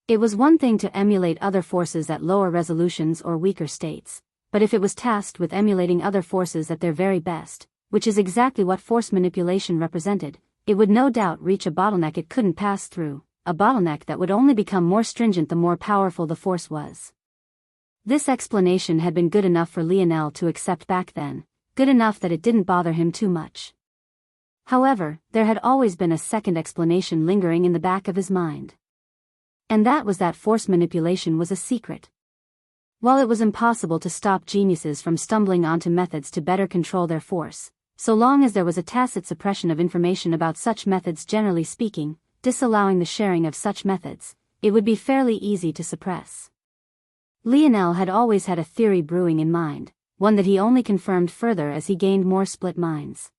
It was one thing to emulate other forces at lower resolutions or weaker states, but if it was tasked with emulating other forces at their very best, which is exactly what force manipulation represented, it would no doubt reach a bottleneck it couldn't pass through, a bottleneck that would only become more stringent the more powerful the force was. This explanation had been good enough for Lionel to accept back then, good enough that it didn't bother him too much. However, there had always been a second explanation lingering in the back of his mind. And that was that force manipulation was a secret. While it was impossible to stop geniuses from stumbling onto methods to better control their force, so long as there was a tacit suppression of information about such methods generally speaking, disallowing the sharing of such methods, it would be fairly easy to suppress. Lionel had always had a theory brewing in mind, one that he only confirmed further as he gained more split minds.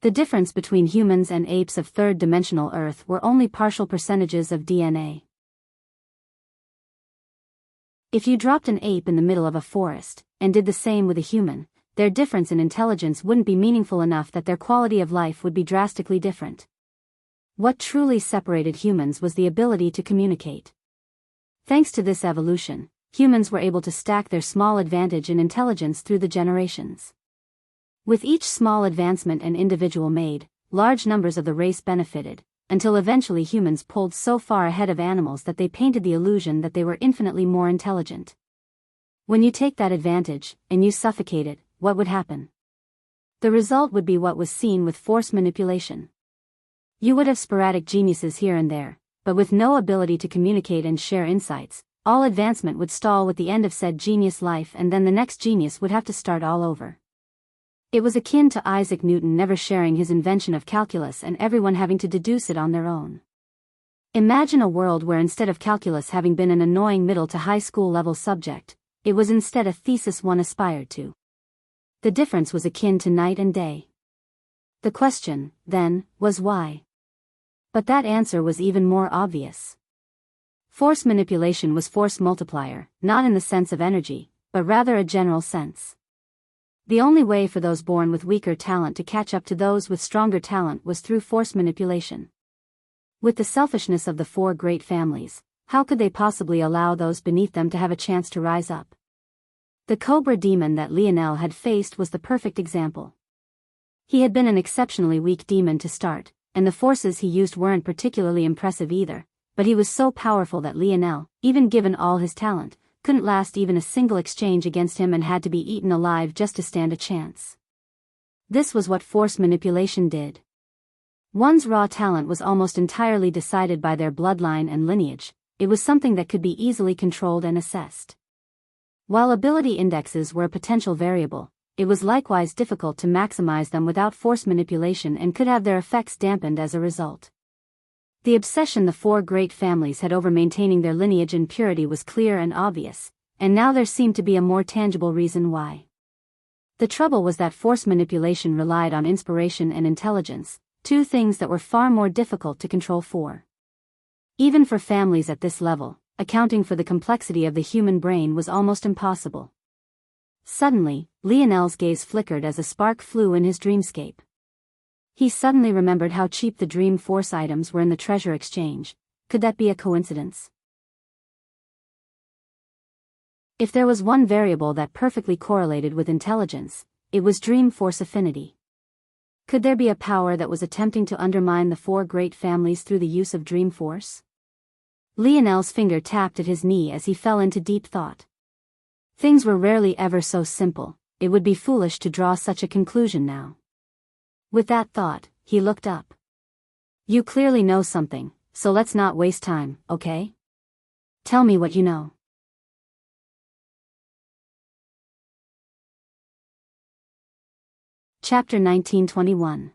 The difference between humans and apes of third-dimensional Earth were only partial percentages of DNA. If you dropped an ape in the middle of a forest, and did the same with a human, their difference in intelligence wouldn't be meaningful enough that their quality of life would be drastically different. What truly separated humans was the ability to communicate. Thanks to this evolution, humans were able to stack their small advantage in intelligence through the generations. With each small advancement an individual made, large numbers of the race benefited, until eventually humans pulled so far ahead of animals that they painted the illusion that they were infinitely more intelligent. When you take that advantage, and you suffocate it, what would happen? The result would be what was seen with force manipulation. You would have sporadic geniuses here and there, but with no ability to communicate and share insights, all advancement would stall with the end of said genius life, and then the next genius would have to start all over. It was akin to Isaac Newton never sharing his invention of calculus and everyone having to deduce it on their own. Imagine a world where instead of calculus having been an annoying middle to high school level subject, it was instead a thesis one aspired to. The difference was akin to night and day. The question, then, was why? But that answer was even more obvious. Force manipulation was force multiplier, not in the sense of energy, but rather a general sense. The only way for those born with weaker talent to catch up to those with stronger talent was through force manipulation. With the selfishness of the four great families, how could they possibly allow those beneath them to have a chance to rise up? The Cobra demon that Lionel had faced was the perfect example. He had been an exceptionally weak demon to start, and the forces he used weren't particularly impressive either, but he was so powerful that Lionel, even given all his talent, couldn't last even a single exchange against him and had to be eaten alive just to stand a chance. This was what force manipulation did. One's raw talent was almost entirely decided by their bloodline and lineage. It was something that could be easily controlled and assessed. While ability indexes were a potential variable, it was likewise difficult to maximize them without force manipulation and could have their effects dampened as a result. The obsession the four great families had over maintaining their lineage and purity was clear and obvious, and now there seemed to be a more tangible reason why. The trouble was that force manipulation relied on inspiration and intelligence, two things that were far more difficult to control for. Even for families at this level, accounting for the complexity of the human brain was almost impossible. Suddenly, Lionel's gaze flickered as a spark flew in his dreamscape. He suddenly remembered how cheap the Dream Force items were in the treasure exchange. Could that be a coincidence? If there was one variable that perfectly correlated with intelligence, it was Dream Force affinity. Could there be a power that was attempting to undermine the four great families through the use of Dream Force? Lionel's finger tapped at his knee as he fell into deep thought. Things were rarely ever so simple. It would be foolish to draw such a conclusion now. With that thought, he looked up. You clearly know something, so let's not waste time, okay? Tell me what you know. Chapter 1921.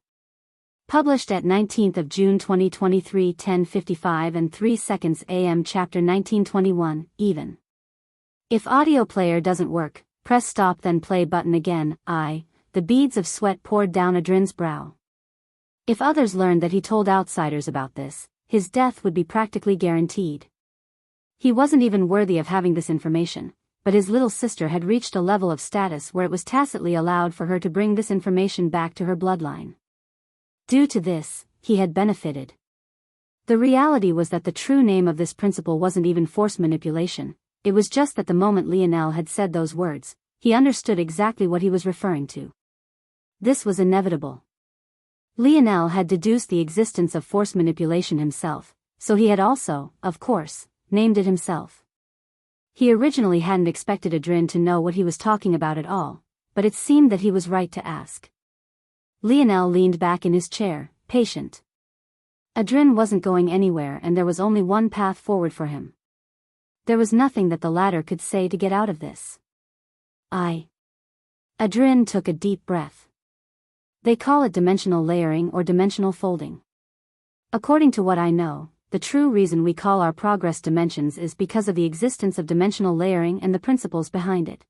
Published at 19th of June 2023 10:55 and 3 seconds AM. Chapter 1921, even. If audio player doesn't work, press stop then play button again. The beads of sweat poured down Adrin's brow. If others learned that he told outsiders about this, his death would be practically guaranteed. He wasn't even worthy of having this information, but his little sister had reached a level of status where it was tacitly allowed for her to bring this information back to her bloodline. Due to this, he had benefited. The reality was that the true name of this principle wasn't even force manipulation. It was just that the moment Lionel had said those words, he understood exactly what he was referring to. This was inevitable. Lionel had deduced the existence of force manipulation himself, so he had also, of course, named it himself. He originally hadn't expected Adrin to know what he was talking about at all, but it seemed that he was right to ask. Lionel leaned back in his chair, patient. Adrin wasn't going anywhere and there was only one path forward for him. There was nothing that the latter could say to get out of this. Adrin took a deep breath. They call it dimensional layering or dimensional folding. According to what I know, the true reason we call our progress dimensions is because of the existence of dimensional layering and the principles behind it.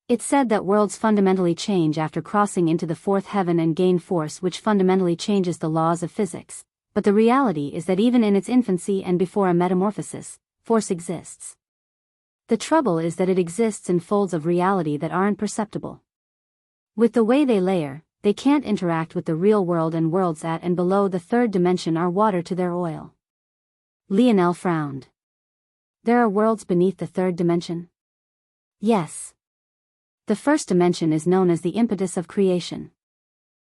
It's said that worlds fundamentally change after crossing into the fourth heaven and gain force which fundamentally changes the laws of physics, but the reality is that even in its infancy and before a metamorphosis, force exists. The trouble is that it exists in folds of reality that aren't perceptible. With the way they layer, they can't interact with the real world, and worlds at and below the third dimension are water to their oil. Lionel frowned. There are worlds beneath the third dimension? Yes. The first dimension is known as the impetus of creation.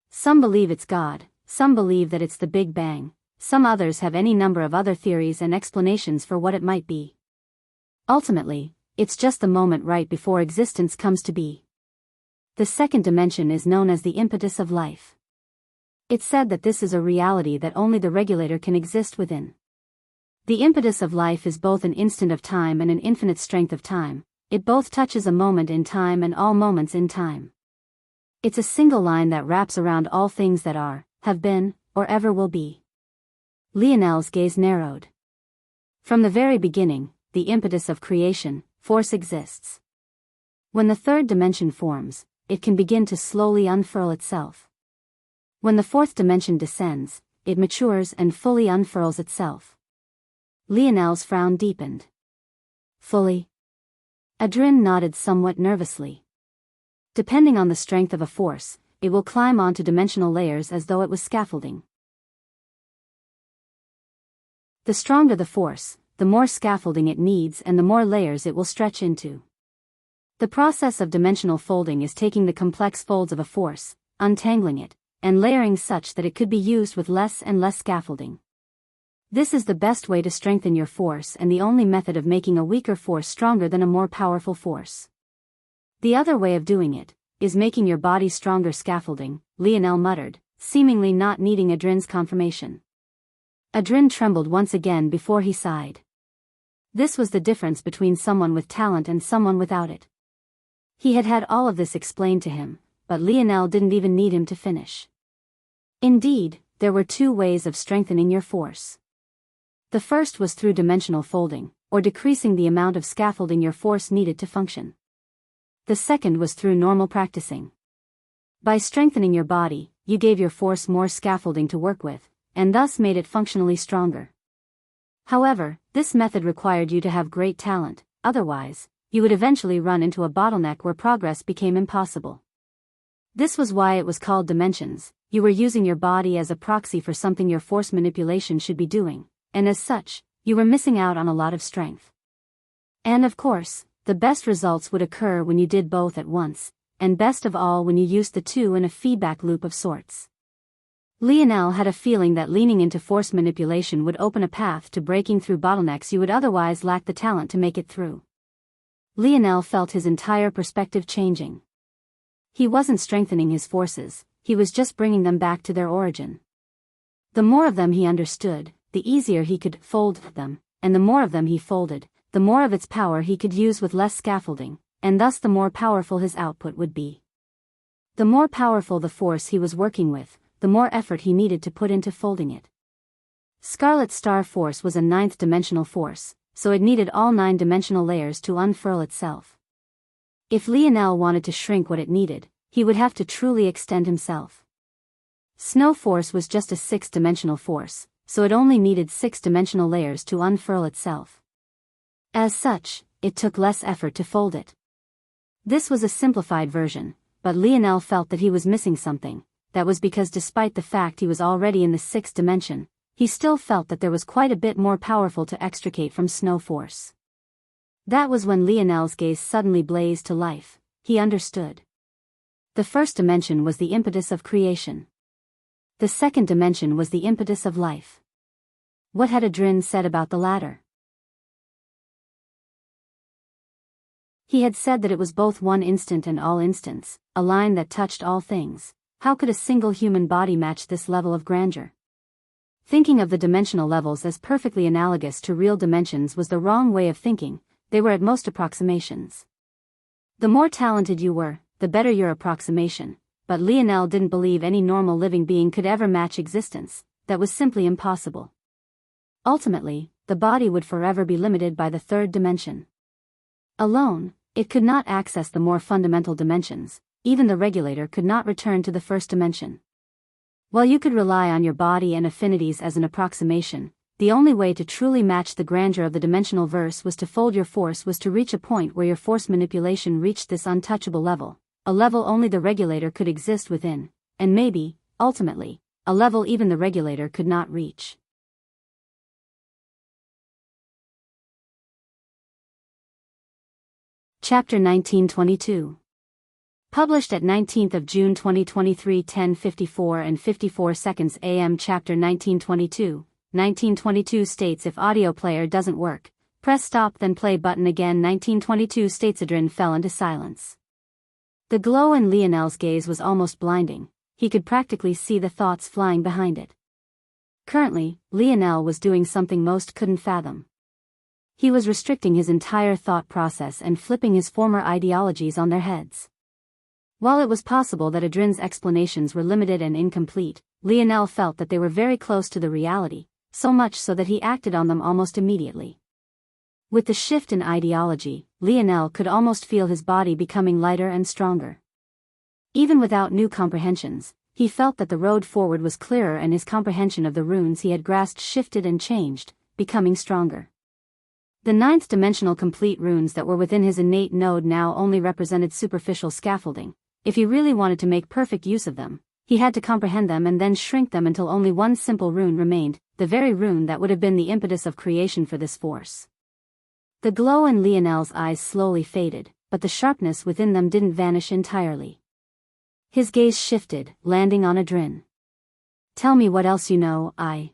Some believe it's God, some believe that it's the Big Bang, some others have any number of other theories and explanations for what it might be. Ultimately, it's just the moment right before existence comes to be. The second dimension is known as the impetus of life. It's said that this is a reality that only the regulator can exist within. The impetus of life is both an instant of time and an infinite strength of time. It both touches a moment in time and all moments in time. It's a single line that wraps around all things that are, have been, or ever will be. Lionel's gaze narrowed. From the very beginning, the impetus of creation, force exists. When the third dimension forms, it can begin to slowly unfurl itself. When the fourth dimension descends, it matures and fully unfurls itself. Lionel's frown deepened. Fully? Adrin nodded somewhat nervously. Depending on the strength of a force, it will climb onto dimensional layers as though it was scaffolding. The stronger the force, the more scaffolding it needs and the more layers it will stretch into. The process of dimensional folding is taking the complex folds of a force, untangling it, and layering such that it could be used with less and less scaffolding. This is the best way to strengthen your force and the only method of making a weaker force stronger than a more powerful force. The other way of doing it is making your body stronger scaffolding, Lionel muttered, seemingly not needing Adrin's confirmation. Adrin trembled once again before he sighed. This was the difference between someone with talent and someone without it. He had had all of this explained to him, but Lionel didn't even need him to finish. Indeed, there were two ways of strengthening your force. The first was through dimensional folding, or decreasing the amount of scaffolding your force needed to function. The second was through normal practicing. By strengthening your body, you gave your force more scaffolding to work with, and thus made it functionally stronger. However, this method required you to have great talent, otherwise, you would eventually run into a bottleneck where progress became impossible. This was why it was called dimensions. You were using your body as a proxy for something your force manipulation should be doing, and as such, you were missing out on a lot of strength. And of course, the best results would occur when you did both at once, and best of all when you used the two in a feedback loop of sorts. Lionel had a feeling that leaning into force manipulation would open a path to breaking through bottlenecks you would otherwise lack the talent to make it through. Lionel felt his entire perspective changing. He wasn't strengthening his forces, he was just bringing them back to their origin. The more of them he understood, the easier he could fold them, and the more of them he folded, the more of its power he could use with less scaffolding, and thus the more powerful his output would be. The more powerful the force he was working with, the more effort he needed to put into folding it. Scarlet Star Force was a 9th-dimensional force, so it needed all 9-dimensional layers to unfurl itself. If Lionel wanted to shrink what it needed, he would have to truly extend himself. Snow Force was just a 6th-dimensional force, so it only needed 6-dimensional layers to unfurl itself. As such, it took less effort to fold it. This was a simplified version, but Lionel felt that he was missing something. That was because despite the fact he was already in the 6th dimension, he still felt that there was quite a bit more powerful to extricate from Snow Force. That was when Lionel's gaze suddenly blazed to life. He understood. The first dimension was the impetus of creation. The second dimension was the impetus of life. What had Adrin said about the latter? He had said that it was both one instant and all instants, a line that touched all things. How could a single human body match this level of grandeur? Thinking of the dimensional levels as perfectly analogous to real dimensions was the wrong way of thinking. They were at most approximations. The more talented you were, the better your approximation, but Lionel didn't believe any normal living being could ever match existence. That was simply impossible. Ultimately, the body would forever be limited by the 3rd dimension. Alone, it could not access the more fundamental dimensions. Even the regulator could not return to the 1st dimension. While you could rely on your body and affinities as an approximation, the only way to truly match the grandeur of the dimensional verse was to fold your force, was to reach a point where your force manipulation reached this untouchable level, a level only the regulator could exist within, and maybe, ultimately, a level even the regulator could not reach. Chapter 1922. Published at 19th of June 2023 10:54 and 54 seconds AM. Chapter 1922 states if audio player doesn't work, press stop then play button again. 1922 states. Adrin fell into silence. The glow in Lionel's gaze was almost blinding. He could practically see the thoughts flying behind it. Currently, Lionel was doing something most couldn't fathom. He was restricting his entire thought process and flipping his former ideologies on their heads. While it was possible that Adrin's explanations were limited and incomplete, Lionel felt that they were very close to the reality, so much so that he acted on them almost immediately. With the shift in ideology, Lionel could almost feel his body becoming lighter and stronger. Even without new comprehensions, he felt that the road forward was clearer and his comprehension of the runes he had grasped shifted and changed, becoming stronger. The 9th-dimensional complete runes that were within his innate node now only represented superficial scaffolding. If he really wanted to make perfect use of them, he had to comprehend them and then shrink them until only one simple rune remained, the very rune that would have been the impetus of creation for this force. The glow in Lionel's eyes slowly faded, but the sharpness within them didn't vanish entirely. His gaze shifted, landing on Adrin. Tell me what else you know. I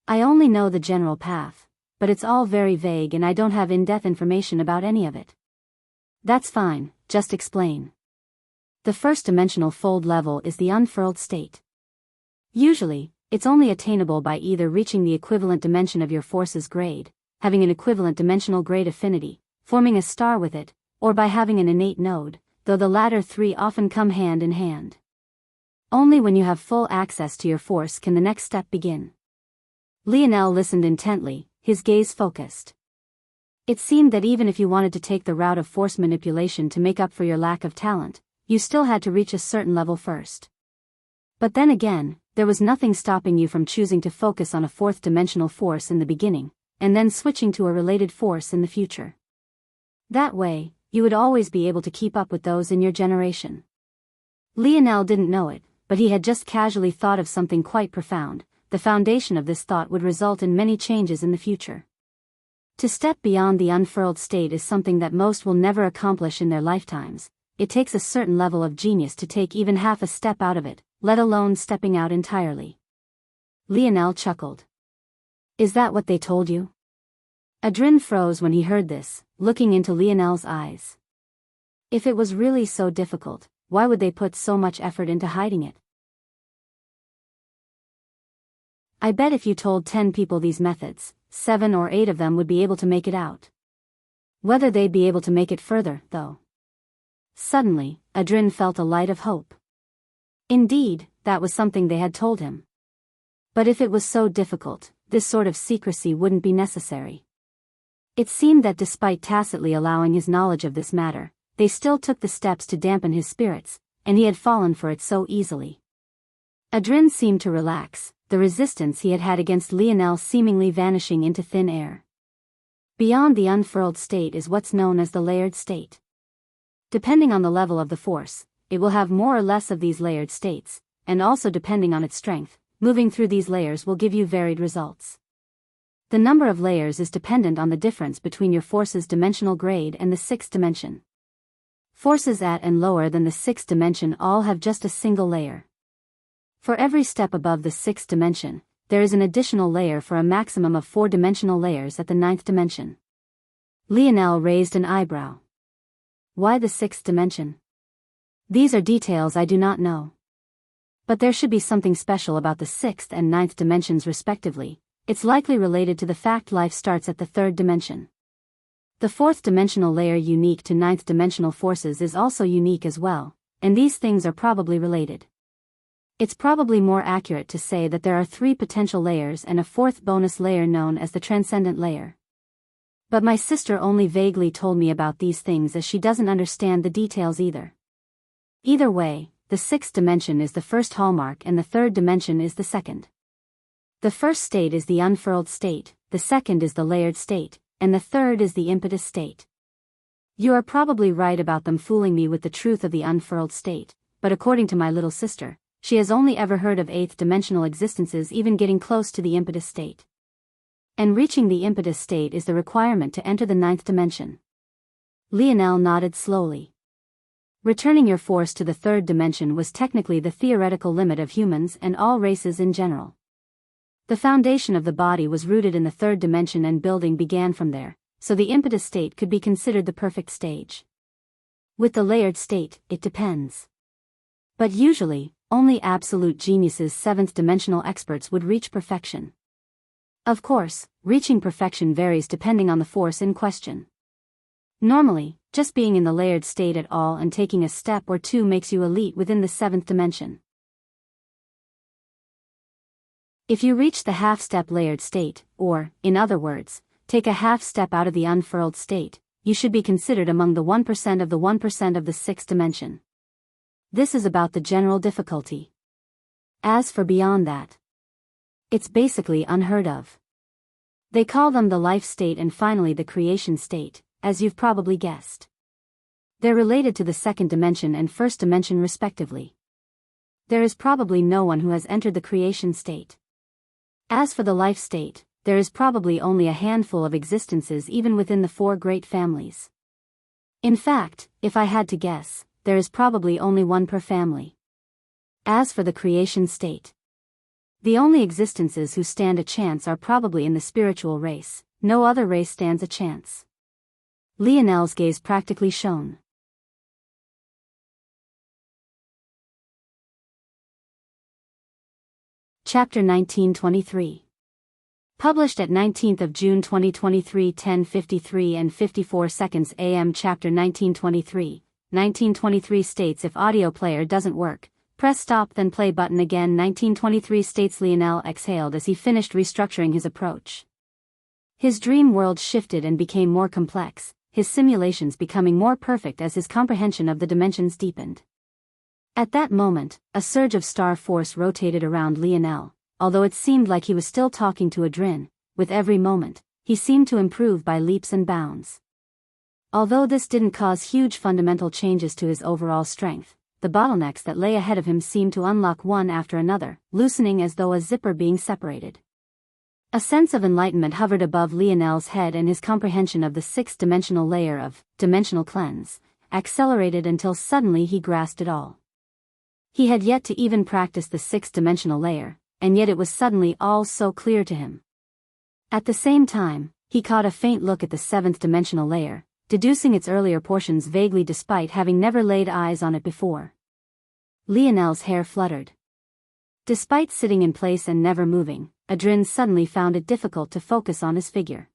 only know the general path, but it's all very vague and I don't have in-depth information about any of it. That's fine, just explain. The first dimensional fold level is the unfurled state. Usually, it's only attainable by either reaching the equivalent dimension of your force's grade, having an equivalent dimensional grade affinity, forming a star with it, or by having an innate node, though the latter three often come hand in hand. Only when you have full access to your force can the next step begin. Lionel listened intently, his gaze focused. It seemed that even if you wanted to take the route of force manipulation to make up for your lack of talent, you still had to reach a certain level first. But then again, there was nothing stopping you from choosing to focus on a fourth-dimensional force in the beginning, and then switching to a related force in the future. That way, you would always be able to keep up with those in your generation. Lionel didn't know it, but he had just casually thought of something quite profound. The foundation of this thought would result in many changes in the future. To step beyond the unfurled state is something that most will never accomplish in their lifetimes. It takes a certain level of genius to take even half a step out of it, let alone stepping out entirely. Lionel chuckled. Is that what they told you? Adrin froze when he heard this, looking into Lionel's eyes. If it was really so difficult, why would they put so much effort into hiding it? I bet if you told 10 people these methods, 7 or 8 of them would be able to make it out. Whether they'd be able to make it further, though. Suddenly, Adrin felt a light of hope. Indeed, that was something they had told him. But if it was so difficult, this sort of secrecy wouldn't be necessary. It seemed that despite tacitly allowing his knowledge of this matter, they still took the steps to dampen his spirits, and he had fallen for it so easily. Adrin seemed to relax, the resistance he had had against Lionel seemingly vanishing into thin air. Beyond the unfurled state is what's known as the layered state. Depending on the level of the force, it will have more or less of these layered states, and also depending on its strength, moving through these layers will give you varied results. The number of layers is dependent on the difference between your force's dimensional grade and the sixth dimension. Forces at and lower than the sixth dimension all have just a single layer. For every step above the sixth dimension, there is an additional layer for a maximum of 4-dimensional layers at the ninth dimension. Lionel raised an eyebrow. Why the sixth dimension? These are details I do not know. But there should be something special about the sixth and ninth dimensions respectively. It's likely related to the fact life starts at the third dimension. The fourth dimensional layer unique to ninth dimensional forces is also unique as well, and these things are probably related. It's probably more accurate to say that there are 3 potential layers and a 4th bonus layer known as the transcendent layer. But my sister only vaguely told me about these things as she doesn't understand the details either. Either way, the 6th dimension is the first hallmark and the 3rd dimension is the second. The first state is the unfurled state, the second is the layered state, and the third is the impetus state. You are probably right about them fooling me with the truth of the unfurled state, but according to my little sister, she has only ever heard of 8th dimensional existences even getting close to the impetus state. And reaching the impetus state is the requirement to enter the 9th dimension. Lionel nodded slowly. Returning your force to the 3rd dimension was technically the theoretical limit of humans and all races in general. The foundation of the body was rooted in the 3rd dimension and building began from there, so the impetus state could be considered the perfect stage. With the layered state, it depends. But usually, only absolute geniuses 7th dimensional experts would reach perfection. Of course, reaching perfection varies depending on the force in question. Normally, just being in the layered state at all and taking a step or 2 makes you elite within the 7th dimension. If you reach the half-step layered state, or, in other words, take a half-step out of the unfurled state, you should be considered among the 1% of the 1% of the 6th dimension. This is about the general difficulty. As for beyond that, it's basically unheard of. They call them the life state and finally the creation state, as you've probably guessed. They're related to the 2nd dimension and 1st dimension respectively. There is probably no one who has entered the creation state. As for the life state, there is probably only a handful of existences even within the 4 great families. In fact, if I had to guess, there is probably only one per family. As for the creation state, the only existences who stand a chance are probably in the spiritual race. No other race stands a chance. Lionel's gaze practically shone. Chapter 1923. Published at 19th of June 2023 10:53 and 54 seconds AM. Chapter 1923 states if audio player doesn't work, press stop then play button again. 1923 states Lionel exhaled as he finished restructuring his approach. His dream world shifted and became more complex, his simulations becoming more perfect as his comprehension of the dimensions deepened. At that moment, a surge of star force rotated around Lionel. Although it seemed like he was still talking to Adrin, with every moment, he seemed to improve by leaps and bounds. Although this didn't cause huge fundamental changes to his overall strength, the bottlenecks that lay ahead of him seemed to unlock one after another, loosening as though a zipper being separated. A sense of enlightenment hovered above Lionel's head, and his comprehension of the 6th-dimensional layer of dimensional cleanse accelerated until suddenly he grasped it all. He had yet to even practice the 6th-dimensional layer, and yet it was suddenly all so clear to him. At the same time, he caught a faint look at the 7th-dimensional layer, deducing its earlier portions vaguely despite having never laid eyes on it before. Lionel's hair fluttered. Despite sitting in place and never moving, Adrin suddenly found it difficult to focus on his figure.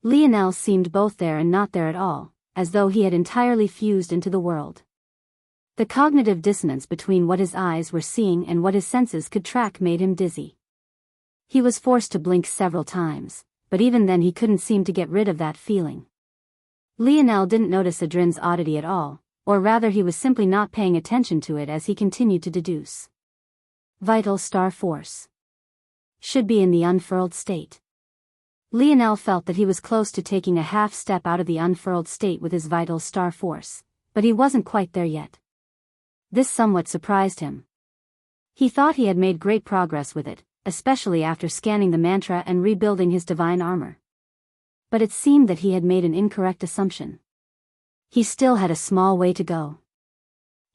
Lionel seemed both there and not there at all, as though he had entirely fused into the world. The cognitive dissonance between what his eyes were seeing and what his senses could track made him dizzy. He was forced to blink several times, but even then he couldn't seem to get rid of that feeling. Lionel didn't notice Adrin's oddity at all, or rather he was simply not paying attention to it as he continued to deduce. Vital star force. Should be in the unfurled state. Lionel felt that he was close to taking a half step out of the unfurled state with his vital star force, but he wasn't quite there yet. This somewhat surprised him. He thought he had made great progress with it, especially after scanning the mantra and rebuilding his divine armor. But it seemed that he had made an incorrect assumption. He still had a small way to go.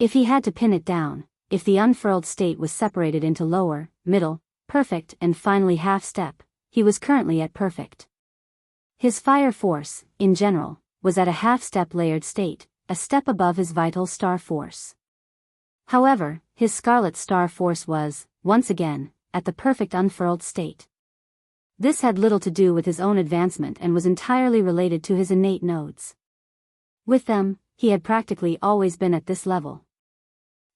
If he had to pin it down, if the unfurled state was separated into lower, middle, perfect and finally half step, he was currently at perfect. His fire force, in general, was at a half-step layered state, a step above his vital star force. However, his scarlet star force was, once again, at the perfect unfurled state. This had little to do with his own advancement and was entirely related to his innate nodes. With them, he had practically always been at this level.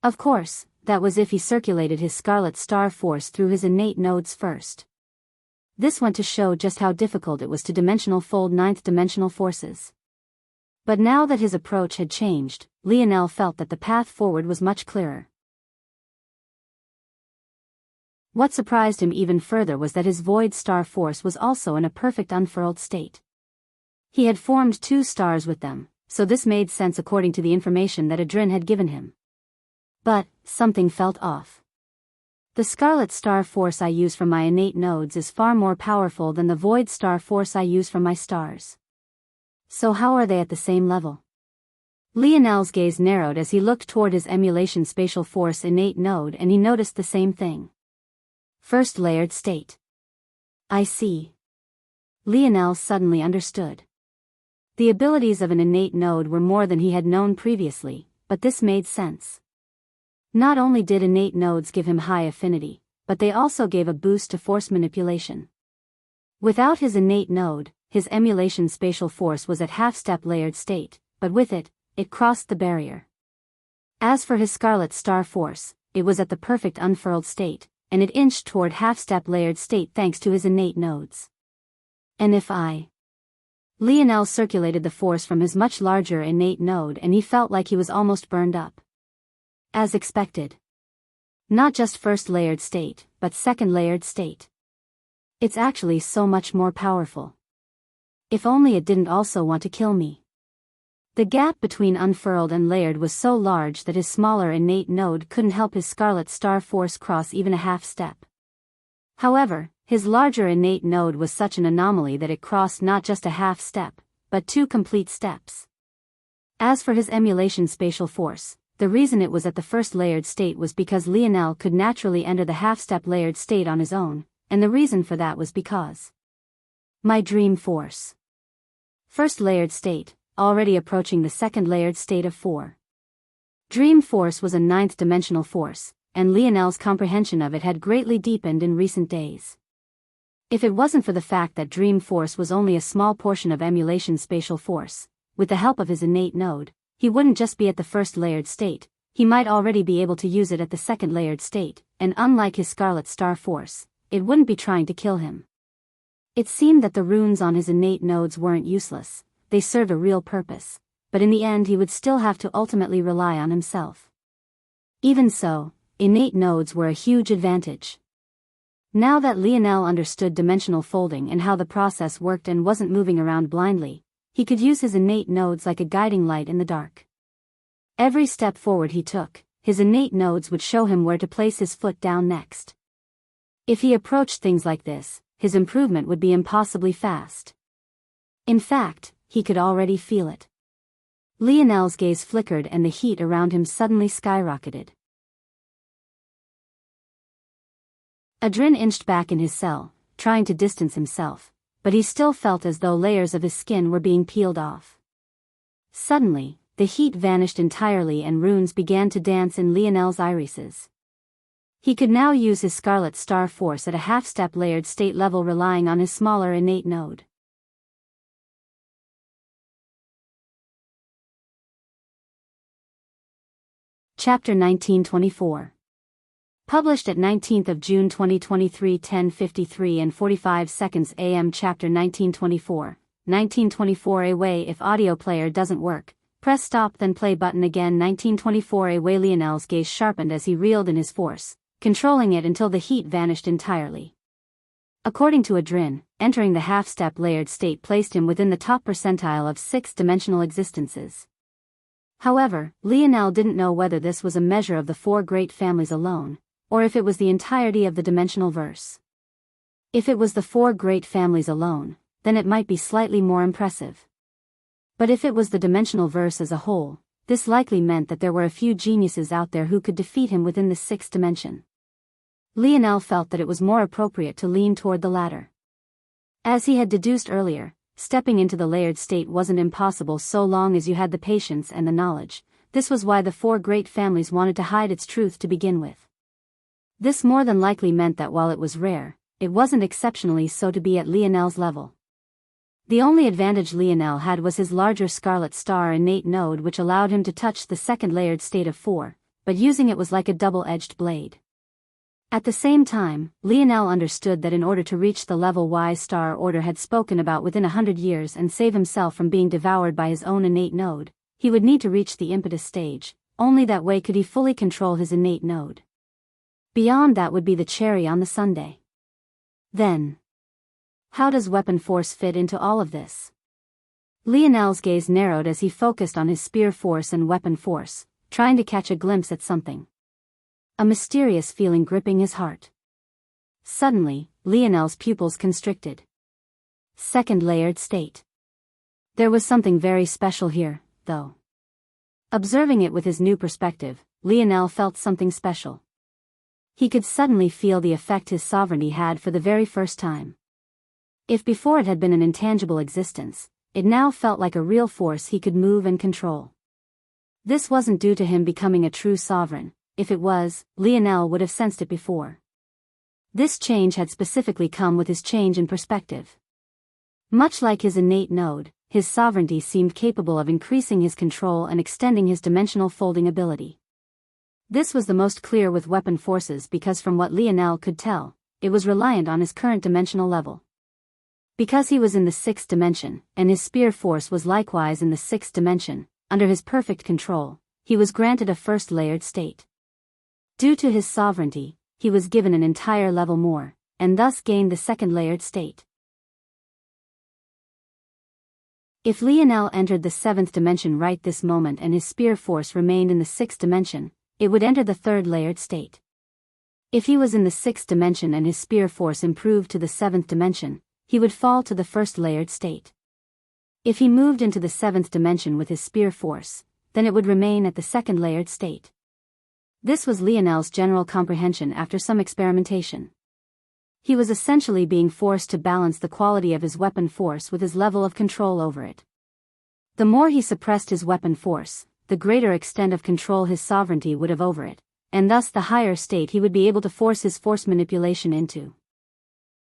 Of course, that was if he circulated his scarlet star force through his innate nodes first. This went to show just how difficult it was to dimensional fold 9th-dimensional forces. But now that his approach had changed, Lionel felt that the path forward was much clearer. What surprised him even further was that his void star force was also in a perfect unfurled state. He had formed 2 stars with them, so this made sense according to the information that Adrin had given him. But, something felt off. The scarlet star force I use from my innate nodes is far more powerful than the void star force I use from my stars. So how are they at the same level? Lionel's gaze narrowed as he looked toward his emulation spatial force innate node, and he noticed the same thing. First layered state. I see. Lionel suddenly understood. The abilities of an innate node were more than he had known previously, but this made sense. Not only did innate nodes give him high affinity, but they also gave a boost to force manipulation. Without his innate node, his emulation spatial force was at half-step layered state, but with it, it crossed the barrier. As for his scarlet star force, it was at the perfect unfurled state, and it inched toward half-step layered state thanks to his innate nodes. And if Lionel circulated the force from his much larger innate node and he felt like he was almost burned up. As expected. Not just first layered state, but second layered state. It's actually so much more powerful. If only it didn't also want to kill me. The gap between unfurled and layered was so large that his smaller innate node couldn't help his scarlet star force cross even a half step. However, his larger innate node was such an anomaly that it crossed not just a half step, but 2 complete steps. As for his emulation spatial force, the reason it was at the first layered state was because Lionel could naturally enter the half-step layered state on his own, and the reason for that was because my dream force. First layered state, already approaching the second layered state of 4. Dream force was a 9th-dimensional force, and Lionel's comprehension of it had greatly deepened in recent days. If it wasn't for the fact that dream force was only a small portion of emulation spatial force, with the help of his innate node, he wouldn't just be at the first layered state, he might already be able to use it at the second layered state, and unlike his Scarlet Star force, it wouldn't be trying to kill him. It seemed that the runes on his innate nodes weren't useless, they served a real purpose, but in the end he would still have to ultimately rely on himself. Even so, innate nodes were a huge advantage. Now that Lionel understood dimensional folding and how the process worked and wasn't moving around blindly, he could use his innate nodes like a guiding light in the dark. Every step forward he took, his innate nodes would show him where to place his foot down next. If he approached things like this, his improvement would be impossibly fast. In fact, he could already feel it. Lionel's gaze flickered and the heat around him suddenly skyrocketed. Adrin inched back in his cell, trying to distance himself, but he still felt as though layers of his skin were being peeled off. Suddenly, the heat vanished entirely and runes began to dance in Lionel's irises. He could now use his Scarlet Star force at a half-step layered state level relying on his smaller innate node. Chapter 1924. Published at 19th of June 2023 10:53 and 45 seconds AM. Chapter 1924. 1924 A way. If audio player doesn't work, press stop then play button again. 1924 A way. Lionel's gaze sharpened as he reeled in his force, controlling it until the heat vanished entirely. According to Adrin, entering the half-step layered state placed him within the top percentile of 6-dimensional existences. However, Lionel didn't know whether this was a measure of the 4 great families alone, or if it was the entirety of the dimensional verse. If it was the 4 great families alone, then it might be slightly more impressive. But if it was the dimensional verse as a whole, this likely meant that there were a few geniuses out there who could defeat him within the 6th dimension. Lionel felt that it was more appropriate to lean toward the latter. As he had deduced earlier, stepping into the layered state wasn't impossible so long as you had the patience and the knowledge. This was why the 4 great families wanted to hide its truth to begin with. This more than likely meant that while it was rare, it wasn't exceptionally so to be at Lionel's level. The only advantage Lionel had was his larger Scarlet Star innate node, which allowed him to touch the second layered state of 4, but using it was like a double-edged blade. At the same time, Lionel understood that in order to reach the level Y's Star Order had spoken about within 100 years and save himself from being devoured by his own innate node, he would need to reach the impetus stage. Only that way could he fully control his innate node. Beyond that would be the cherry on the sundae. Then, how does weapon force fit into all of this? Lionel's gaze narrowed as he focused on his spear force and weapon force, trying to catch a glimpse at something. A mysterious feeling gripping his heart. Suddenly, Lionel's pupils constricted. Second layered state. There was something very special here, though. Observing it with his new perspective, Lionel felt something special. He could suddenly feel the effect his sovereignty had for the very first time. If before it had been an intangible existence, it now felt like a real force he could move and control. This wasn't due to him becoming a true sovereign. If it was, Lionel would have sensed it before. This change had specifically come with his change in perspective. Much like his innate node, his sovereignty seemed capable of increasing his control and extending his dimensional folding ability. This was the most clear with weapon forces because from what Lionel could tell, it was reliant on his current dimensional level. Because he was in the 6th dimension, and his spear force was likewise in the 6th dimension, under his perfect control, he was granted a first layered state. Due to his sovereignty, he was given an entire level more, and thus gained the second layered state. If Lionel entered the 7th dimension right this moment and his spear force remained in the 6th dimension, it would enter the 3rd layered state. If he was in the 6th dimension and his spear force improved to the 7th dimension, he would fall to the first layered state. If he moved into the 7th dimension with his spear force, then it would remain at the 2nd layered state. This was Lionel's general comprehension after some experimentation. He was essentially being forced to balance the quality of his weapon force with his level of control over it. The more he suppressed his weapon force, the greater extent of control his sovereignty would have over it, and thus the higher state he would be able to force his force manipulation into.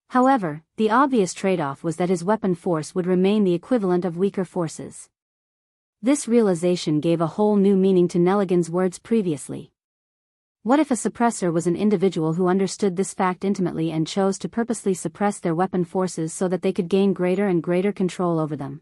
However, the obvious trade-off was that his weapon force would remain the equivalent of weaker forces. This realization gave a whole new meaning to Nelligan's words previously. What if a suppressor was an individual who understood this fact intimately and chose to purposely suppress their weapon forces so that they could gain greater and greater control over them?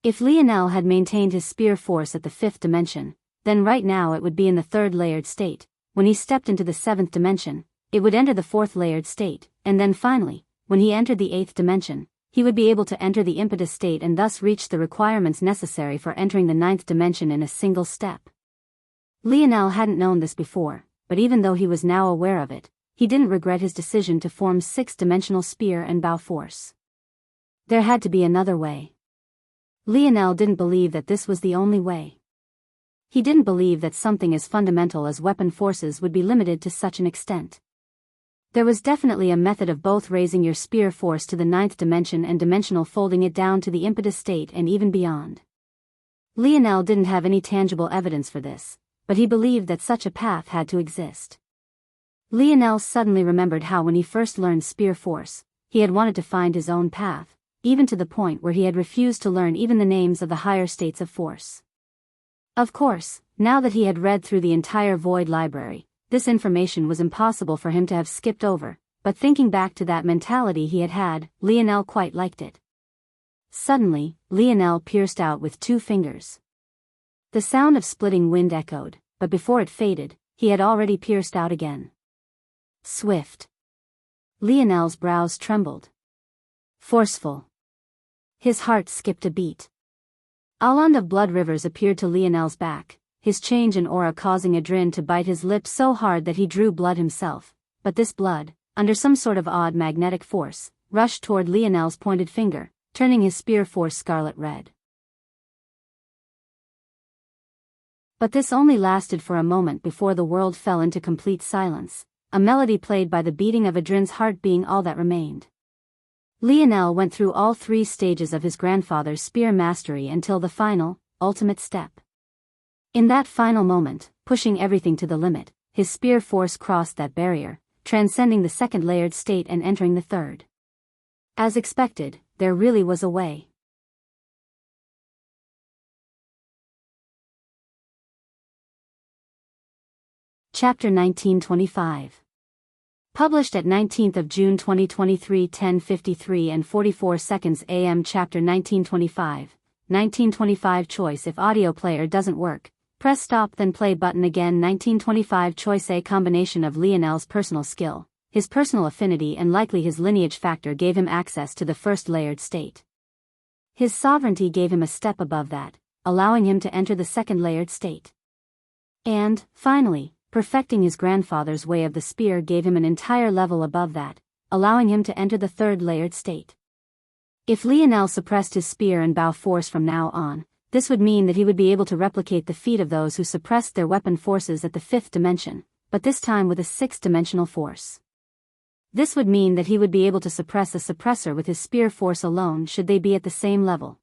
If Lionel had maintained his spear force at the 5th dimension, then right now it would be in the 3rd layered state. When he stepped into the 7th dimension, it would enter the 4th layered state, and then finally, when he entered the 8th dimension, he would be able to enter the impetus state and thus reach the requirements necessary for entering the 9th dimension in a single step. Lionel hadn't known this before, but even though he was now aware of it, he didn't regret his decision to form 6th-dimensional spear and bow force. There had to be another way. Lionel didn't believe that this was the only way. He didn't believe that something as fundamental as weapon forces would be limited to such an extent. There was definitely a method of both raising your spear force to the 9th dimension and dimensional folding it down to the impetus state and even beyond. Lionel didn't have any tangible evidence for this, but he believed that such a path had to exist. Lionel suddenly remembered how when he first learned spear force, he had wanted to find his own path, even to the point where he had refused to learn even the names of the higher states of force. Of course, now that he had read through the entire Void Library, this information was impossible for him to have skipped over, but thinking back to that mentality he had had, Lionel quite liked it. Suddenly, Lionel pierced out with 2 fingers. The sound of splitting wind echoed, but before it faded, he had already pierced out again. Swift. Lionel's brows trembled. Forceful. His heart skipped a beat. Island of blood rivers appeared to Lionel's back, his change in aura causing adrenaline to bite his lips so hard that he drew blood himself, but this blood, under some sort of odd magnetic force, rushed toward Lionel's pointed finger, turning his spear force scarlet red. But this only lasted for a moment before the world fell into complete silence, a melody played by the beating of Adrin's heart being all that remained. Lionel went through all 3 stages of his grandfather's spear mastery until the final, ultimate step. In that final moment, pushing everything to the limit, his spear force crossed that barrier, transcending the 2nd layered state and entering the 3rd. As expected, there really was a way. Chapter 1925. Published at 19th of June 2023 10:53 and 44 seconds AM. Chapter 1925. 1925 choice. If audio player doesn't work, press stop then play button again. 1925 choice. A combination of Lionel's personal skill, his personal affinity and likely his lineage factor gave him access to the 1st layered state. His sovereignty gave him a step above that, allowing him to enter the 2nd layered state. And, finally, perfecting his grandfather's way of the spear gave him an entire level above that, allowing him to enter the 3rd layered state. If Lionel suppressed his spear and bow force from now on, this would mean that he would be able to replicate the feat of those who suppressed their weapon forces at the 5th dimension, but this time with a 6th-dimensional force. This would mean that he would be able to suppress a suppressor with his spear force alone should they be at the same level.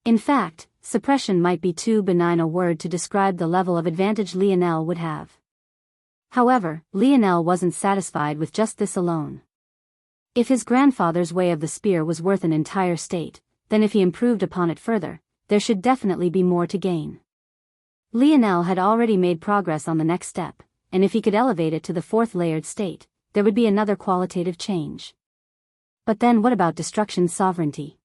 In fact, suppression might be too benign a word to describe the level of advantage Lionel would have. However, Lionel wasn't satisfied with just this alone. If his grandfather's way of the spear was worth an entire state, then if he improved upon it further, there should definitely be more to gain. Lionel had already made progress on the next step, and if he could elevate it to the 4th layered state, there would be another qualitative change. But then what about destruction's sovereignty?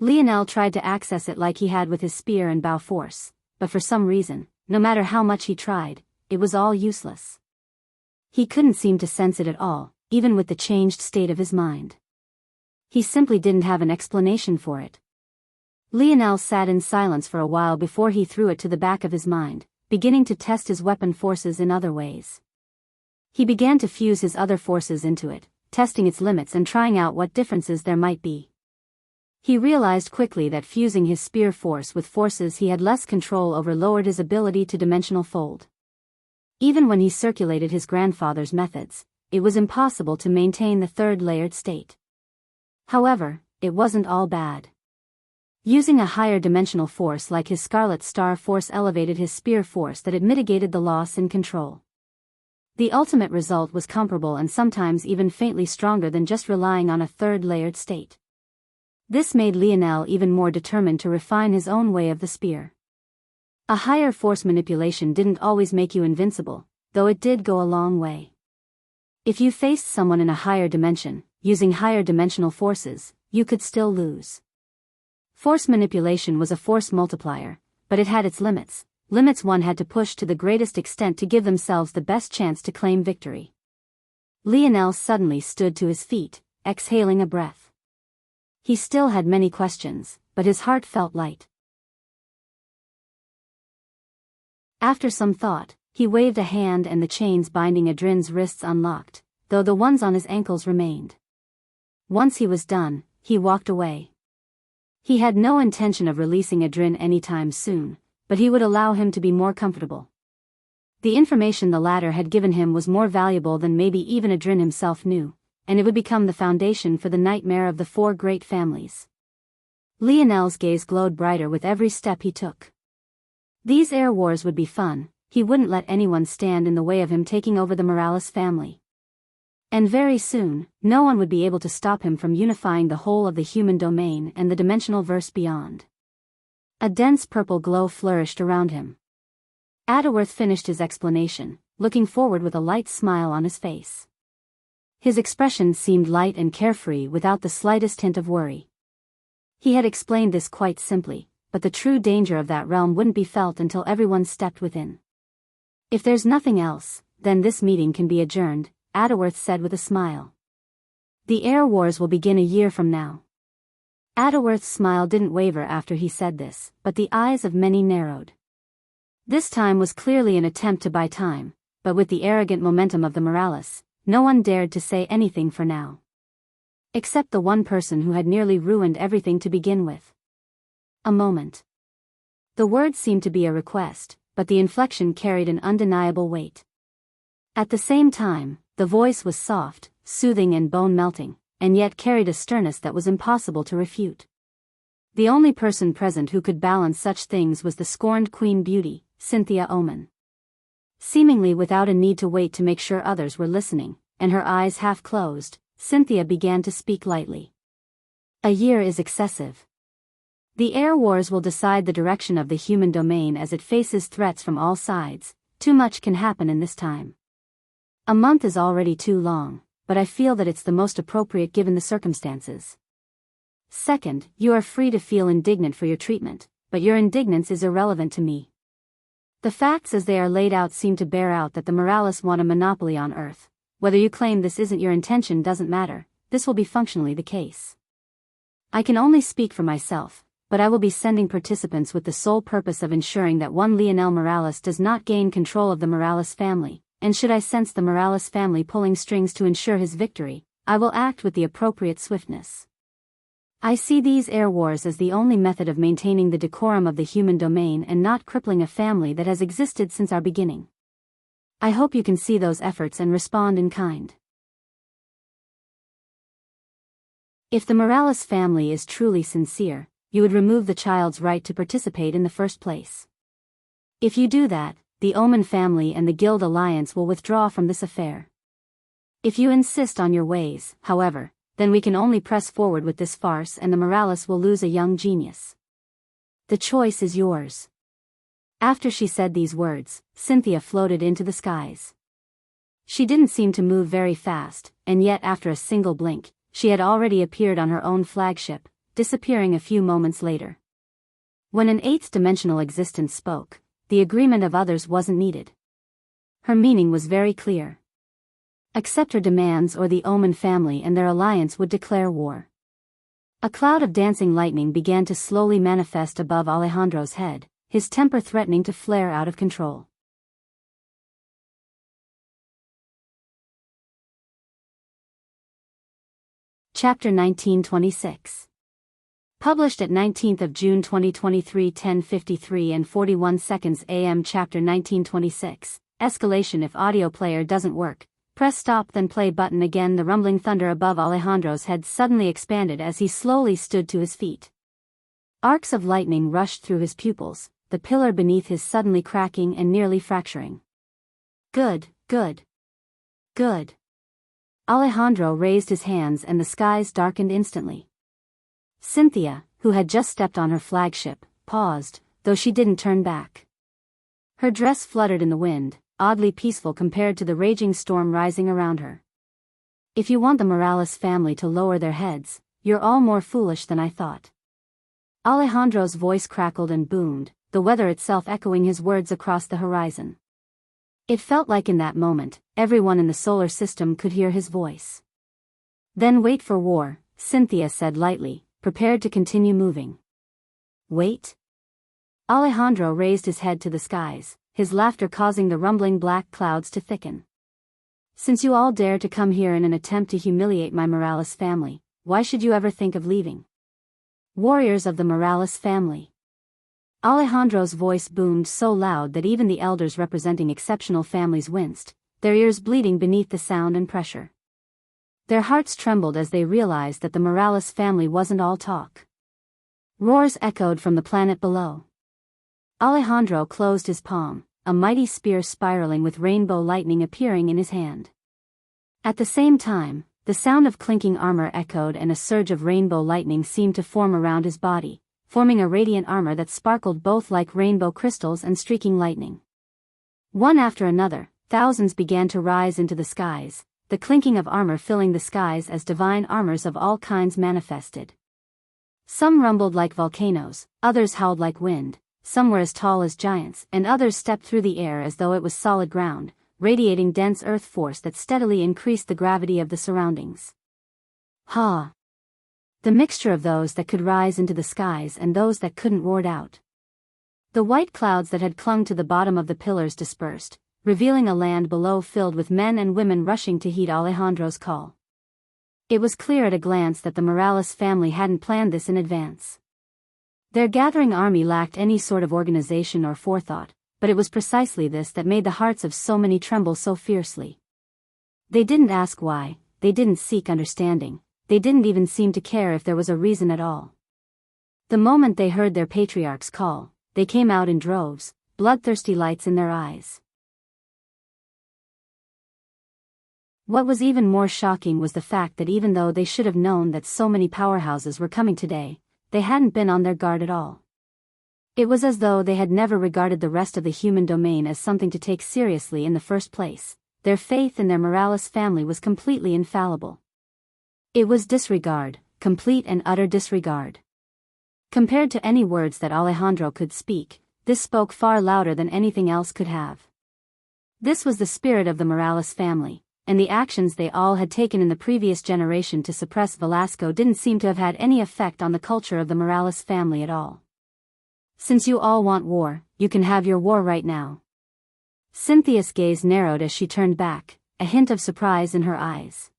Lionel tried to access it like he had with his spear and bow force, but for some reason, no matter how much he tried, it was all useless. He couldn't seem to sense it at all, even with the changed state of his mind. He simply didn't have an explanation for it. Lionel sat in silence for a while before he threw it to the back of his mind, beginning to test his weapon forces in other ways. He began to fuse his other forces into it, testing its limits and trying out what differences there might be. He realized quickly that fusing his spear force with forces he had less control over lowered his ability to dimensional fold. Even when he circulated his grandfather's methods, it was impossible to maintain the third layered state. However, it wasn't all bad. Using a higher dimensional force like his Scarlet Star force elevated his spear force that it mitigated the loss in control. The ultimate result was comparable and sometimes even faintly stronger than just relying on a third layered state. This made Lionel even more determined to refine his own way of the spear. A higher force manipulation didn't always make you invincible, though it did go a long way. If you faced someone in a higher dimension, using higher dimensional forces, you could still lose. Force manipulation was a force multiplier, but it had its limits. Limits one had to push to the greatest extent to give themselves the best chance to claim victory. Lionel suddenly stood to his feet, exhaling a breath. He still had many questions, but his heart felt light. After some thought, he waved a hand and the chains binding Adrin's wrists unlocked, though the ones on his ankles remained. Once he was done, he walked away. He had no intention of releasing Adrin anytime soon, but he would allow him to be more comfortable. The information the latter had given him was more valuable than maybe even Adrin himself knew, and it would become the foundation for the nightmare of the four great families. Lionel's gaze glowed brighter with every step he took. These air wars would be fun. He wouldn't let anyone stand in the way of him taking over the Morales family. And very soon, no one would be able to stop him from unifying the whole of the human domain and the dimensional verse beyond. A dense purple glow flourished around him. Audioworth finished his explanation, looking forward with a light smile on his face. His expression seemed light and carefree without the slightest hint of worry. He had explained this quite simply, but the true danger of that realm wouldn't be felt until everyone stepped within. If there's nothing else, then this meeting can be adjourned, Audioworth said with a smile. The air wars will begin a year from now. Audioworth's smile didn't waver after he said this, but the eyes of many narrowed. This time was clearly an attempt to buy time, but with the arrogant momentum of the Morales, no one dared to say anything for now. Except the one person who had nearly ruined everything to begin with. A moment. The word seemed to be a request, but the inflection carried an undeniable weight. At the same time, the voice was soft, soothing and bone-melting, and yet carried a sternness that was impossible to refute. The only person present who could balance such things was the scorned Queen Beauty, Cynthia Omen. Seemingly without a need to wait to make sure others were listening, and her eyes half closed, Cynthia began to speak lightly. A year is excessive. The air wars will decide the direction of the human domain as it faces threats from all sides. Too much can happen in this time. A month is already too long, but I feel that it's the most appropriate given the circumstances. Second, you are free to feel indignant for your treatment, but your indignance is irrelevant to me. The facts as they are laid out seem to bear out that the Morales want a monopoly on Earth. Whether you claim this isn't your intention doesn't matter, this will be functionally the case. I can only speak for myself, but I will be sending participants with the sole purpose of ensuring that one Lionel Morales does not gain control of the Morales family, and should I sense the Morales family pulling strings to ensure his victory, I will act with the appropriate swiftness. I see these air wars as the only method of maintaining the decorum of the human domain and not crippling a family that has existed since our beginning. I hope you can see those efforts and respond in kind. If the Morales family is truly sincere, you would remove the child's right to participate in the first place. If you do that, the Omen family and the Guild Alliance will withdraw from this affair. If you insist on your ways, however, then we can only press forward with this farce and the Morales will lose a young genius. The choice is yours. After she said these words, Cynthia floated into the skies. She didn't seem to move very fast, and yet after a single blink, she had already appeared on her own flagship, disappearing a few moments later. When an eighth-dimensional existence spoke, the agreement of others wasn't needed. Her meaning was very clear. Accept her demands or the Omen family and their alliance would declare war. A cloud of dancing lightning began to slowly manifest above Alejandro's head, his temper threatening to flare out of control. Chapter 1926. Published at 19th of June 2023 10:53 and 41 seconds AM. Chapter 1926. Escalation. If audio player doesn't work, press stop then play button again. The rumbling thunder above Alejandro's head suddenly expanded as he slowly stood to his feet. Arcs of lightning rushed through his pupils, the pillar beneath his suddenly cracking and nearly fracturing. Good, good, good. Alejandro raised his hands and the skies darkened instantly. Cynthia, who had just stepped on her flagship, paused, though she didn't turn back. Her dress fluttered in the wind, oddly peaceful compared to the raging storm rising around her. If you want the Morales family to lower their heads, you're all more foolish than I thought. Alejandro's voice crackled and boomed, the weather itself echoing his words across the horizon. It felt like in that moment, everyone in the solar system could hear his voice. Then wait for war, Cynthia said lightly, prepared to continue moving. Wait? Alejandro raised his head to the skies, his laughter causing the rumbling black clouds to thicken. Since you all dare to come here in an attempt to humiliate my Morales family, why should you ever think of leaving? Warriors of the Morales family. Alejandro's voice boomed so loud that even the elders representing exceptional families winced, their ears bleeding beneath the sound and pressure. Their hearts trembled as they realized that the Morales family wasn't all talk. Roars echoed from the planet below. Alejandro closed his palm, a mighty spear spiraling with rainbow lightning appearing in his hand. At the same time, the sound of clinking armor echoed and a surge of rainbow lightning seemed to form around his body, forming a radiant armor that sparkled both like rainbow crystals and streaking lightning. One after another, thousands began to rise into the skies, the clinking of armor filling the skies as divine armors of all kinds manifested. Some rumbled like volcanoes, others howled like wind, some were as tall as giants, and others stepped through the air as though it was solid ground, radiating dense earth force that steadily increased the gravity of the surroundings. Ha! The mixture of those that could rise into the skies and those that couldn't roared out. The white clouds that had clung to the bottom of the pillars dispersed, revealing a land below filled with men and women rushing to heed Alejandro's call. It was clear at a glance that the Morales family hadn't planned this in advance. Their gathering army lacked any sort of organization or forethought, but it was precisely this that made the hearts of so many tremble so fiercely. They didn't ask why, they didn't seek understanding. They didn't even seem to care if there was a reason at all. The moment they heard their patriarch's call, they came out in droves, bloodthirsty lights in their eyes. What was even more shocking was the fact that even though they should have known that so many powerhouses were coming today, they hadn't been on their guard at all. It was as though they had never regarded the rest of the human domain as something to take seriously in the first place. Their faith in their Morales family was completely infallible. It was disregard, complete and utter disregard. Compared to any words that Alejandro could speak, this spoke far louder than anything else could have. This was the spirit of the Morales family, and the actions they all had taken in the previous generation to suppress Velasco didn't seem to have had any effect on the culture of the Morales family at all. Since you all want war, you can have your war right now. Cynthia's gaze narrowed as she turned back, a hint of surprise in her eyes.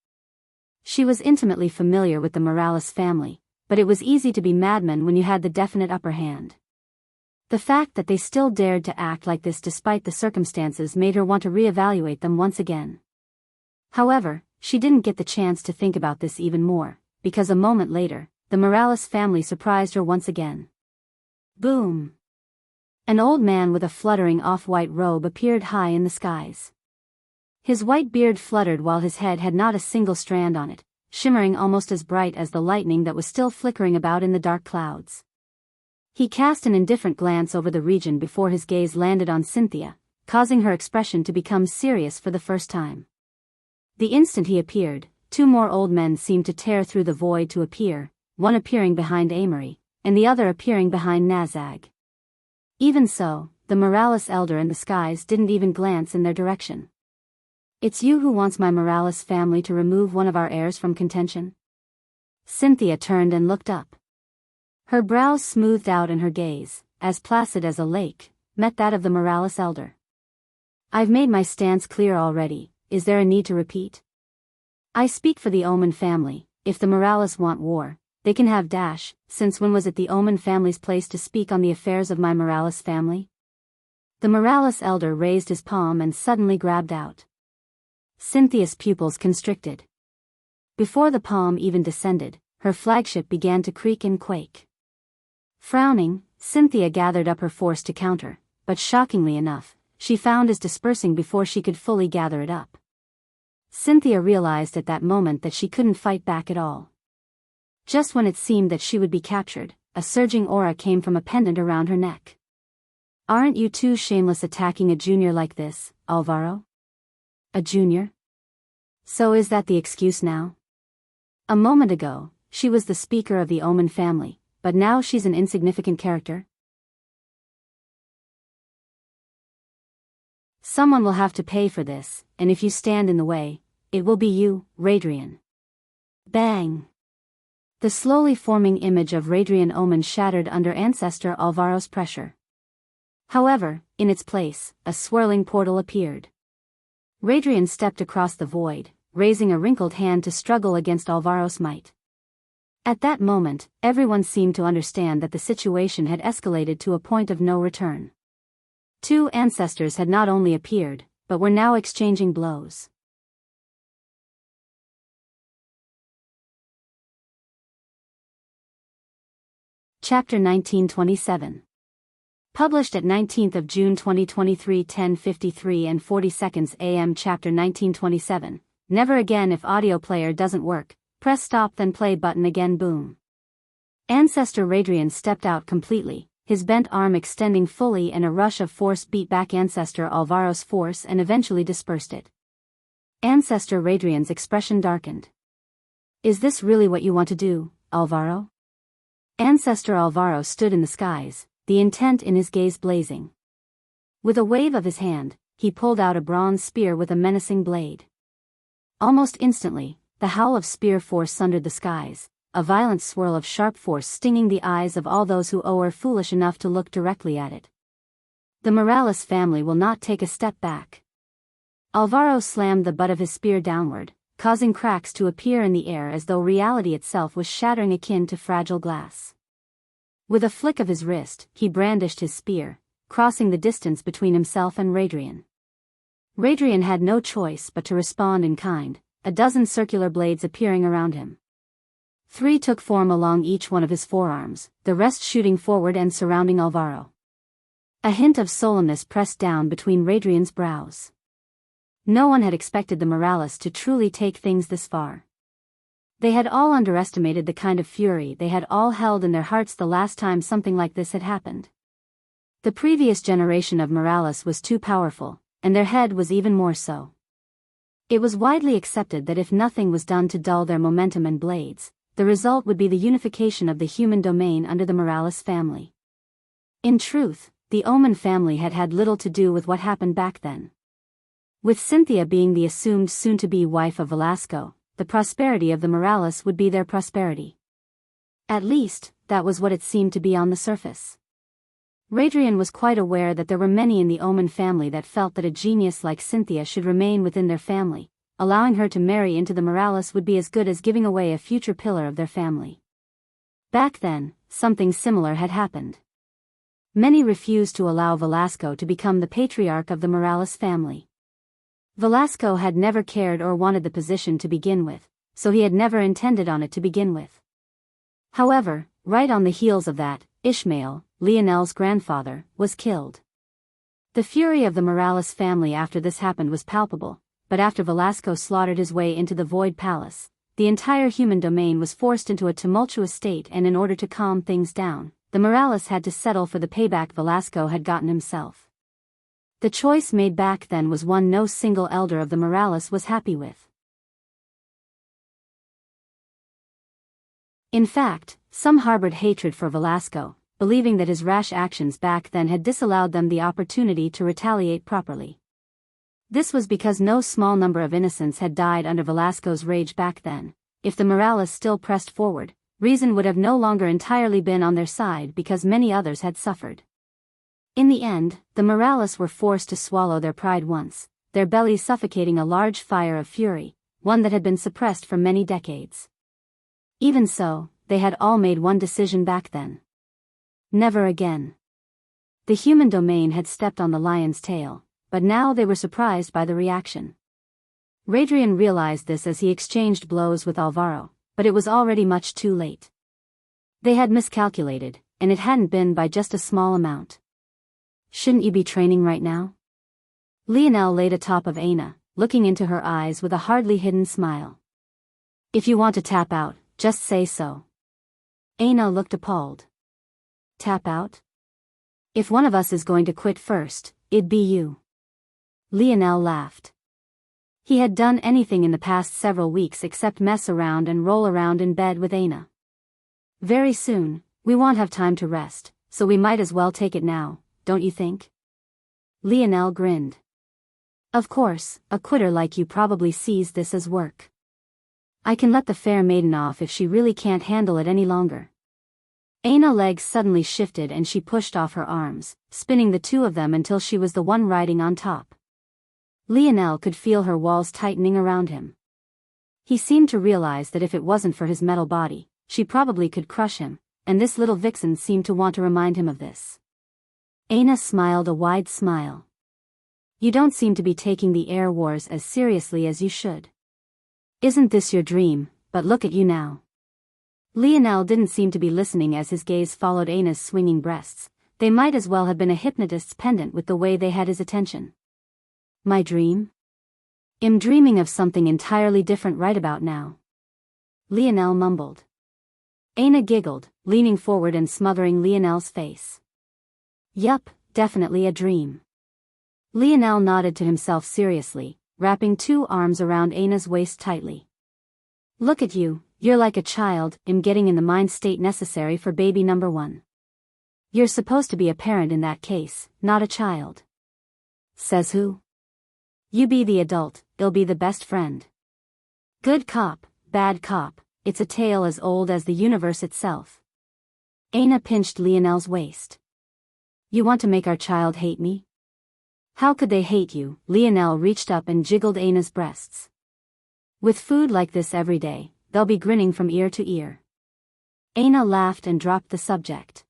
She was intimately familiar with the Morales family, but it was easy to be madmen when you had the definite upper hand. The fact that they still dared to act like this despite the circumstances made her want to reevaluate them once again. However, she didn't get the chance to think about this even more, because a moment later, the Morales family surprised her once again. Boom! An old man with a fluttering off-white robe appeared high in the skies. His white beard fluttered while his head had not a single strand on it, shimmering almost as bright as the lightning that was still flickering about in the dark clouds. He cast an indifferent glance over the region before his gaze landed on Cynthia, causing her expression to become serious for the first time. The instant he appeared, two more old men seemed to tear through the void to appear, one appearing behind Amory, and the other appearing behind Nazag. Even so, the Morales elder in the skies didn't even glance in their direction. It's you who wants my Morales family to remove one of our heirs from contention? Cynthia turned and looked up. Her brows smoothed out and her gaze, as placid as a lake, met that of the Morales elder. I've made my stance clear already, is there a need to repeat? I speak for the Omen family. if the Morales want war, they can have dash, since when was it the Omen family's place to speak on the affairs of my Morales family? The Morales elder raised his palm and suddenly grabbed out. Cynthia's pupils constricted. Before the palm even descended, her flagship began to creak and quake. Frowning, Cynthia gathered up her force to counter, but shockingly enough, she found it dispersing before she could fully gather it up. Cynthia realized at that moment that she couldn't fight back at all. Just when it seemed that she would be captured, a surging aura came from a pendant around her neck. Aren't you too shameless attacking a junior like this, Alvaro? A junior? So is that the excuse now? A moment ago, she was the speaker of the Omen family, but now she's an insignificant character? Someone will have to pay for this, and if you stand in the way, it will be you, Radrian. Bang! The slowly forming image of Radrian Omen shattered under Ancestor Alvaro's pressure. However, in its place, a swirling portal appeared. Radrian stepped across the void, raising a wrinkled hand to struggle against Alvaro's might. At that moment, everyone seemed to understand that the situation had escalated to a point of no return. Two ancestors had not only appeared, but were now exchanging blows. Chapter 1927. Published at 19th of June 2023 10:53 and 40 seconds AM. Chapter 1927. Never again. If audio player doesn't work, press stop then play button again. Boom. Ancestor Radrian stepped out completely, his bent arm extending fully, and a rush of force beat back Ancestor Alvaro's force and eventually dispersed it. Ancestor Radrian's expression darkened. Is this really what you want to do, Alvaro? Ancestor Alvaro stood in the skies, the intent in his gaze blazing. With a wave of his hand, he pulled out a bronze spear with a menacing blade. Almost instantly, the howl of spear force sundered the skies, a violent swirl of sharp force stinging the eyes of all those who are foolish enough to look directly at it. The Morales family will not take a step back. Alvaro slammed the butt of his spear downward, causing cracks to appear in the air as though reality itself was shattering akin to fragile glass. With a flick of his wrist, he brandished his spear, crossing the distance between himself and Radrian. Radrian had no choice but to respond in kind, a dozen circular blades appearing around him. 3 took form along each one of his forearms, the rest shooting forward and surrounding Alvaro. A hint of solemnness pressed down between Radrian's brows. No one had expected the Morales to truly take things this far. They had all underestimated the kind of fury they had all held in their hearts the last time something like this had happened. The previous generation of Morales was too powerful, and their head was even more so. It was widely accepted that if nothing was done to dull their momentum and blades, the result would be the unification of the human domain under the Morales family. In truth, the Omen family had had little to do with what happened back then. With Cynthia being the assumed soon-to-be wife of Velasco, the prosperity of the Morales would be their prosperity. At least, that was what it seemed to be on the surface. Radrian was quite aware that there were many in the Omen family that felt that a genius like Cynthia should remain within their family. Allowing her to marry into the Morales would be as good as giving away a future pillar of their family. Back then, something similar had happened. Many refused to allow Velasco to become the patriarch of the Morales family. Velasco had never cared or wanted the position to begin with, so he had never intended on it to begin with. However, right on the heels of that, Ishmael, Leonel's grandfather, was killed. The fury of the Morales family after this happened was palpable, but after Velasco slaughtered his way into the Void Palace, the entire human domain was forced into a tumultuous state, and in order to calm things down, the Morales had to settle for the payback Velasco had gotten himself. The choice made back then was one no single elder of the Morales was happy with. In fact, some harbored hatred for Velasco, believing that his rash actions back then had disallowed them the opportunity to retaliate properly. This was because no small number of innocents had died under Velasco's rage back then. If the Morales still pressed forward, reason would have no longer entirely been on their side because many others had suffered. In the end, the Morales were forced to swallow their pride once, their bellies suffocating a large fire of fury, one that had been suppressed for many decades. Even so, they had all made one decision back then. Never again. The human domain had stepped on the lion's tail, but now they were surprised by the reaction. Radrian realized this as he exchanged blows with Alvaro, but it was already much too late. They had miscalculated, and it hadn't been by just a small amount. Shouldn't you be training right now? Lionel laid atop of Aina, looking into her eyes with a hardly hidden smile. If you want to tap out, just say so. Aina looked appalled. Tap out? If one of us is going to quit first, it'd be you. Lionel laughed. He had done anything in the past several weeks except mess around and roll around in bed with Aina. Very soon, we won't have time to rest, so we might as well take it now, don't you think? Lionel grinned. Of course, a quitter like you probably sees this as work. I can let the fair maiden off if she really can't handle it any longer. Aina's legs suddenly shifted and she pushed off her arms, spinning the two of them until she was the one riding on top. Lionel could feel her walls tightening around him. He seemed to realize that if it wasn't for his metal body, she probably could crush him, and this little vixen seemed to want to remind him of this. Aina smiled a wide smile. You don't seem to be taking the air wars as seriously as you should. Isn't this your dream, but look at you now. Lionel didn't seem to be listening as his gaze followed Aina's swinging breasts. They might as well have been a hypnotist's pendant with the way they had his attention. My dream? I'm dreaming of something entirely different right about now. Lionel mumbled. Aina giggled, leaning forward and smothering Lionel's face. Yup, definitely a dream. Lionel nodded to himself seriously, wrapping two arms around Aina's waist tightly. Look at you, you're like a child, getting in the mind state necessary for baby number one. You're supposed to be a parent in that case, not a child. Says who? You be the adult, I'll be the best friend. Good cop, bad cop, it's a tale as old as the universe itself. Aina pinched Lionel's waist. You want to make our child hate me? How could they hate you? Lionel reached up and jiggled Aina's breasts. With food like this every day, they'll be grinning from ear to ear. Aina laughed and dropped the subject.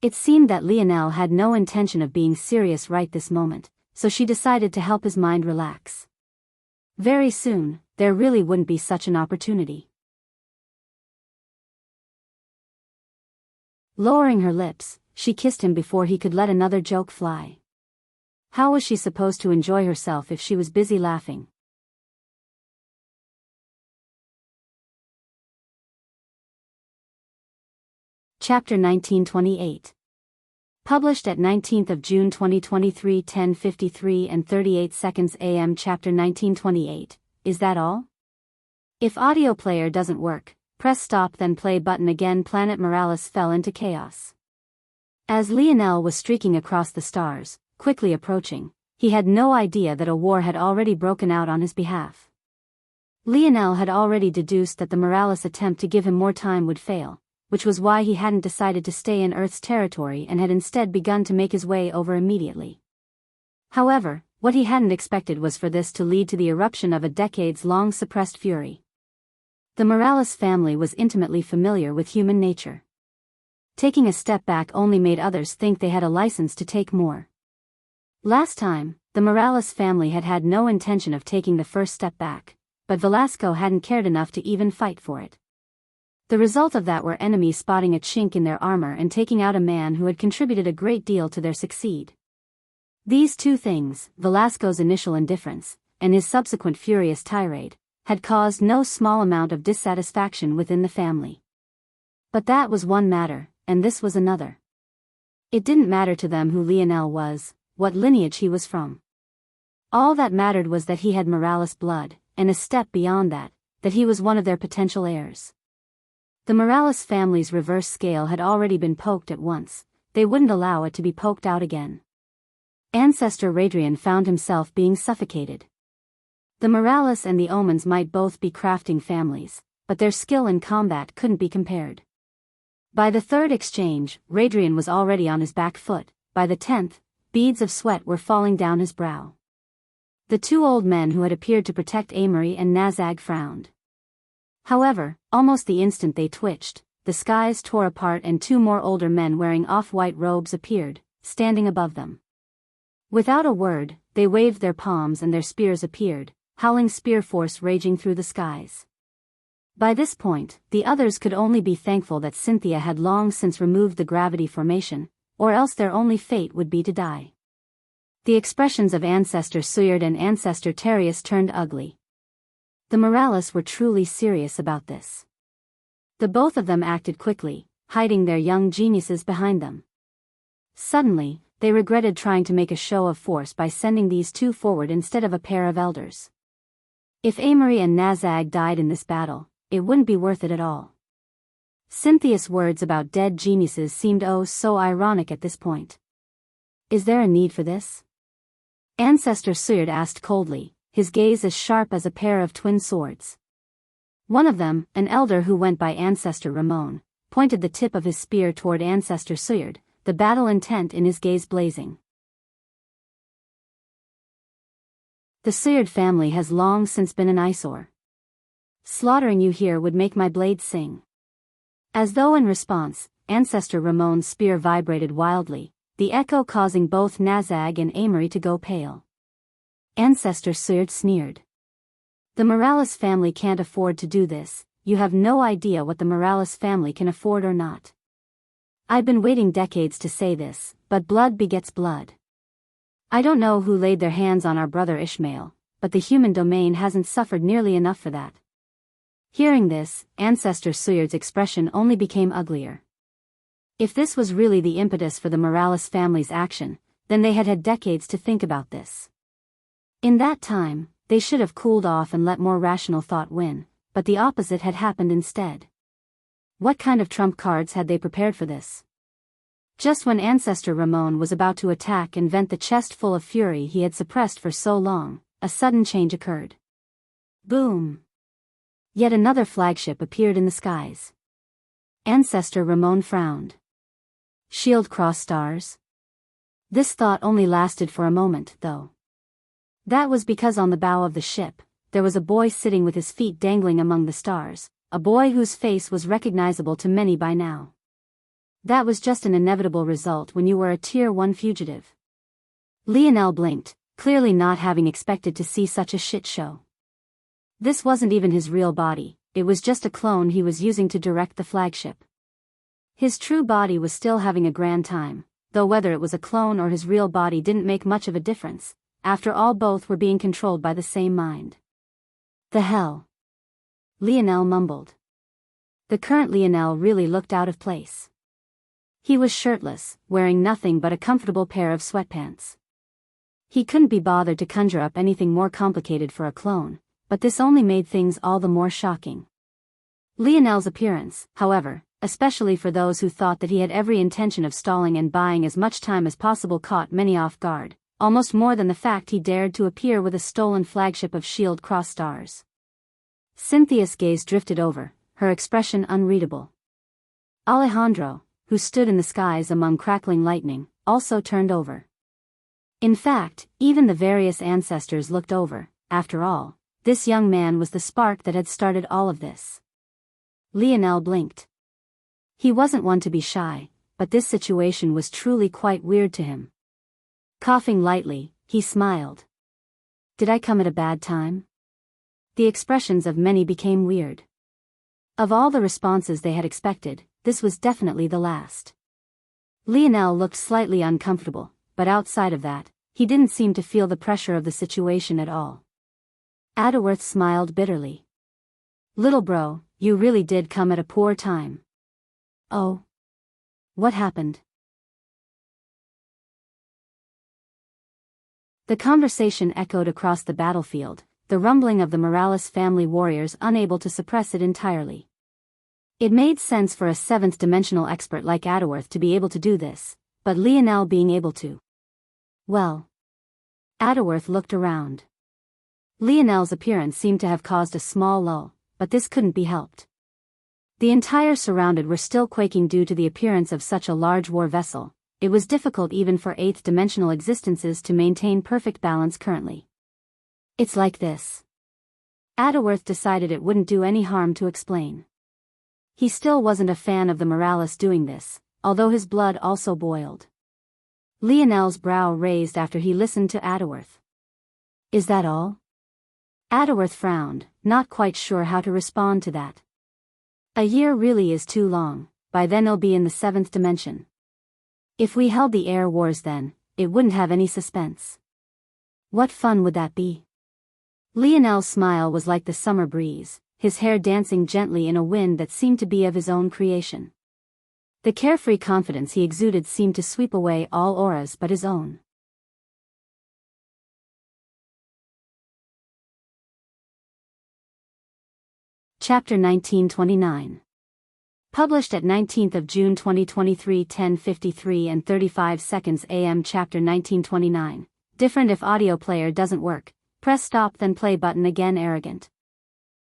It seemed that Lionel had no intention of being serious right this moment, so she decided to help his mind relax. Very soon, there really wouldn't be such an opportunity. Lowering her lips, she kissed him before he could let another joke fly. How was she supposed to enjoy herself if she was busy laughing? Chapter 1928. Published at 19th of June 2023 10:53 and 38 seconds AM. Chapter 1928, is that all? If audio player doesn't work, press stop then play button again. Planet Morales fell into chaos. As Lionel was streaking across the stars, quickly approaching, he had no idea that a war had already broken out on his behalf. Lionel had already deduced that the Morales attempt to give him more time would fail, which was why he hadn't decided to stay in Earth's territory and had instead begun to make his way over immediately. However, what he hadn't expected was for this to lead to the eruption of a decades-long suppressed fury. The Morales family was intimately familiar with human nature. Taking a step back only made others think they had a license to take more. Last time, the Morales family had had no intention of taking the first step back, but Velasco hadn't cared enough to even fight for it. The result of that were enemies spotting a chink in their armor and taking out a man who had contributed a great deal to their succeed. These two things, Velasco's initial indifference, and his subsequent furious tirade, had caused no small amount of dissatisfaction within the family. But that was one matter, and this was another. It didn't matter to them who Lionel was, what lineage he was from. All that mattered was that he had Morales blood, and a step beyond that, that he was one of their potential heirs. The Morales family's reverse scale had already been poked at once, they wouldn't allow it to be poked out again. Ancestor Radrian found himself being suffocated. The Morales and the Omens might both be crafting families, but their skill in combat couldn't be compared. By the third exchange, Radrian was already on his back foot, by the 10th, beads of sweat were falling down his brow. The two old men who had appeared to protect Amory and Nazag frowned. However, almost the instant they twitched, the skies tore apart and two more older men wearing off-white robes appeared, standing above them. Without a word, they waved their palms and their spears appeared, howling spear force raging through the skies. By this point, the others could only be thankful that Xianxia had long since removed the gravity formation, or else their only fate would be to die. The expressions of Ancestor Suyard and Ancestor Terius turned ugly. The Morales were truly serious about this. The both of them acted quickly, hiding their young geniuses behind them. Suddenly, they regretted trying to make a show of force by sending these two forward instead of a pair of elders. If Amory and Nazag died in this battle, it wouldn't be worth it at all. Cynthia's words about dead geniuses seemed oh so ironic at this point. Is there a need for this? Ancestor Suyard asked coldly, his gaze as sharp as a pair of twin swords. One of them, an elder who went by Ancestor Ramon, pointed the tip of his spear toward Ancestor Suyard, the battle intent in his gaze blazing. The Suyard family has long since been an eyesore. Slaughtering you here would make my blade sing. As though in response, Ancestor Ramon's spear vibrated wildly, the echo causing both Nazag and Amory to go pale. Ancestor Suyard sneered. The Morales family can't afford to do this. You have no idea what the Morales family can afford or not. I've been waiting decades to say this, but blood begets blood. I don't know who laid their hands on our brother Ishmael, but the human domain hasn't suffered nearly enough for that. Hearing this, Ancestor Suyard's expression only became uglier. If this was really the impetus for the Morales family's action, then they had had decades to think about this. In that time, they should have cooled off and let more rational thought win, but the opposite had happened instead. What kind of trump cards had they prepared for this? Just when Ancestor Ramon was about to attack and vent the chest full of fury he had suppressed for so long, a sudden change occurred. Boom! Yet another flagship appeared in the skies. Ancestor Ramon frowned. Shield cross stars? This thought only lasted for a moment, though. That was because on the bow of the ship, there was a boy sitting with his feet dangling among the stars, a boy whose face was recognizable to many by now. That was just an inevitable result when you were a Tier 1 fugitive. Lionel blinked, clearly not having expected to see such a shit show. This wasn't even his real body, it was just a clone he was using to direct the flagship. His true body was still having a grand time, though whether it was a clone or his real body didn't make much of a difference. After all, both were being controlled by the same mind. The hell? Lionel mumbled. The current Lionel really looked out of place. He was shirtless, wearing nothing but a comfortable pair of sweatpants. He couldn't be bothered to conjure up anything more complicated for a clone, but this only made things all the more shocking. Lionel's appearance, however, especially for those who thought that he had every intention of stalling and buying as much time as possible, caught many off guard, almost more than the fact he dared to appear with a stolen flagship of shield cross stars. Cynthia's gaze drifted over, her expression unreadable. Alejandro, who stood in the skies among crackling lightning, also turned over. In fact, even the various ancestors looked over. After all, this young man was the spark that had started all of this. Lionel blinked. He wasn't one to be shy, but this situation was truly quite weird to him. Coughing lightly, he smiled. Did I come at a bad time? The expressions of many became weird. Of all the responses they had expected, this was definitely the last. Lionel looked slightly uncomfortable, but outside of that, he didn't seem to feel the pressure of the situation at all. Adderworth smiled bitterly. Little bro, you really did come at a poor time. Oh. What happened? The conversation echoed across the battlefield, the rumbling of the Morales family warriors unable to suppress it entirely. It made sense for a seventh-dimensional expert like Adderworth to be able to do this, but Lionel being able to. Well. Adderworth looked around. Lionel's appearance seemed to have caused a small lull, but this couldn't be helped. The entire surrounded were still quaking due to the appearance of such a large war vessel. It was difficult even for eighth-dimensional existences to maintain perfect balance currently. It's like this. Daoist decided it wouldn't do any harm to explain. He still wasn't a fan of the Morales doing this, although his blood also boiled. Lionel's brow raised after he listened to Daoist. Is that all? Daoist frowned, not quite sure how to respond to that. A year really is too long, by then they'll be in the 7th dimension. If we held the air wars then, it wouldn't have any suspense. What fun would that be? Lionel's smile was like the summer breeze, his hair dancing gently in a wind that seemed to be of his own creation. The carefree confidence he exuded seemed to sweep away all auras but his own. Chapter 1929. Published at 19th of June 2023 10:53 and 35 seconds AM. Chapter 1929. Different if audio player doesn't work, press stop then play button again. Arrogant.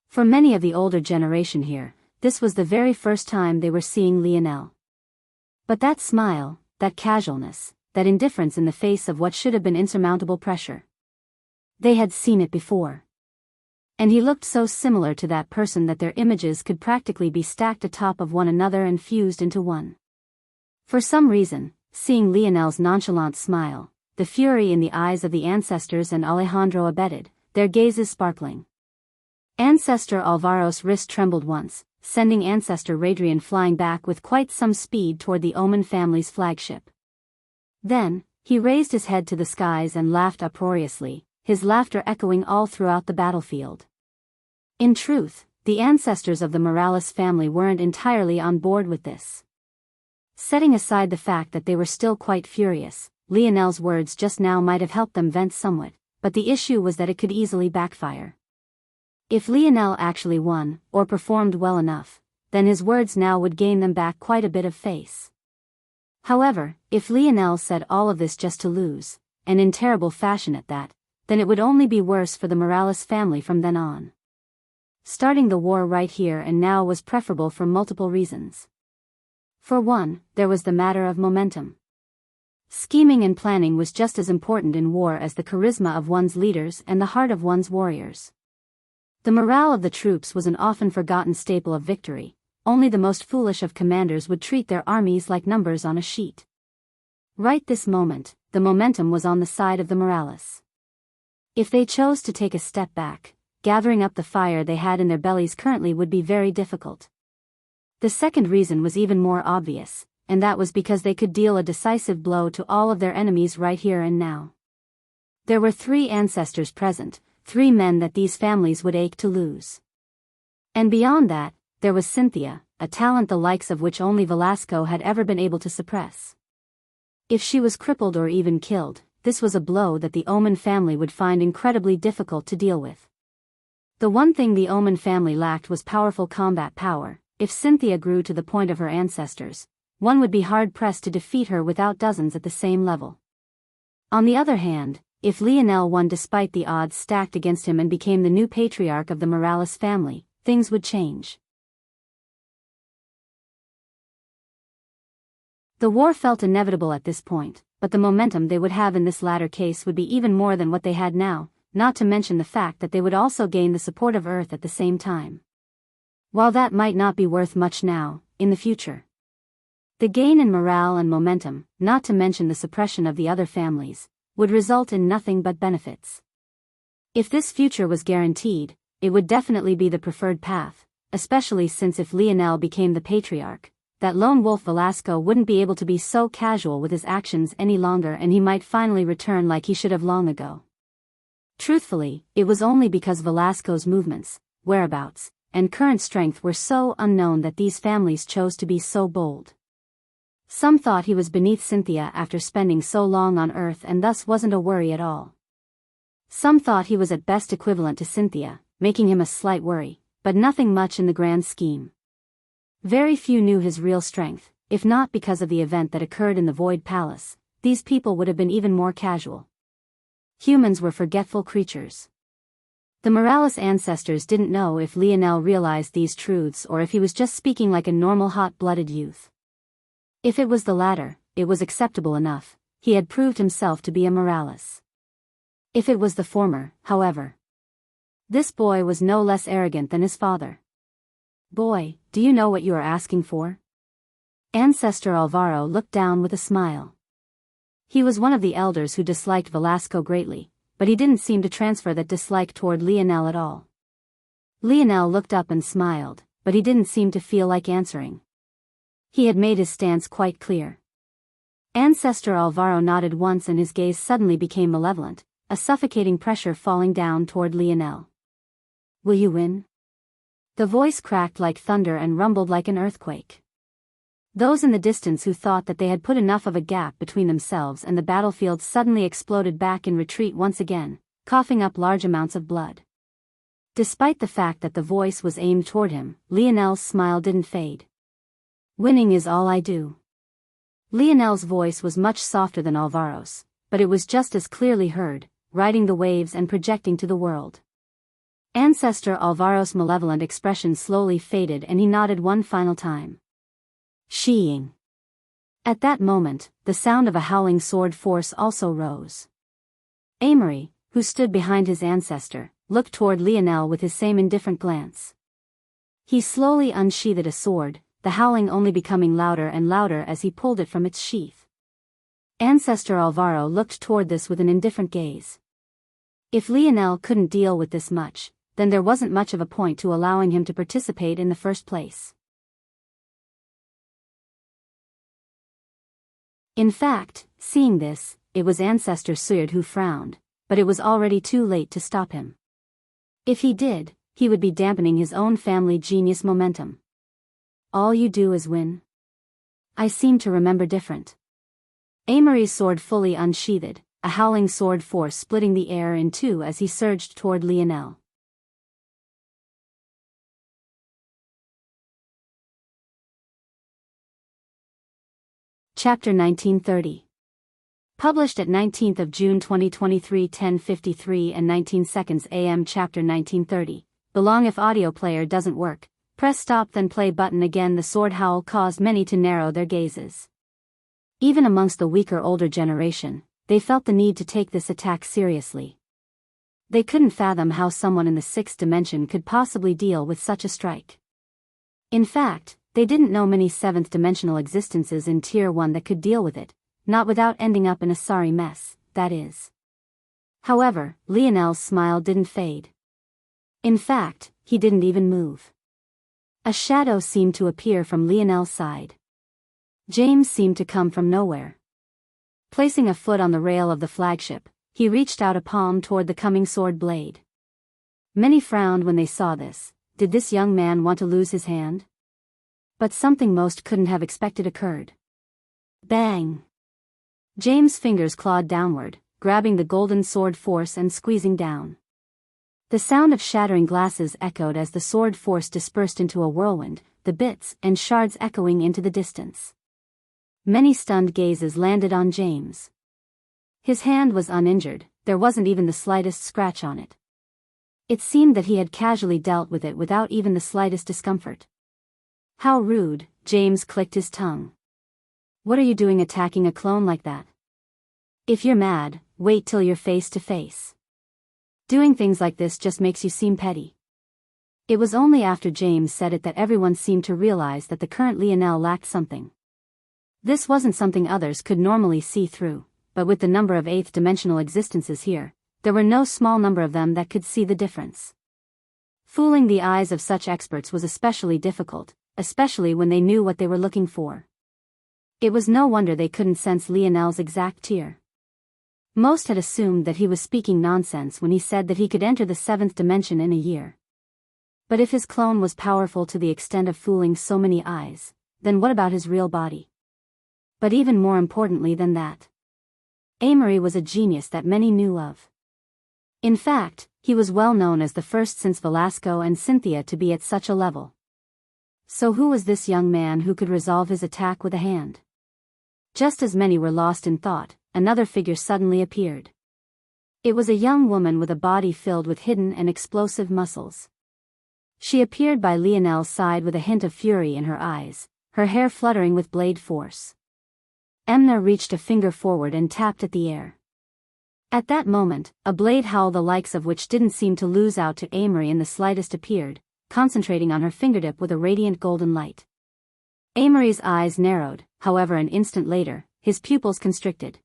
For many of the older generation here, this was the very first time they were seeing Lionel. But that smile, that casualness, that indifference in the face of what should have been insurmountable pressure. They had seen it before. And he looked so similar to that person that their images could practically be stacked atop of one another and fused into one. For some reason, seeing Lionel's nonchalant smile, the fury in the eyes of the ancestors and Alejandro abetted, their gazes sparkling. Ancestor Alvaro's wrist trembled once, sending Ancestor Radrian flying back with quite some speed toward the Omen family's flagship. Then, he raised his head to the skies and laughed uproariously, his laughter echoing all throughout the battlefield. In truth, the ancestors of the Morales family weren't entirely on board with this. Setting aside the fact that they were still quite furious, Lionel's words just now might have helped them vent somewhat, but the issue was that it could easily backfire. If Lionel actually won, or performed well enough, then his words now would gain them back quite a bit of face. However, if Lionel said all of this just to lose, and in terrible fashion at that, then it would only be worse for the Morales family from then on. Starting the war right here and now was preferable for multiple reasons. For one, there was the matter of momentum. Scheming and planning was just as important in war as the charisma of one's leaders and the heart of one's warriors. The morale of the troops was an often forgotten staple of victory. Only the most foolish of commanders would treat their armies like numbers on a sheet. Right this moment, the momentum was on the side of the Morales. If they chose to take a step back, gathering up the fire they had in their bellies currently would be very difficult. The second reason was even more obvious, and that was because they could deal a decisive blow to all of their enemies right here and now. There were 3 ancestors present, 3 men that these families would ache to lose. And beyond that, there was Cynthia, a talent the likes of which only Velasco had ever been able to suppress. If she was crippled or even killed, this was a blow that the Omen family would find incredibly difficult to deal with. The one thing the Omen family lacked was powerful combat power. If Cynthia grew to the point of her ancestors, one would be hard-pressed to defeat her without dozens at the same level. On the other hand, if Lionel won despite the odds stacked against him and became the new patriarch of the Morales family, things would change. The war felt inevitable at this point, but the momentum they would have in this latter case would be even more than what they had now, not to mention the fact that they would also gain the support of Earth at the same time. While that might not be worth much now, in the future. The gain in morale and momentum, not to mention the suppression of the other families, would result in nothing but benefits. If this future was guaranteed, it would definitely be the preferred path, especially since if Lionel became the patriarch, that lone wolf Velasco wouldn't be able to be so casual with his actions any longer and he might finally return like he should have long ago. Truthfully, it was only because Velasco's movements, whereabouts, and current strength were so unknown that these families chose to be so bold. Some thought he was beneath Cynthia after spending so long on Earth and thus wasn't a worry at all. Some thought he was at best equivalent to Cynthia, making him a slight worry, but nothing much in the grand scheme. Very few knew his real strength. If not because of the event that occurred in the Void Palace, these people would have been even more casual. Humans were forgetful creatures. The Morales ancestors didn't know if Lionel realized these truths or if he was just speaking like a normal hot-blooded youth. If it was the latter, it was acceptable enough. He had proved himself to be a Morales. If it was the former, however, This boy was no less arrogant than his father. "Boy, do you know what you are asking for?" Ancestor Alvaro looked down with a smile. He was one of the elders who disliked Velasco greatly, but he didn't seem to transfer that dislike toward Lionel at all. Lionel looked up and smiled, but he didn't seem to feel like answering. He had made his stance quite clear. Ancestor Alvaro nodded once and his gaze suddenly became malevolent, a suffocating pressure falling down toward Lionel. "Will you win?" The voice cracked like thunder and rumbled like an earthquake. Those in the distance who thought that they had put enough of a gap between themselves and the battlefield suddenly exploded back in retreat once again, coughing up large amounts of blood. Despite the fact that the voice was aimed toward him, Lionel's smile didn't fade. "Winning is all I do." Lionel's voice was much softer than Alvaro's, but it was just as clearly heard, riding the waves and projecting to the world. Ancestor Alvaro's malevolent expression slowly faded and he nodded one final time. "Sheeing." At that moment, the sound of a howling sword force also rose. Amory, who stood behind his ancestor, looked toward Lionel with his same indifferent glance. He slowly unsheathed a sword, the howling only becoming louder and louder as he pulled it from its sheath. Ancestor Alvaro looked toward this with an indifferent gaze. If Lionel couldn't deal with this much, then there wasn't much of a point to allowing him to participate in the first place. In fact, seeing this, it was Ancestor Suyard who frowned, but it was already too late to stop him. If he did, he would be dampening his own family genius momentum. "All you do is win?" "I seem to remember different." Amory's sword fully unsheathed, a howling sword force splitting the air in two as he surged toward Lionel. Chapter 1930. Published at 19th of June 2023 10:53 and 19 seconds AM. Chapter 1930. Belong. If audio player doesn't work, press stop then play button again. The sword howl caused many to narrow their gazes. Even amongst the weaker older generation, they felt the need to take this attack seriously. They couldn't fathom how someone in the sixth dimension could possibly deal with such a strike. In fact, they didn't know many seventh-dimensional existences in Tier 1 that could deal with it, not without ending up in a sorry mess, that is. However, Lionel's smile didn't fade. In fact, he didn't even move. A shadow seemed to appear from Lionel's side. James seemed to come from nowhere. Placing a foot on the rail of the flagship, he reached out a palm toward the coming sword blade. Many frowned when they saw this. Did this young man want to lose his hand? But something most couldn't have expected occurred. Bang! James' fingers clawed downward, grabbing the golden sword force and squeezing down. The sound of shattering glasses echoed as the sword force dispersed into a whirlwind, the bits and shards echoing into the distance. Many stunned gazes landed on James. His hand was uninjured, there wasn't even the slightest scratch on it. It seemed that he had casually dealt with it without even the slightest discomfort. How rude, James clicked his tongue. What are you doing attacking a clone like that? If you're mad, wait till you're face to face. Doing things like this just makes you seem petty. It was only after James said it that everyone seemed to realize that the current Lionel lacked something. This wasn't something others could normally see through, but with the number of eighth-dimensional existences here, there were no small number of them that could see the difference. Fooling the eyes of such experts was especially difficult, especially when they knew what they were looking for. It was no wonder they couldn't sense Lionel's exact tier. Most had assumed that he was speaking nonsense when he said that he could enter the seventh dimension in a year. But if his clone was powerful to the extent of fooling so many eyes, then what about his real body? But even more importantly than that, Amory was a genius that many knew of. In fact, he was well known as the first since Velasco and Cynthia to be at such a level. So who was this young man who could resolve his attack with a hand? Just as many were lost in thought, another figure suddenly appeared. It was a young woman with a body filled with hidden and explosive muscles. She appeared by Lionel's side with a hint of fury in her eyes, her hair fluttering with blade force. Emna reached a finger forward and tapped at the air. At that moment, a blade howl the likes of which didn't seem to lose out to Amory in the slightest appeared, concentrating on her fingertip with a radiant golden light. Amory's eyes narrowed, however an instant later, his pupils constricted.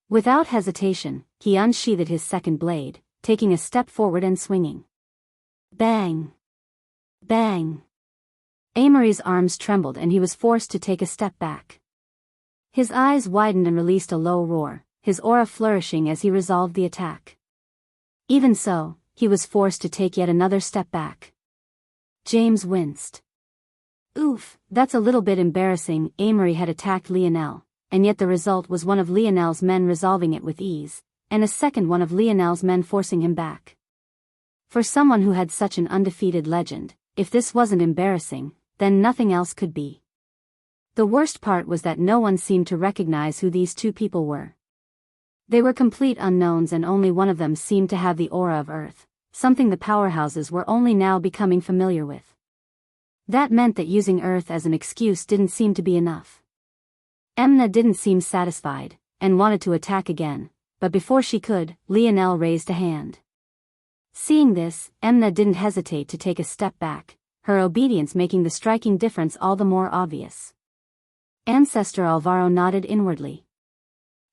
Without hesitation, he unsheathed his second blade, taking a step forward and swinging. Bang! Bang! Amory's arms trembled and he was forced to take a step back. His eyes widened and released a low roar, his aura flourishing as he resolved the attack. Even so, he was forced to take yet another step back. James winced. Oof, that's a little bit embarrassing. Amory had attacked Lionel, and yet the result was one of Lionel's men resolving it with ease, and a second one of Lionel's men forcing him back. For someone who had such an undefeated legend, if this wasn't embarrassing, then nothing else could be. The worst part was that no one seemed to recognize who these two people were. They were complete unknowns and only one of them seemed to have the aura of Earth, something the powerhouses were only now becoming familiar with. That meant that using Earth as an excuse didn't seem to be enough. Emna didn't seem satisfied, and wanted to attack again, but before she could, Lionel raised a hand. Seeing this, Emna didn't hesitate to take a step back, her obedience making the striking difference all the more obvious. Ancestor Alvaro nodded inwardly.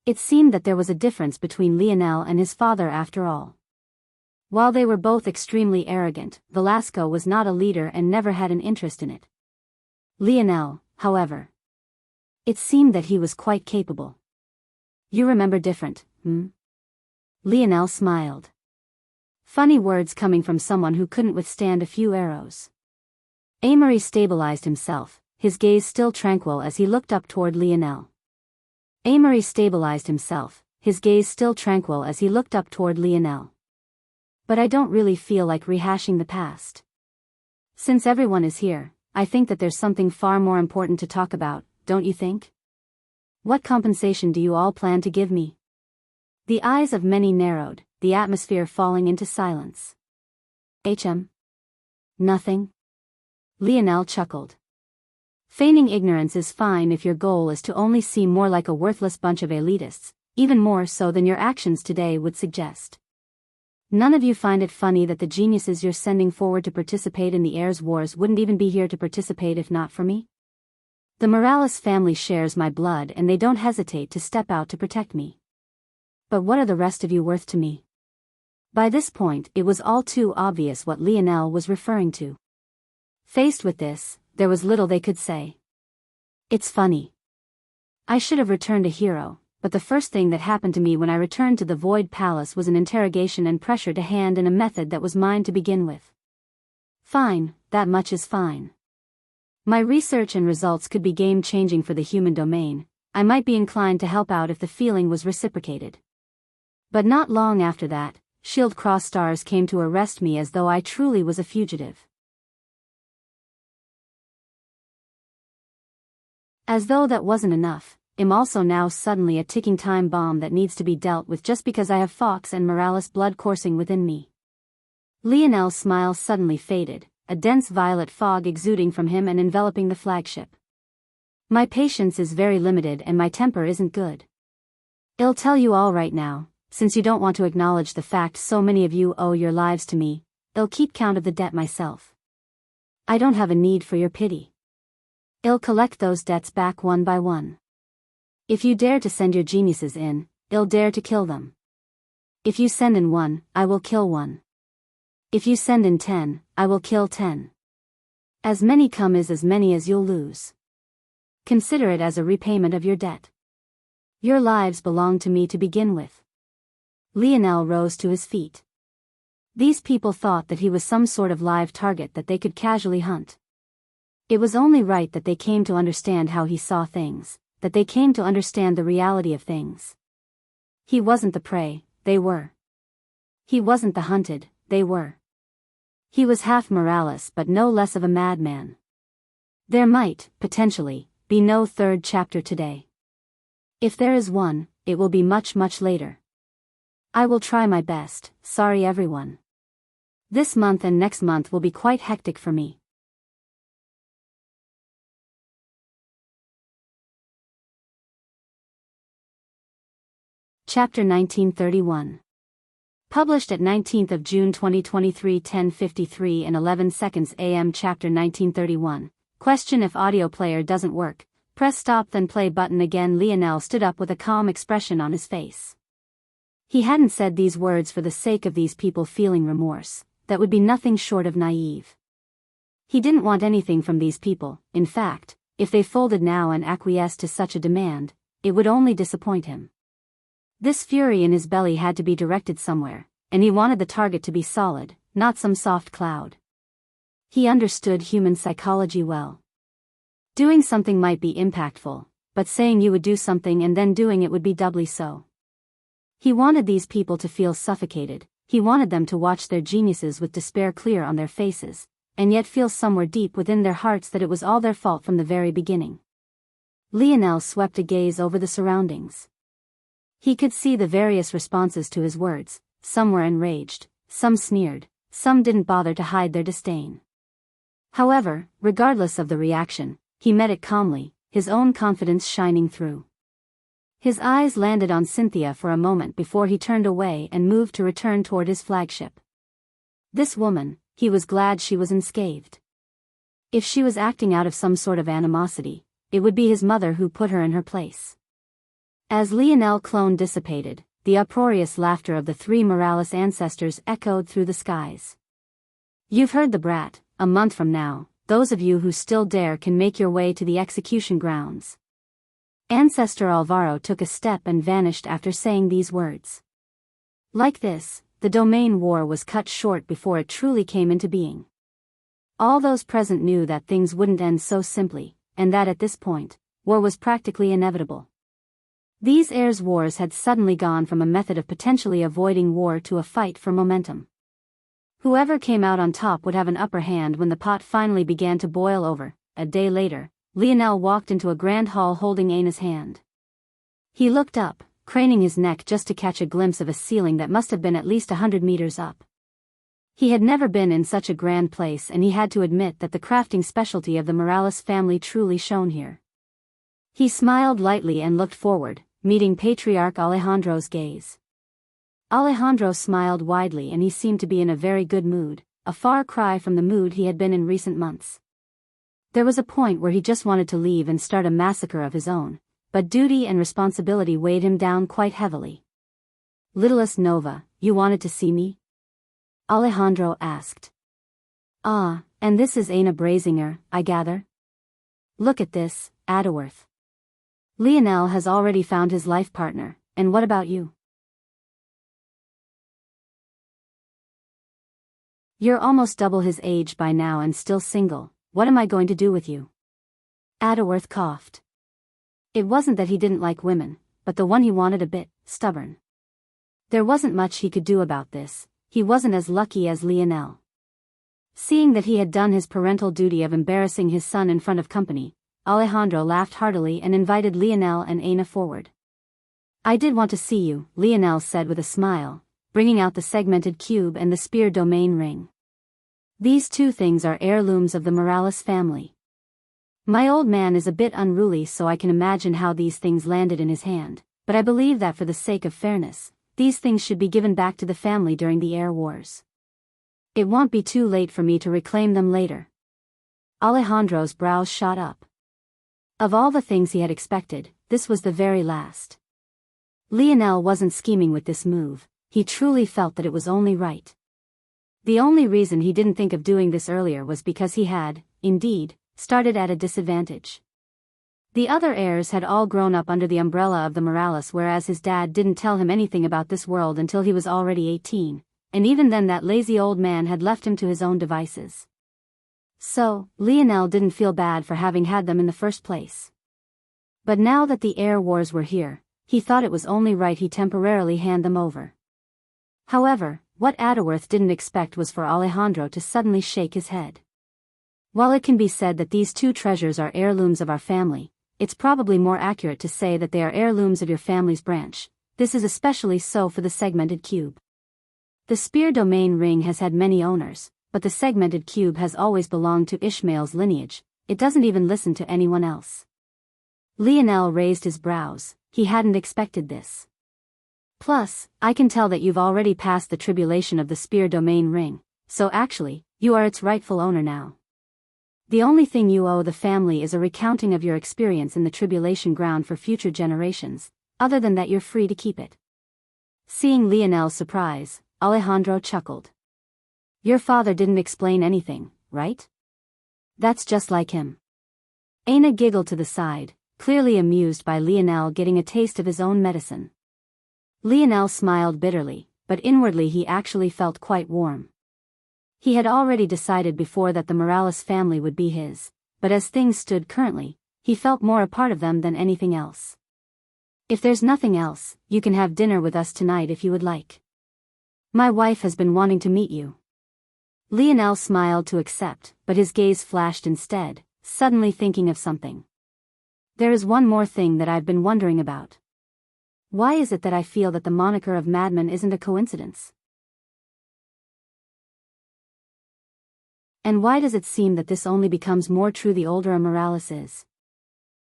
It seemed that there was a difference between Lionel and his father after all. While they were both extremely arrogant, Velasco was not a leader and never had an interest in it. Lionel, however, it seemed that he was quite capable. You remember different, hmm? Lionel smiled. Funny words coming from someone who couldn't withstand a few arrows. Amory stabilized himself, his gaze still tranquil as he looked up toward Lionel. Amory stabilized himself, his gaze still tranquil as he looked up toward Lionel. But I don't really feel like rehashing the past. Since everyone is here, I think that there's something far more important to talk about, don't you think? What compensation do you all plan to give me? The eyes of many narrowed, the atmosphere falling into silence. Nothing? Lionel chuckled. Feigning ignorance is fine if your goal is to only seem more like a worthless bunch of elitists, even more so than your actions today would suggest. None of you find it funny that the geniuses you're sending forward to participate in the heirs' wars wouldn't even be here to participate if not for me? The Morales family shares my blood and they don't hesitate to step out to protect me. But what are the rest of you worth to me? By this point, it was all too obvious what Lionel was referring to. Faced with this, there was little they could say. It's funny. I should have returned a hero, but the first thing that happened to me when I returned to the Void Palace was an interrogation and pressure to hand in a method that was mine to begin with. Fine, that much is fine. My research and results could be game-changing for the human domain. I might be inclined to help out if the feeling was reciprocated. But not long after that, Shield Cross Stars came to arrest me as though I truly was a fugitive. As though that wasn't enough, I'm also now suddenly a ticking time bomb that needs to be dealt with just because I have Fox and Morales blood coursing within me. Lionel's smile suddenly faded, a dense violet fog exuding from him and enveloping the flagship. My patience is very limited and my temper isn't good. I'll tell you all right now, since you don't want to acknowledge the fact so many of you owe your lives to me, I'll keep count of the debt myself. I don't have a need for your pity. I'll collect those debts back one by one. If you dare to send your geniuses in, I'll dare to kill them. If you send in one, I will kill one. If you send in 10, I will kill 10. As many come is as many as you'll lose. Consider it as a repayment of your debt. Your lives belong to me to begin with. Lionel rose to his feet. These people thought that he was some sort of live target that they could casually hunt. It was only right that they came to understand how he saw things, that they came to understand the reality of things. He wasn't the prey, they were. He wasn't the hunted, they were. He was half Morales but no less of a madman. There might, potentially, be no third chapter today. If there is one, it will be much, much later. I will try my best, sorry everyone. This month and next month will be quite hectic for me. Chapter 1931. Published at 19th of June 2023 10:53 and 11 seconds AM. Chapter 1931. Question: if audio player doesn't work, press stop then play button again. Lionel stood up with a calm expression on his face. He hadn't said these words for the sake of these people feeling remorse. That would be nothing short of naive. He didn't want anything from these people. In fact, if they folded now and acquiesced to such a demand, it would only disappoint him. This fury in his belly had to be directed somewhere, and he wanted the target to be solid, not some soft cloud. He understood human psychology well. Doing something might be impactful, but saying you would do something and then doing it would be doubly so. He wanted these people to feel suffocated. He wanted them to watch their geniuses with despair clear on their faces, and yet feel somewhere deep within their hearts that it was all their fault from the very beginning. Lionel swept a gaze over the surroundings. He could see the various responses to his words. Some were enraged, some sneered, some didn't bother to hide their disdain. However, regardless of the reaction, he met it calmly, his own confidence shining through. His eyes landed on Cynthia for a moment before he turned away and moved to return toward his flagship. This woman, he was glad she was unscathed. If she was acting out of some sort of animosity, it would be his mother who put her in her place. As Lionel clone dissipated, the uproarious laughter of the three Morales ancestors echoed through the skies. You've heard the brat. A month from now, those of you who still dare can make your way to the execution grounds. Ancestor Alvaro took a step and vanished after saying these words. Like this, the domain war was cut short before it truly came into being. All those present knew that things wouldn't end so simply, and that at this point, war was practically inevitable. These heirs' wars had suddenly gone from a method of potentially avoiding war to a fight for momentum. Whoever came out on top would have an upper hand when the pot finally began to boil over. A day later, Lionel walked into a grand hall holding Ana's hand. He looked up, craning his neck just to catch a glimpse of a ceiling that must have been at least 100 meters up. He had never been in such a grand place, and he had to admit that the crafting specialty of the Morales family truly shone here. He smiled lightly and looked forward, meeting Patriarch Alejandro's gaze. Alejandro smiled widely and he seemed to be in a very good mood, a far cry from the mood he had been in recent months. There was a point where he just wanted to leave and start a massacre of his own, but duty and responsibility weighed him down quite heavily. Littlest Nova, you wanted to see me? Alejandro asked. Ah, and this is Ana Brazinger, I gather? Look at this, Adaworth. Lionel has already found his life partner, and what about you? You're almost double his age by now and still single. What am I going to do with you? Adaworth coughed. It wasn't that he didn't like women, but the one he wanted a bit stubborn. There wasn't much he could do about this. He wasn't as lucky as Lionel. Seeing that he had done his parental duty of embarrassing his son in front of company, Alejandro laughed heartily and invited Lionel and Ana forward. I did want to see you, Lionel said with a smile, bringing out the segmented cube and the spear domain ring. These two things are heirlooms of the Morales family. My old man is a bit unruly, so I can imagine how these things landed in his hand, but I believe that for the sake of fairness, these things should be given back to the family during the heir wars. It won't be too late for me to reclaim them later. Alejandro's brows shot up. Of all the things he had expected, this was the very last. Lionel wasn't scheming with this move. He truly felt that it was only right. The only reason he didn't think of doing this earlier was because he had, indeed, started at a disadvantage. The other heirs had all grown up under the umbrella of the Morales, whereas his dad didn't tell him anything about this world until he was already 18, and even then that lazy old man had left him to his own devices. So, Lionel didn't feel bad for having had them in the first place. But now that the heir wars were here, he thought it was only right he temporarily hand them over. However, what Adaworth didn't expect was for Alejandro to suddenly shake his head. While it can be said that these two treasures are heirlooms of our family, it's probably more accurate to say that they are heirlooms of your family's branch. This is especially so for the segmented cube. The spear domain ring has had many owners, but the segmented cube has always belonged to Ishmael's lineage. It doesn't even listen to anyone else. Lionel raised his brows. He hadn't expected this. Plus, I can tell that you've already passed the tribulation of the spear domain ring, so actually, you are its rightful owner now. The only thing you owe the family is a recounting of your experience in the tribulation ground for future generations, other than that you're free to keep it. Seeing Lionel's surprise, Alejandro chuckled. Your father didn't explain anything, right? That's just like him. Aina giggled to the side, clearly amused by Lionel getting a taste of his own medicine. Lionel smiled bitterly, but inwardly he actually felt quite warm. He had already decided before that the Morales family would be his, but as things stood currently, he felt more a part of them than anything else. If there's nothing else, you can have dinner with us tonight if you would like. My wife has been wanting to meet you. Lionel smiled to accept, but his gaze flashed instead, suddenly thinking of something. There is one more thing that I've been wondering about. Why is it that I feel that the moniker of madman isn't a coincidence? And why does it seem that this only becomes more true the older a Morales is?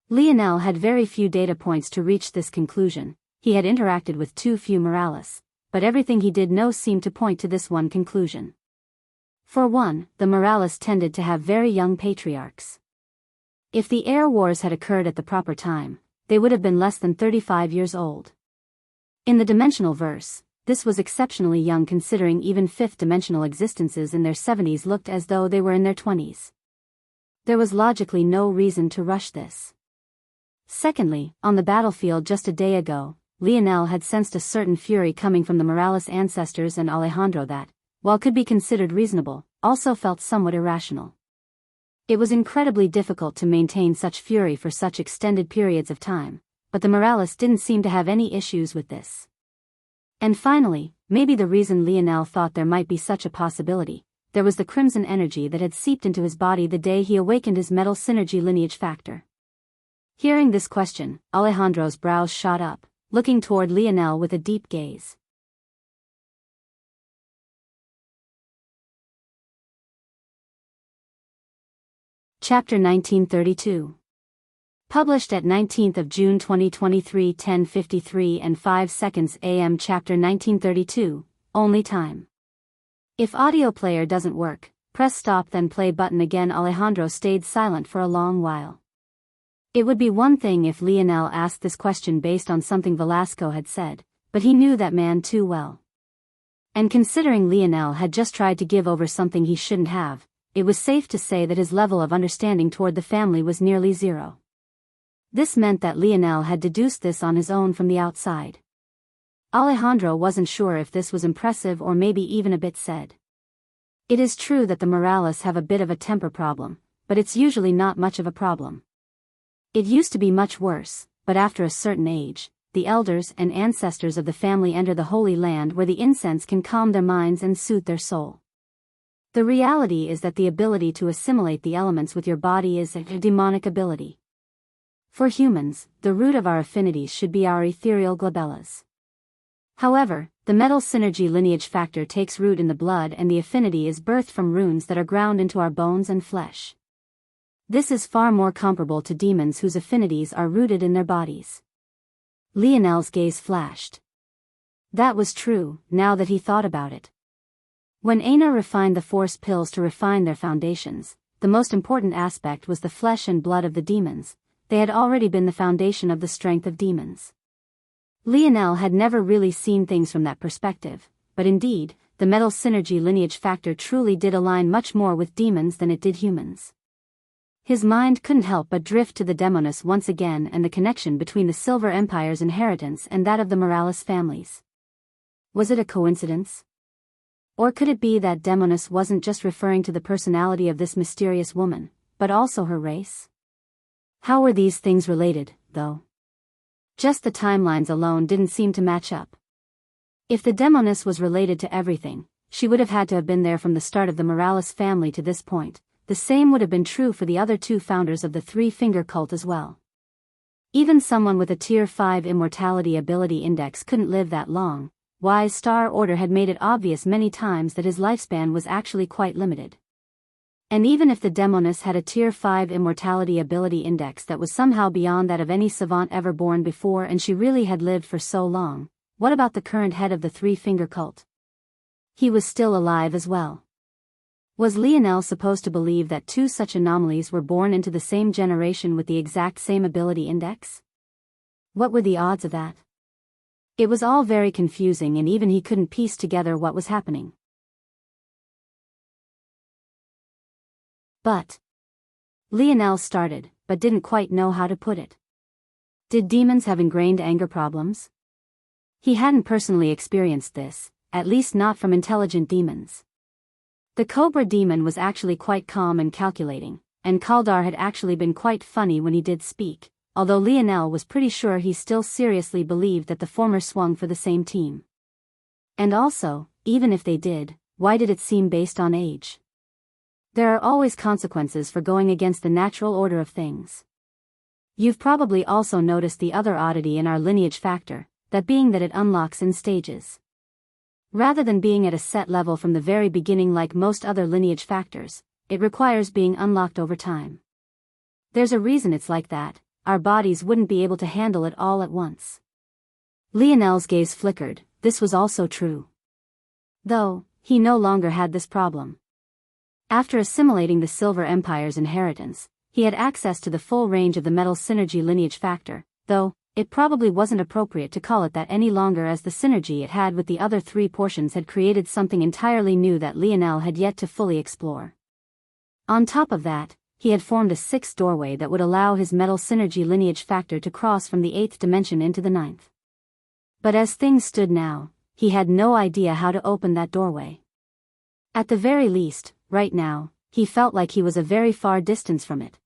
Lionel had very few data points to reach this conclusion. He had interacted with too few Morales, but everything he did know seemed to point to this one conclusion. For one, the Morales tended to have very young patriarchs. If the air wars had occurred at the proper time, they would have been less than 35 years old. In the dimensional verse, this was exceptionally young considering even fifth-dimensional existences in their 70s looked as though they were in their 20s. There was logically no reason to rush this. Secondly, on the battlefield just a day ago, Lionel had sensed a certain fury coming from the Morales ancestors and Alejandro that, while could be considered reasonable, also felt somewhat irrational. It was incredibly difficult to maintain such fury for such extended periods of time, but the Morales didn't seem to have any issues with this. And finally, maybe the reason Lionel thought there might be such a possibility, there was the crimson energy that had seeped into his body the day he awakened his metal synergy lineage factor. Hearing this question, Alejandro's brows shot up, looking toward Lionel with a deep gaze. Chapter 1932. Published at 19th of June 2023 10:53 and 5 seconds AM. Chapter 1932, only time. If audio player doesn't work, press stop then play button again. Alejandro stayed silent for a long while. It would be one thing if Lionel asked this question based on something Velasco had said, but he knew that man too well. And considering Lionel had just tried to give over something he shouldn't have, it was safe to say that his level of understanding toward the family was nearly zero. This meant that Lionel had deduced this on his own from the outside. Alejandro wasn't sure if this was impressive or maybe even a bit said. It is true that the Morales have a bit of a temper problem, but it's usually not much of a problem. It used to be much worse, but after a certain age, the elders and ancestors of the family enter the Holy Land where the incense can calm their minds and soothe their soul. The reality is that the ability to assimilate the elements with your body is a demonic ability. For humans, the root of our affinities should be our ethereal glabellas. However, the metal synergy lineage factor takes root in the blood and the affinity is birthed from runes that are ground into our bones and flesh. This is far more comparable to demons whose affinities are rooted in their bodies. Lionel's gaze flashed. That was true, now that he thought about it. When Aina refined the force pills to refine their foundations, the most important aspect was the flesh and blood of the demons. They had already been the foundation of the strength of demons. Lionel had never really seen things from that perspective, but indeed, the metal synergy lineage factor truly did align much more with demons than it did humans. His mind couldn't help but drift to the Demoness once again and the connection between the Silver Empire's inheritance and that of the Morales families. Was it a coincidence? Or could it be that Demoness wasn't just referring to the personality of this mysterious woman, but also her race? How were these things related, though? Just the timelines alone didn't seem to match up. If the Demoness was related to everything, she would have had to have been there from the start of the Morales family to this point. The same would have been true for the other two founders of the Three-Finger Cult as well. Even someone with a Tier 5 Immortality Ability Index couldn't live that long. Wise Star Order had made it obvious many times that his lifespan was actually quite limited. And even if the Demoness had a Tier 5 Immortality Ability Index that was somehow beyond that of any savant ever born before and she really had lived for so long, what about the current head of the Three-Finger Cult? He was still alive as well. Was Lionel supposed to believe that two such anomalies were born into the same generation with the exact same ability index? What were the odds of that? It was all very confusing, and even he couldn't piece together what was happening. But Lionel started, but didn't quite know how to put it. Did demons have ingrained anger problems? He hadn't personally experienced this, at least not from intelligent demons. The Cobra demon was actually quite calm and calculating, and Kaldar had actually been quite funny when he did speak, although Lionel was pretty sure he still seriously believed that the former swung for the same team. And also, even if they did, why did it seem based on age? There are always consequences for going against the natural order of things. You've probably also noticed the other oddity in our lineage factor, that being that it unlocks in stages. Rather than being at a set level from the very beginning like most other lineage factors, it requires being unlocked over time. There's a reason it's like that. Our bodies wouldn't be able to handle it all at once. Lionel's gaze flickered. This was also true. Though, he no longer had this problem. After assimilating the Silver Empire's inheritance, he had access to the full range of the Metal Synergy lineage factor, though it probably wasn't appropriate to call it that any longer, as the synergy it had with the other three portions had created something entirely new that Lionel had yet to fully explore. On top of that, he had formed a sixth doorway that would allow his Metal Synergy lineage factor to cross from the 8th dimension into the 9th. But as things stood now, he had no idea how to open that doorway. At the very least, right now, he felt like he was a very far distance from it.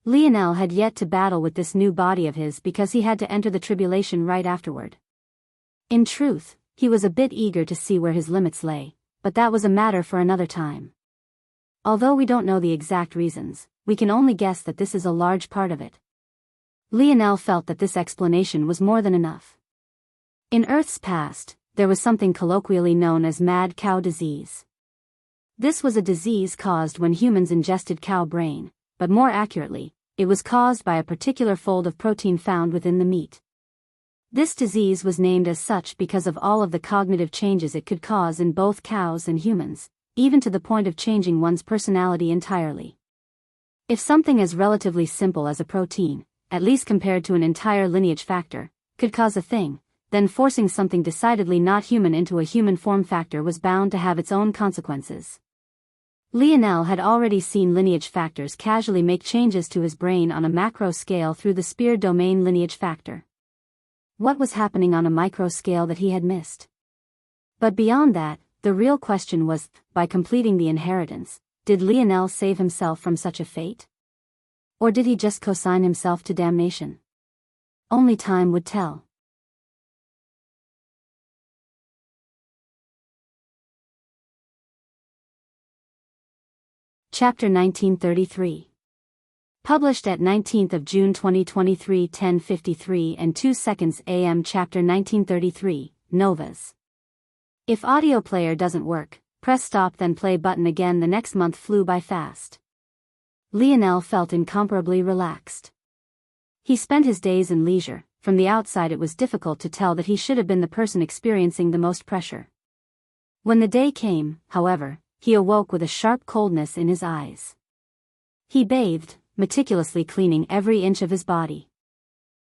Lionel had yet to battle with this new body of his because he had to enter the tribulation right afterward. In truth, he was a bit eager to see where his limits lay, but that was a matter for another time. Although we don't know the exact reasons, we can only guess that this is a large part of it. Lionel felt that this explanation was more than enough. In Earth's past, there was something colloquially known as mad cow disease. This was a disease caused when humans ingested cow brain, but more accurately, it was caused by a particular fold of protein found within the meat. This disease was named as such because of all of the cognitive changes it could cause in both cows and humans, even to the point of changing one's personality entirely. If something as relatively simple as a protein, at least compared to an entire lineage factor, could cause a thing, then forcing something decidedly not human into a human form factor was bound to have its own consequences. Lionel had already seen lineage factors casually make changes to his brain on a macro scale through the spear domain lineage factor. What was happening on a micro scale that he had missed? But beyond that, the real question was, by completing the inheritance, did Lionel save himself from such a fate? Or did he just consign himself to damnation? Only time would tell. Chapter 1933. Published at 19th of June 2023, 10:53 and 2 seconds AM. Chapter 1933, Novas. If audio player doesn't work, press stop then play button again. The next month flew by fast. Lionel felt incomparably relaxed. He spent his days in leisure. From the outside it was difficult to tell that he should have been the person experiencing the most pressure. When the day came, however, he awoke with a sharp coldness in his eyes. He bathed, meticulously cleaning every inch of his body.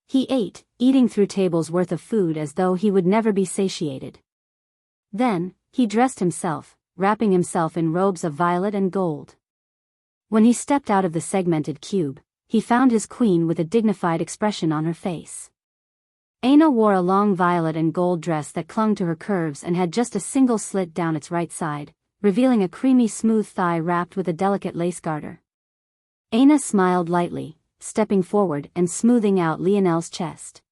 He ate, eating through tables worth of food as though he would never be satiated. Then, he dressed himself, wrapping himself in robes of violet and gold. When he stepped out of the segmented cube, he found his queen with a dignified expression on her face. Aina wore a long violet and gold dress that clung to her curves and had just a single slit down its right side, revealing a creamy smooth thigh wrapped with a delicate lace garter. Aina smiled lightly, stepping forward and smoothing out Lionel's chest.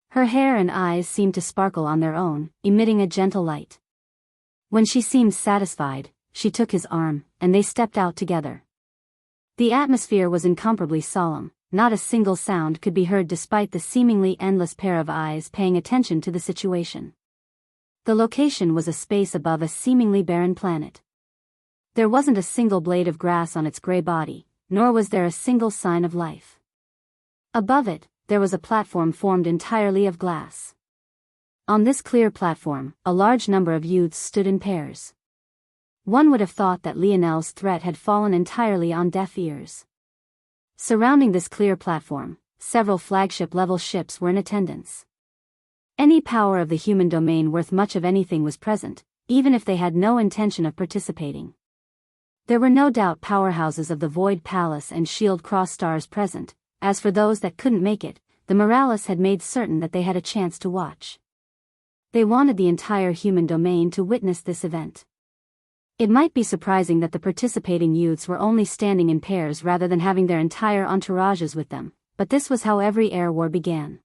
Her hair and eyes seemed to sparkle on their own, emitting a gentle light. When she seemed satisfied, she took his arm, and they stepped out together. The atmosphere was incomparably solemn. Not a single sound could be heard despite the seemingly endless pair of eyes paying attention to the situation. The location was a space above a seemingly barren planet. There wasn't a single blade of grass on its gray body, nor was there a single sign of life. Above it, there was a platform formed entirely of glass. On this clear platform, a large number of youths stood in pairs. One would have thought that Lionel's threat had fallen entirely on deaf ears. Surrounding this clear platform, several flagship-level ships were in attendance. Any power of the human domain worth much of anything was present, even if they had no intention of participating. There were no doubt powerhouses of the Void Palace and Shield Cross stars present. As for those that couldn't make it, the Morales had made certain that they had a chance to watch. They wanted the entire human domain to witness this event. It might be surprising that the participating youths were only standing in pairs rather than having their entire entourages with them, but this was how every air war began.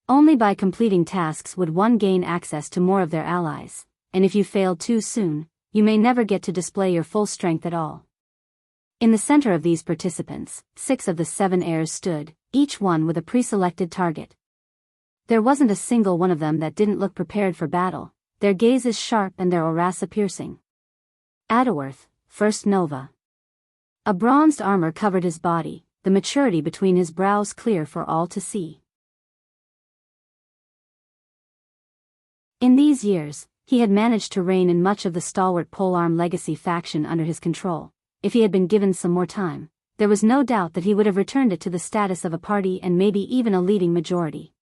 Only by completing tasks would one gain access to more of their allies, and if you failed too soon, you may never get to display your full strength at all. In the center of these participants, 6 of the 7 heirs stood, each one with a pre-selected target. There wasn't a single one of them that didn't look prepared for battle, their gazes sharp and their aurasa piercing. Daoist, First Nova. A bronzed armor covered his body, the maturity between his brows clear for all to see. In these years, he had managed to rein in much of the stalwart polearm legacy faction under his control. If he had been given some more time, there was no doubt that he would have returned it to the status of a party and maybe even a leading majority.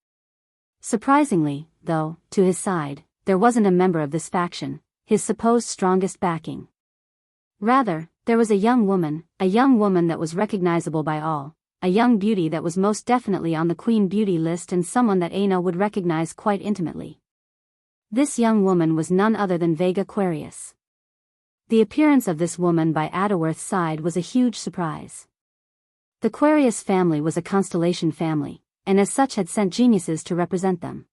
Surprisingly, though, to his side, there wasn't a member of this faction, his supposed strongest backing. Rather, there was a young woman that was recognizable by all, a young beauty that was most definitely on the Queen Beauty list and someone that Aina would recognize quite intimately. This young woman was none other than Vega Aquarius. The appearance of this woman by Daoist's side was a huge surprise. The Aquarius family was a constellation family, and as such had sent geniuses to represent them.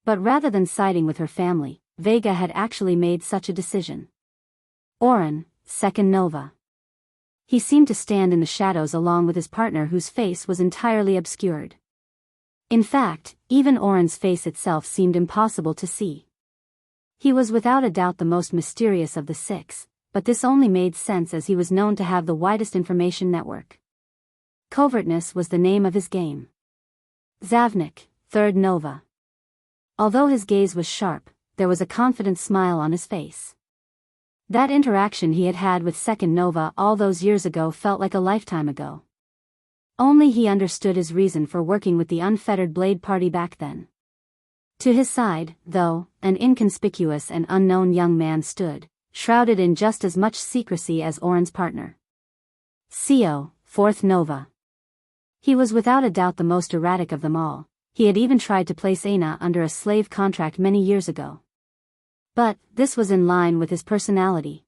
But rather than siding with her family, Vega had actually made such a decision. Oren, Second Nova. He seemed to stand in the shadows along with his partner whose face was entirely obscured. In fact, even Oren's face itself seemed impossible to see. He was without a doubt the most mysterious of the 6, but this only made sense as he was known to have the widest information network. Covertness was the name of his game. Zavnik, Third Nova. Although his gaze was sharp, there was a confident smile on his face. That interaction he had had with Second Nova all those years ago felt like a lifetime ago. Only he understood his reason for working with the unfettered Blade Party back then. To his side, though, an inconspicuous and unknown young man stood, shrouded in just as much secrecy as Oren's partner. Sio, Fourth Nova. He was without a doubt the most erratic of them all. He had even tried to place Aina under a slave contract many years ago. But this was in line with his personality.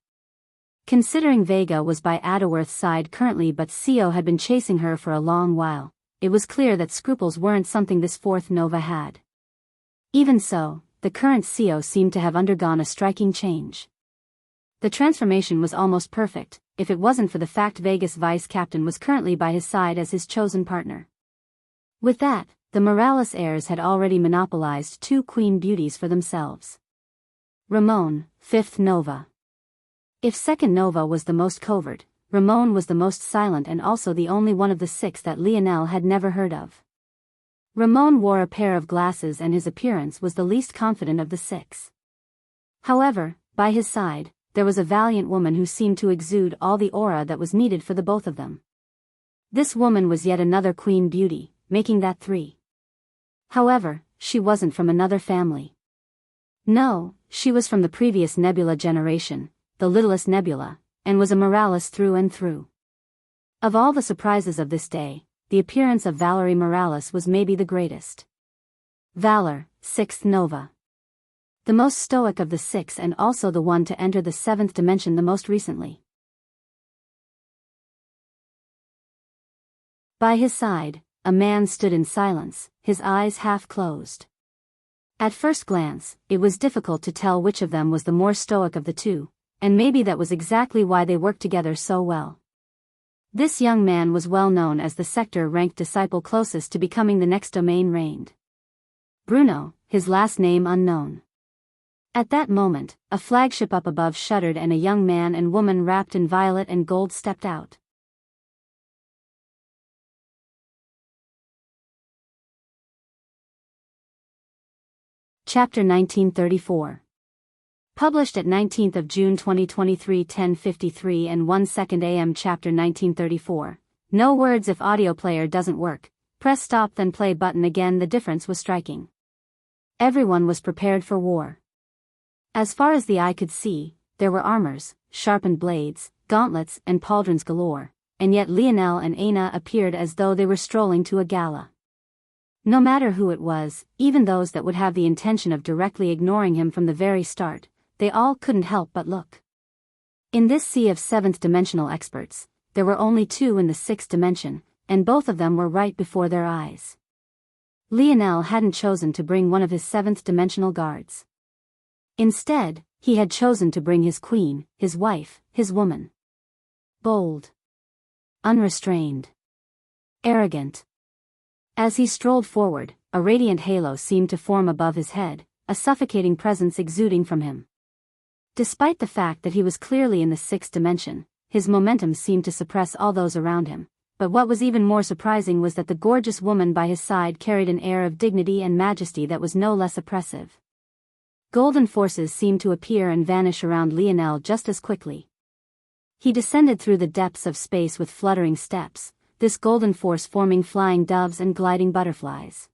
Considering Vega was by Daoist's side currently but Sio had been chasing her for a long while, it was clear that scruples weren't something this Fourth Nova had. Even so, the current Sio seemed to have undergone a striking change. The transformation was almost perfect, if it wasn't for the fact Vega's vice captain was currently by his side as his chosen partner. With that, the Morales heirs had already monopolized 2 queen beauties for themselves. Ramon, Fifth Nova. If Second Nova was the most covert, Ramon was the most silent and also the only one of the 6 that Lionel had never heard of. Ramon wore a pair of glasses and his appearance was the least confident of the 6. However, by his side, there was a valiant woman who seemed to exude all the aura that was needed for the both of them. This woman was yet another queen beauty, making that 3. However, she wasn't from another family. No, she was from the previous Nebula generation, the littlest Nebula, and was a Morales through and through. Of all the surprises of this day, the appearance of Valerie Morales was maybe the greatest. Valor, Sixth Nova. The most stoic of the 6 and also the one to enter the 7th dimension the most recently. By his side, a man stood in silence, his eyes half closed. At first glance, it was difficult to tell which of them was the more stoic of the 2, and maybe that was exactly why they worked together so well. This young man was well known as the sector-ranked disciple closest to becoming the next domain reigned. Bruno, his last name unknown. At that moment, a flagship up above shuddered and a young man and woman wrapped in violet and gold stepped out. Chapter 1934. Published at 19th of June 2023 10:53 and 1 second AM. Chapter 1934. No words if audio player doesn't work. Press stop then play button again. The difference was striking. Everyone was prepared for war. As far as the eye could see, there were armors, sharpened blades, gauntlets and pauldrons galore, and yet Lionel and Aina appeared as though they were strolling to a gala. No matter who it was, even those that would have the intention of directly ignoring him from the very start, they all couldn't help but look. In this sea of seventh-dimensional experts, there were only two in the sixth dimension, and both of them were right before their eyes. Lionel hadn't chosen to bring one of his seventh-dimensional guards. Instead, he had chosen to bring his queen, his wife, his woman. Bold. Unrestrained. Arrogant. As he strolled forward, a radiant halo seemed to form above his head, a suffocating presence exuding from him. Despite the fact that he was clearly in the sixth dimension, his momentum seemed to suppress all those around him, but what was even more surprising was that the gorgeous woman by his side carried an air of dignity and majesty that was no less oppressive. Golden forces seemed to appear and vanish around Lionel just as quickly. He descended through the depths of space with fluttering steps, this golden force forming flying doves and gliding butterflies.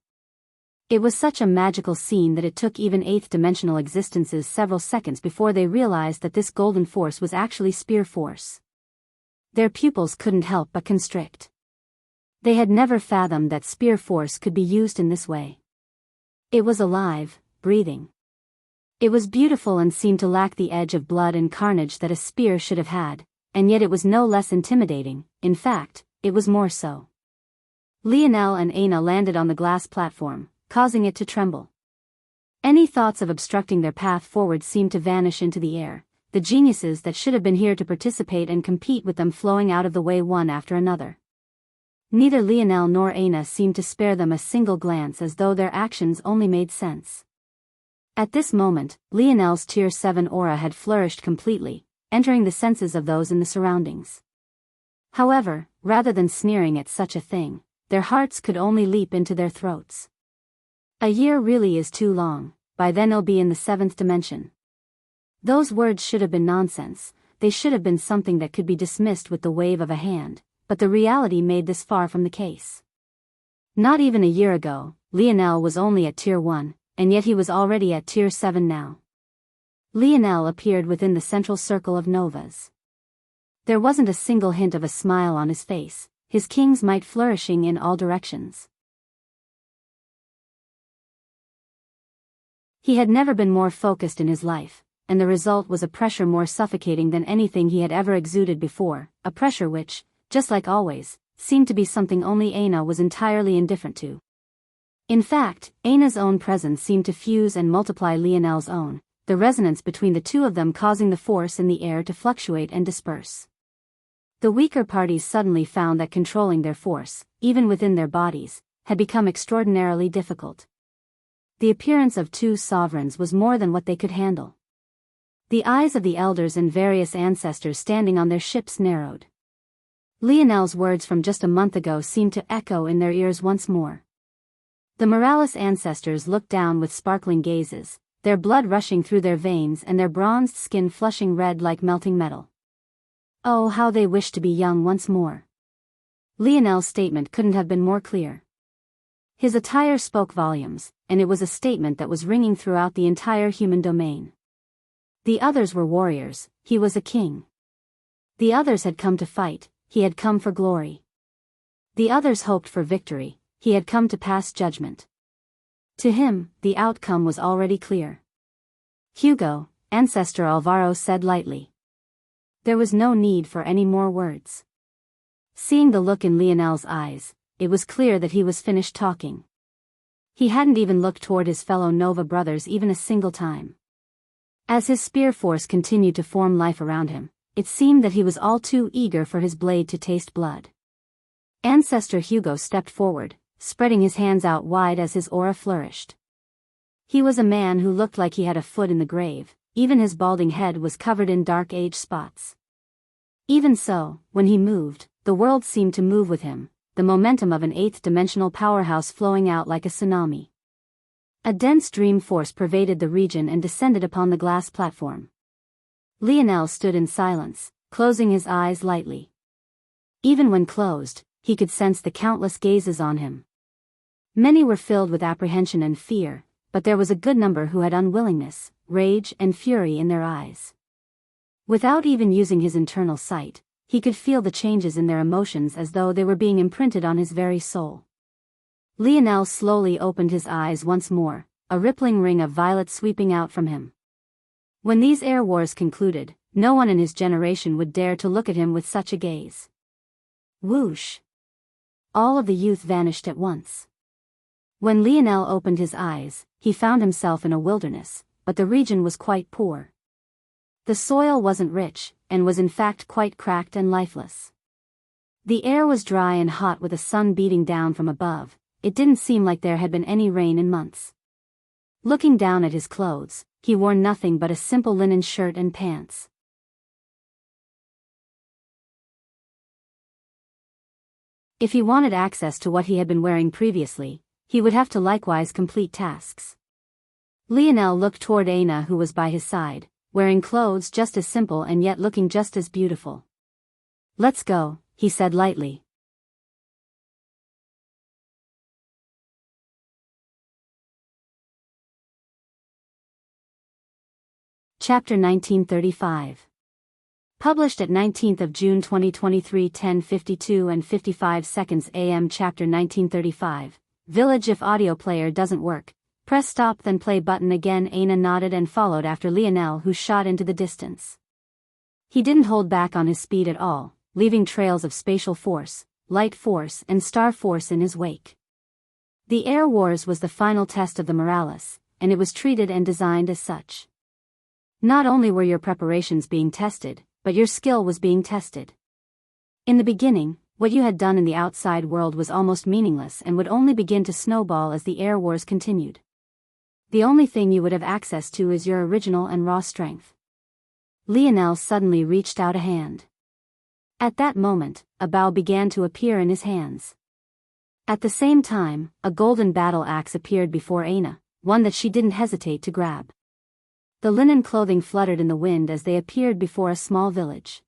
It was such a magical scene that it took even eighth-dimensional existences several seconds before they realized that this golden force was actually spear force. Their pupils couldn't help but constrict. They had never fathomed that spear force could be used in this way. It was alive, breathing. It was beautiful and seemed to lack the edge of blood and carnage that a spear should have had, and yet it was no less intimidating. In fact, it was more so. Lionel and Aina landed on the glass platform, causing it to tremble. Any thoughts of obstructing their path forward seemed to vanish into the air, the geniuses that should have been here to participate and compete with them flowing out of the way one after another. Neither Lionel nor Aina seemed to spare them a single glance, as though their actions only made sense. At this moment, Lionel's Tier 7 aura had flourished completely, entering the senses of those in the surroundings. However, rather than sneering at such a thing, their hearts could only leap into their throats. A year really is too long, by then he'll be in the seventh dimension. Those words should have been nonsense, they should have been something that could be dismissed with the wave of a hand, but the reality made this far from the case. Not even a year ago, Lionel was only at Tier 1, and yet he was already at Tier 7 now. Lionel appeared within the central circle of novas. There wasn't a single hint of a smile on his face, his king's might flourishing in all directions. He had never been more focused in his life, and the result was a pressure more suffocating than anything he had ever exuded before, a pressure which, just like always, seemed to be something only Aina was entirely indifferent to. In fact, Aina's own presence seemed to fuse and multiply Lionel's own, the resonance between the two of them causing the force in the air to fluctuate and disperse. The weaker parties suddenly found that controlling their force, even within their bodies, had become extraordinarily difficult. The appearance of two sovereigns was more than what they could handle. The eyes of the elders and various ancestors standing on their ships narrowed. Lionel's words from just a month ago seemed to echo in their ears once more. The Morales ancestors looked down with sparkling gazes, their blood rushing through their veins and their bronzed skin flushing red like melting metal. Oh, how they wished to be young once more. Lionel's statement couldn't have been more clear. His attire spoke volumes, and it was a statement that was ringing throughout the entire human domain. The others were warriors, he was a king. The others had come to fight, he had come for glory. The others hoped for victory, he had come to pass judgment. To him, the outcome was already clear. Hugo, Ancestor Alvaro said lightly. There was no need for any more words. Seeing the look in Lionel's eyes, it was clear that he was finished talking. He hadn't even looked toward his fellow Nova brothers even a single time. As his spear force continued to form life around him, it seemed that he was all too eager for his blade to taste blood. Ancestor Hugo stepped forward, spreading his hands out wide as his aura flourished. He was a man who looked like he had a foot in the grave, even his balding head was covered in dark age spots. Even so, when he moved, the world seemed to move with him, the momentum of an eighth-dimensional powerhouse flowing out like a tsunami. A dense dream force pervaded the region and descended upon the glass platform. Lionel stood in silence, closing his eyes lightly. Even when closed, he could sense the countless gazes on him. Many were filled with apprehension and fear, but there was a good number who had unwillingness, rage, and fury in their eyes. Without even using his internal sight, he could feel the changes in their emotions as though they were being imprinted on his very soul. Lionel slowly opened his eyes once more, a rippling ring of violet sweeping out from him. When these air wars concluded, no one in his generation would dare to look at him with such a gaze. Whoosh! All of the youth vanished at once. When Lionel opened his eyes, he found himself in a wilderness, but the region was quite poor. The soil wasn't rich, and was in fact quite cracked and lifeless. The air was dry and hot with the sun beating down from above. It didn't seem like there had been any rain in months. Looking down at his clothes, he wore nothing but a simple linen shirt and pants. If he wanted access to what he had been wearing previously, he would have to likewise complete tasks. Lionel looked toward Aina, who was by his side, wearing clothes just as simple and yet looking just as beautiful. "Let's go," he said lightly. Chapter 1935. Published at 19th of June 2023, 10:52 and 55 seconds AM. Chapter 1935. Village. If audio player doesn't work, press stop then play button again. Aina nodded and followed after Lionel, who shot into the distance. He didn't hold back on his speed at all, leaving trails of spatial force, light force and star force in his wake. The Air Wars was the final test of the Moralis, and it was treated and designed as such. Not only were your preparations being tested, but your skill was being tested. In the beginning, what you had done in the outside world was almost meaningless and would only begin to snowball as the Air Wars continued. The only thing you would have access to is your original and raw strength. Lionel suddenly reached out a hand. At that moment, a bow began to appear in his hands. At the same time, a golden battle axe appeared before Aina, one that she didn't hesitate to grab. The linen clothing fluttered in the wind as they appeared before a small village.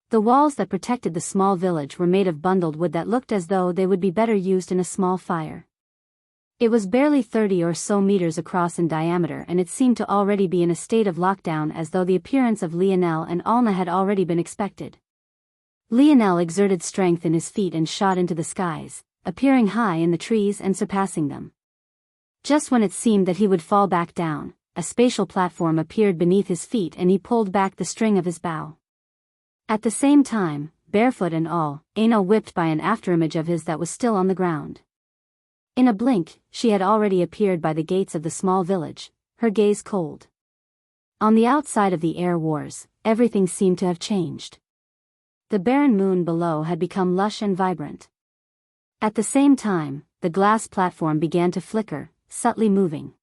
The walls that protected the small village were made of bundled wood that looked as though they would be better used in a small fire. It was barely 30 or so meters across in diameter, and it seemed to already be in a state of lockdown, as though the appearance of Lionel and Alna had already been expected. Lionel exerted strength in his feet and shot into the skies, appearing high in the trees and surpassing them. Just when it seemed that he would fall back down, a spatial platform appeared beneath his feet and he pulled back the string of his bow. At the same time, barefoot and all, Aina whipped by an afterimage of his that was still on the ground. In a blink, she had already appeared by the gates of the small village, her gaze cold. On the outside of the Air Wars, everything seemed to have changed. The barren moon below had become lush and vibrant. At the same time, the glass platform began to flicker, subtly moving.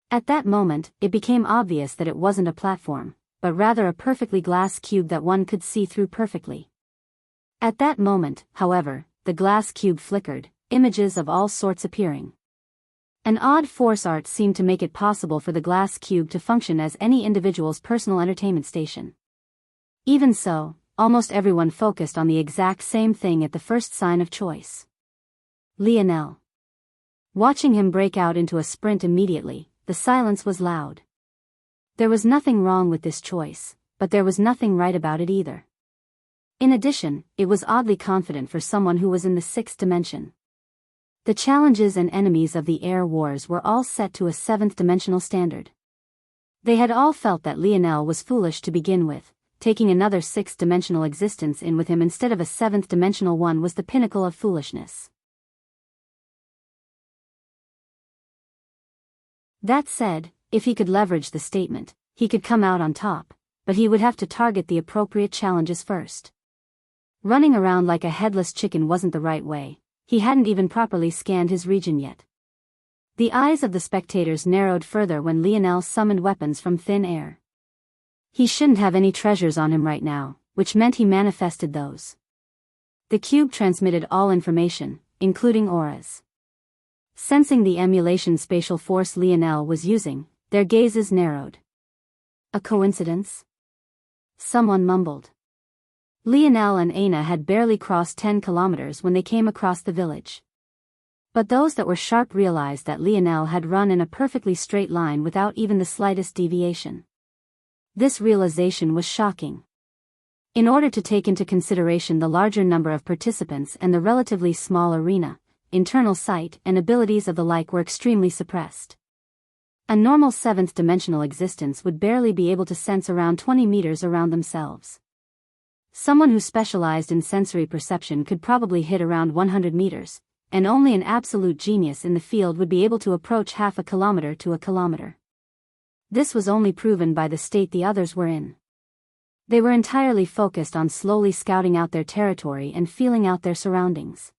At that moment, it became obvious that it wasn't a platform, but rather a perfectly glass cube that one could see through perfectly. At that moment, however, the glass cube flickered, images of all sorts appearing. An odd force art seemed to make it possible for the glass cube to function as any individual's personal entertainment station. Even so, almost everyone focused on the exact same thing at the first sign of choice. Lionel. Watching him break out into a sprint immediately, the silence was loud. There was nothing wrong with this choice, but there was nothing right about it either. In addition, it was oddly confident for someone who was in the sixth dimension. The challenges and enemies of the Air Wars were all set to a seventh-dimensional standard. They had all felt that Lionel was foolish to begin with. Taking another sixth-dimensional existence in with him instead of a seventh-dimensional one was the pinnacle of foolishness. That said, if he could leverage the statement, he could come out on top, but he would have to target the appropriate challenges first. Running around like a headless chicken wasn't the right way. He hadn't even properly scanned his region yet. The eyes of the spectators narrowed further when Lionel summoned weapons from thin air. He shouldn't have any treasures on him right now, which meant he manifested those. The cube transmitted all information, including auras. Sensing the emulation spatial force Lionel was using, their gazes narrowed. A coincidence? Someone mumbled. Lionel and Aina had barely crossed 10 kilometers when they came across the village. But those that were sharp realized that Lionel had run in a perfectly straight line without even the slightest deviation. This realization was shocking. In order to take into consideration the larger number of participants and the relatively small arena, internal sight and abilities of the like were extremely suppressed. A normal seventh-dimensional existence would barely be able to sense around 20 meters around themselves. Someone who specialized in sensory perception could probably hit around 100 meters, and only an absolute genius in the field would be able to approach half a kilometer to a kilometer. This was only proven by the state the others were in. They were entirely focused on slowly scouting out their territory and feeling out their surroundings.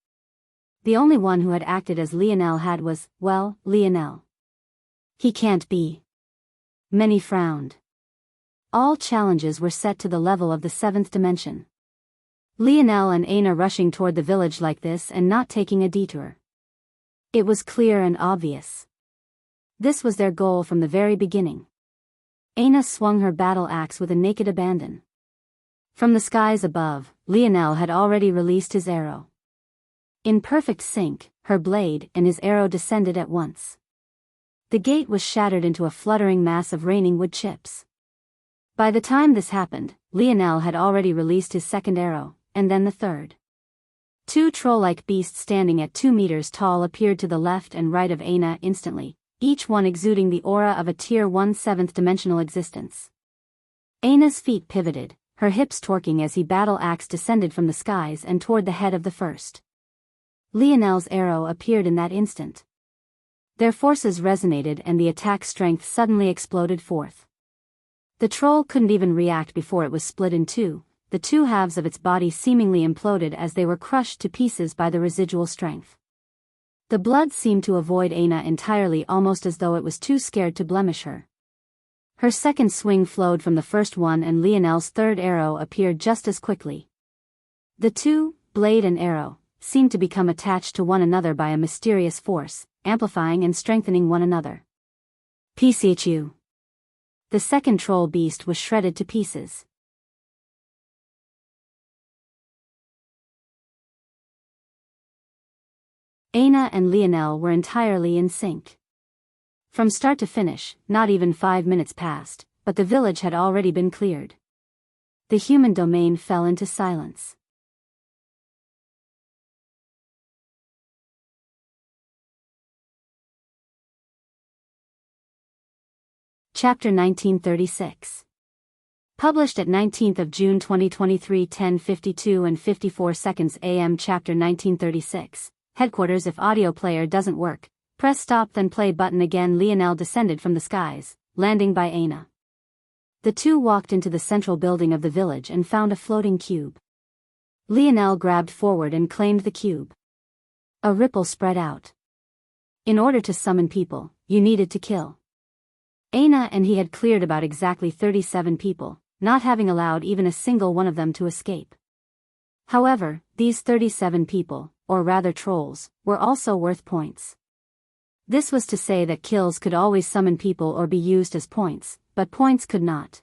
The only one who had acted as Lionel had was, well, Lionel. He can't be. Many frowned. All challenges were set to the level of the seventh dimension. Lionel and Aina rushing toward the village like this and not taking a detour. It was clear and obvious. This was their goal from the very beginning. Aina swung her battle axe with a naked abandon. From the skies above, Lionel had already released his arrow. In perfect sync, her blade and his arrow descended at once. The gate was shattered into a fluttering mass of raining wood chips. By the time this happened, Lionel had already released his second arrow, and then the third. Two troll-like beasts standing at 2 meters tall appeared to the left and right of Aina instantly, each one exuding the aura of a Tier 1 seventh-dimensional existence. Aina's feet pivoted, her hips torquing as he battle-axe descended from the skies and toward the head of the first. Lionel's arrow appeared in that instant. Their forces resonated and the attack strength suddenly exploded forth. The troll couldn't even react before it was split in two, the two halves of its body seemingly imploded as they were crushed to pieces by the residual strength. The blood seemed to avoid Aina entirely, almost as though it was too scared to blemish her. Her second swing flowed from the first one and Lionel's third arrow appeared just as quickly. The two, blade and arrow, seemed to become attached to one another by a mysterious force, amplifying and strengthening one another. PCHU. The second troll beast was shredded to pieces. Aina and Lionel were entirely in sync. From start to finish, not even 5 minutes passed, but the village had already been cleared. The human domain fell into silence. Chapter 1936. Published at 19th of June 2023 10:52 and 54 seconds AM. Chapter 1936. Headquarters. If audio player doesn't work, press stop then play button again. Lionel descended from the skies, landing by Aina. The two walked into the central building of the village and found a floating cube. Lionel grabbed forward and claimed the cube. A ripple spread out. In order to summon people, you needed to kill. Aina and he had cleared about exactly 37 people, not having allowed even a single one of them to escape. However, these 37 people, or rather trolls, were also worth points. This was to say that kills could always summon people or be used as points, but points could not.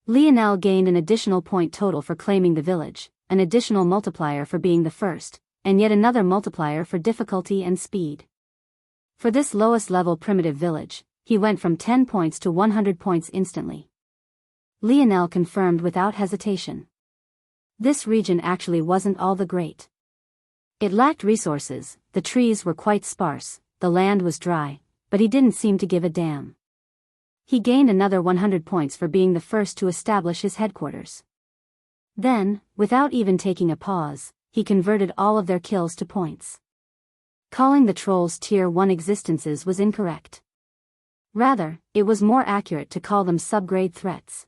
Lionel gained an additional point total for claiming the village, an additional multiplier for being the first, and yet another multiplier for difficulty and speed. For this lowest level primitive village, he went from 10 points to 100 points instantly. Lionel confirmed without hesitation. This region actually wasn't all that great. It lacked resources, the trees were quite sparse, the land was dry, but he didn't seem to give a damn. He gained another 100 points for being the first to establish his headquarters. Then, without even taking a pause, he converted all of their kills to points. Calling the trolls Tier 1 existences was incorrect. Rather, it was more accurate to call them subgrade threats.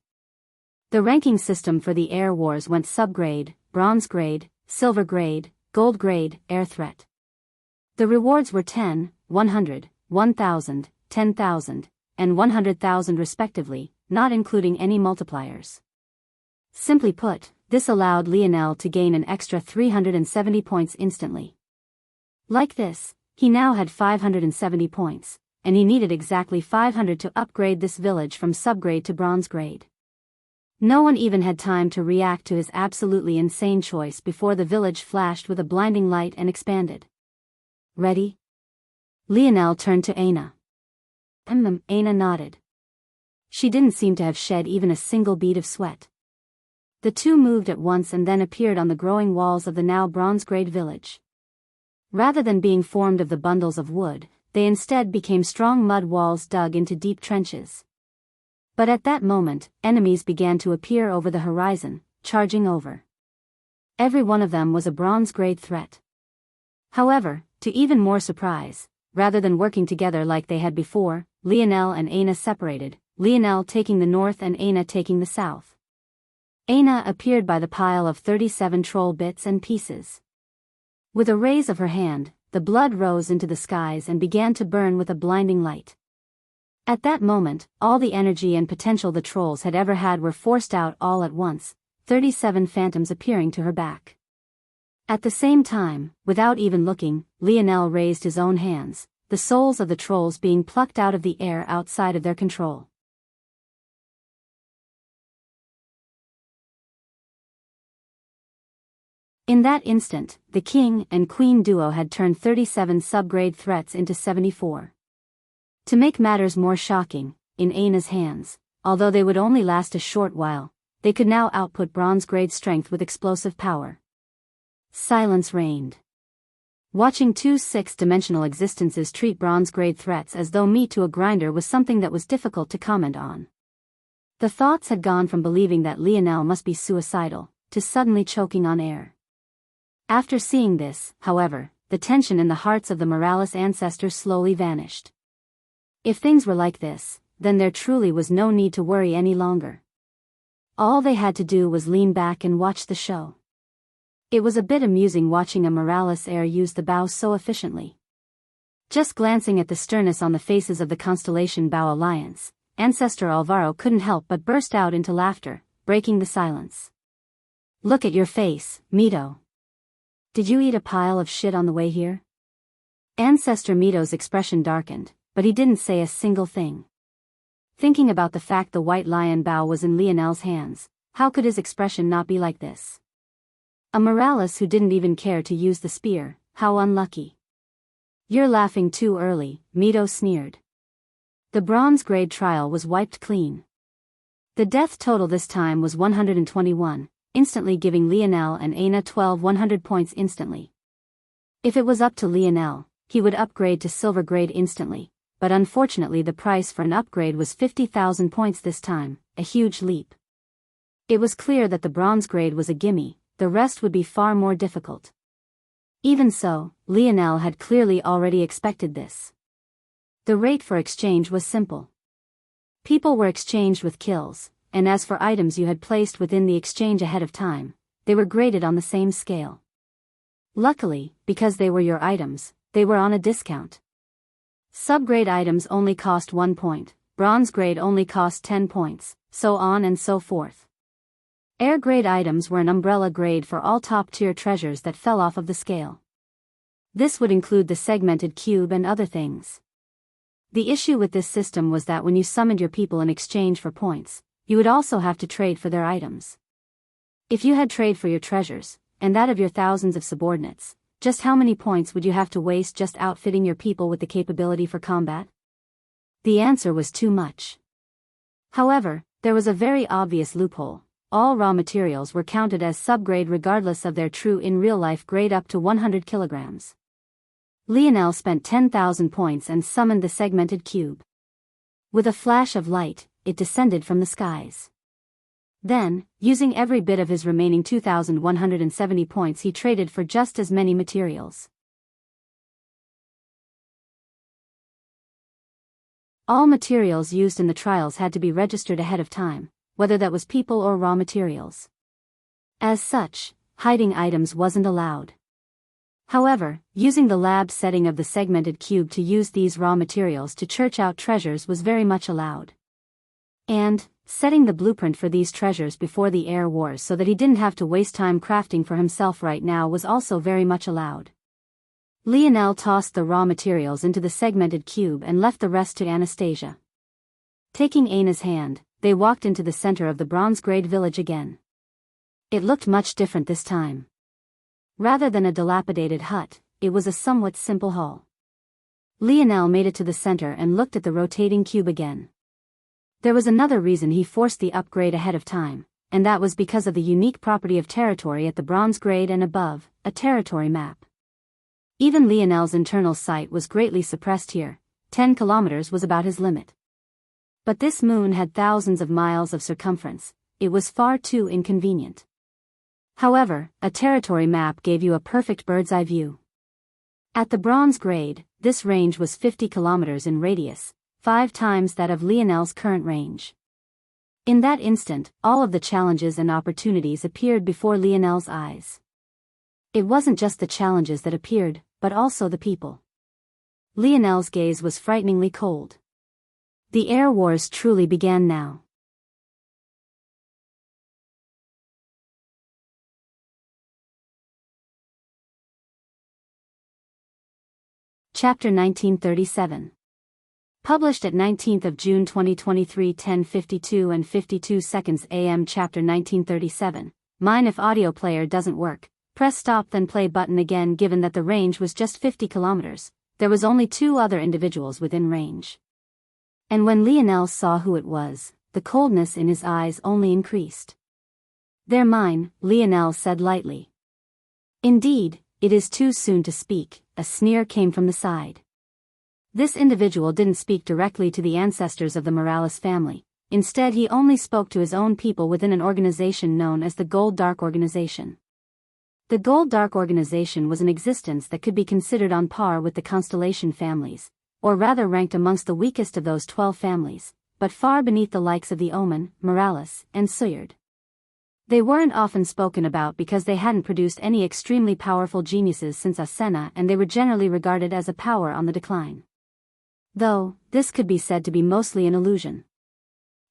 The ranking system for the air wars went subgrade, bronze grade, silver grade, gold grade, air threat. The rewards were 10, 100, 1,000, 10,000, and 100,000 respectively, not including any multipliers. Simply put, this allowed Lionel to gain an extra 370 points instantly. Like this, He now had 570 points, and he needed exactly 500 to upgrade this village from subgrade to bronze grade. No one even had time to react to his absolutely insane choice before the village flashed with a blinding light and expanded. Ready? Lionel turned to Aina. Aina nodded. She didn't seem to have shed even a single bead of sweat. The two moved at once and then appeared on the growing walls of the now bronze-grade village. Rather than being formed of the bundles of wood, they instead became strong mud walls dug into deep trenches. But at that moment, enemies began to appear over the horizon, charging over. Every one of them was a bronze-grade threat. However, to even more surprise, rather than working together like they had before, Lionel and Aina separated, Lionel taking the north and Aina taking the south. Aina appeared by the pile of 37 troll bits and pieces. With a raise of her hand, the blood rose into the skies and began to burn with a blinding light. At that moment, all the energy and potential the trolls had ever had were forced out all at once, 37 phantoms appearing to her back. At the same time, without even looking, Lionel raised his own hands, the souls of the trolls being plucked out of the air outside of their control. In that instant, the king and queen duo had turned 37 subgrade threats into 74. To make matters more shocking, in Aina's hands, although they would only last a short while, they could now output bronze-grade strength with explosive power. Silence reigned. Watching two six-dimensional existences treat bronze-grade threats as though meat to a grinder was something that was difficult to comment on. The thoughts had gone from believing that Lionel must be suicidal, to suddenly choking on air. After seeing this, however, the tension in the hearts of the Morales ancestors slowly vanished. If things were like this, then there truly was no need to worry any longer. All they had to do was lean back and watch the show. It was a bit amusing watching a Morales heir use the bow so efficiently. Just glancing at the sternness on the faces of the Constellation Bow Alliance, Ancestor Alvaro couldn't help but burst out into laughter, breaking the silence. Look at your face, Mito. Did you eat a pile of shit on the way here? Ancestor Mito's expression darkened, but he didn't say a single thing. Thinking about the fact the white lion bow was in Lionel's hands, how could his expression not be like this? A Morales who didn't even care to use the spear, how unlucky. You're laughing too early, Mito sneered. The bronze-grade trial was wiped clean. The death total this time was 121, instantly giving Lionel and Aina 12 100 points instantly. If it was up to Lionel, he would upgrade to silver grade instantly, but unfortunately the price for an upgrade was 50,000 points this time, a huge leap. It was clear that the bronze grade was a gimme, the rest would be far more difficult. Even so, Lionel had clearly already expected this. The rate for exchange was simple. People were exchanged with kills, and as for items you had placed within the exchange ahead of time, they were graded on the same scale. Luckily, because they were your items, they were on a discount. Subgrade items only cost 1 point, bronze grade only cost 10 points, so on and so forth. Air grade items were an umbrella grade for all top-tier treasures that fell off of the scale. This would include the segmented cube and other things. The issue with this system was that when you summoned your people in exchange for points, you would also have to trade for their items. If you had trade for your treasures, and that of your thousands of subordinates, just how many points would you have to waste just outfitting your people with the capability for combat? The answer was too much. However, there was a very obvious loophole. All raw materials were counted as subgrade regardless of their true in real-life grade up to 100 kilograms. Lionel spent 10,000 points and summoned the segmented cube. With a flash of light, it descended from the skies. Then, using every bit of his remaining 2,170 points, he traded for just as many materials. All materials used in the trials had to be registered ahead of time, whether that was people or raw materials. As such, hiding items wasn't allowed. However, using the lab setting of the segmented cube to use these raw materials to search out treasures was very much allowed. And, setting the blueprint for these treasures before the air wars so that he didn't have to waste time crafting for himself right now was also very much allowed. Lionel tossed the raw materials into the segmented cube and left the rest to Anastasia. Taking Ana's hand, they walked into the center of the bronze-grade village again. It looked much different this time. Rather than a dilapidated hut, it was a somewhat simple hall. Lionel made it to the center and looked at the rotating cube again. There was another reason he forced the upgrade ahead of time, and that was because of the unique property of territory at the bronze grade and above, a territory map. Even Lionel's internal sight was greatly suppressed here. 10 kilometers was about his limit. But this moon had thousands of miles of circumference. It was far too inconvenient. However, a territory map gave you a perfect bird's-eye view. At the bronze grade, this range was 50 kilometers in radius, 5 times that of Lionel's current range. In that instant, all of the challenges and opportunities appeared before Lionel's eyes. It wasn't just the challenges that appeared, but also the people. Lionel's gaze was frighteningly cold. The air wars truly began now. Chapter 1937. Published at 19th of June 2023 10:52 and 52 seconds AM. Chapter 1937. Mine. If audio player doesn't work, press stop then play button again. Given that the range was just 50 kilometers, there was only 2 other individuals within range. And when Lionel saw who it was, the coldness in his eyes only increased. "They're mine," Lionel said lightly. "Indeed, it is too soon to speak," a sneer came from the side. This individual didn't speak directly to the ancestors of the Morales family. Instead, he only spoke to his own people within an organization known as the Gold Dark Organization. The Gold Dark Organization was an existence that could be considered on par with the Constellation families, or rather ranked amongst the weakest of those 12 families, but far beneath the likes of the Omen, Morales, and Suyard. They weren't often spoken about because they hadn't produced any extremely powerful geniuses since Asena, and they were generally regarded as a power on the decline. Though, this could be said to be mostly an illusion.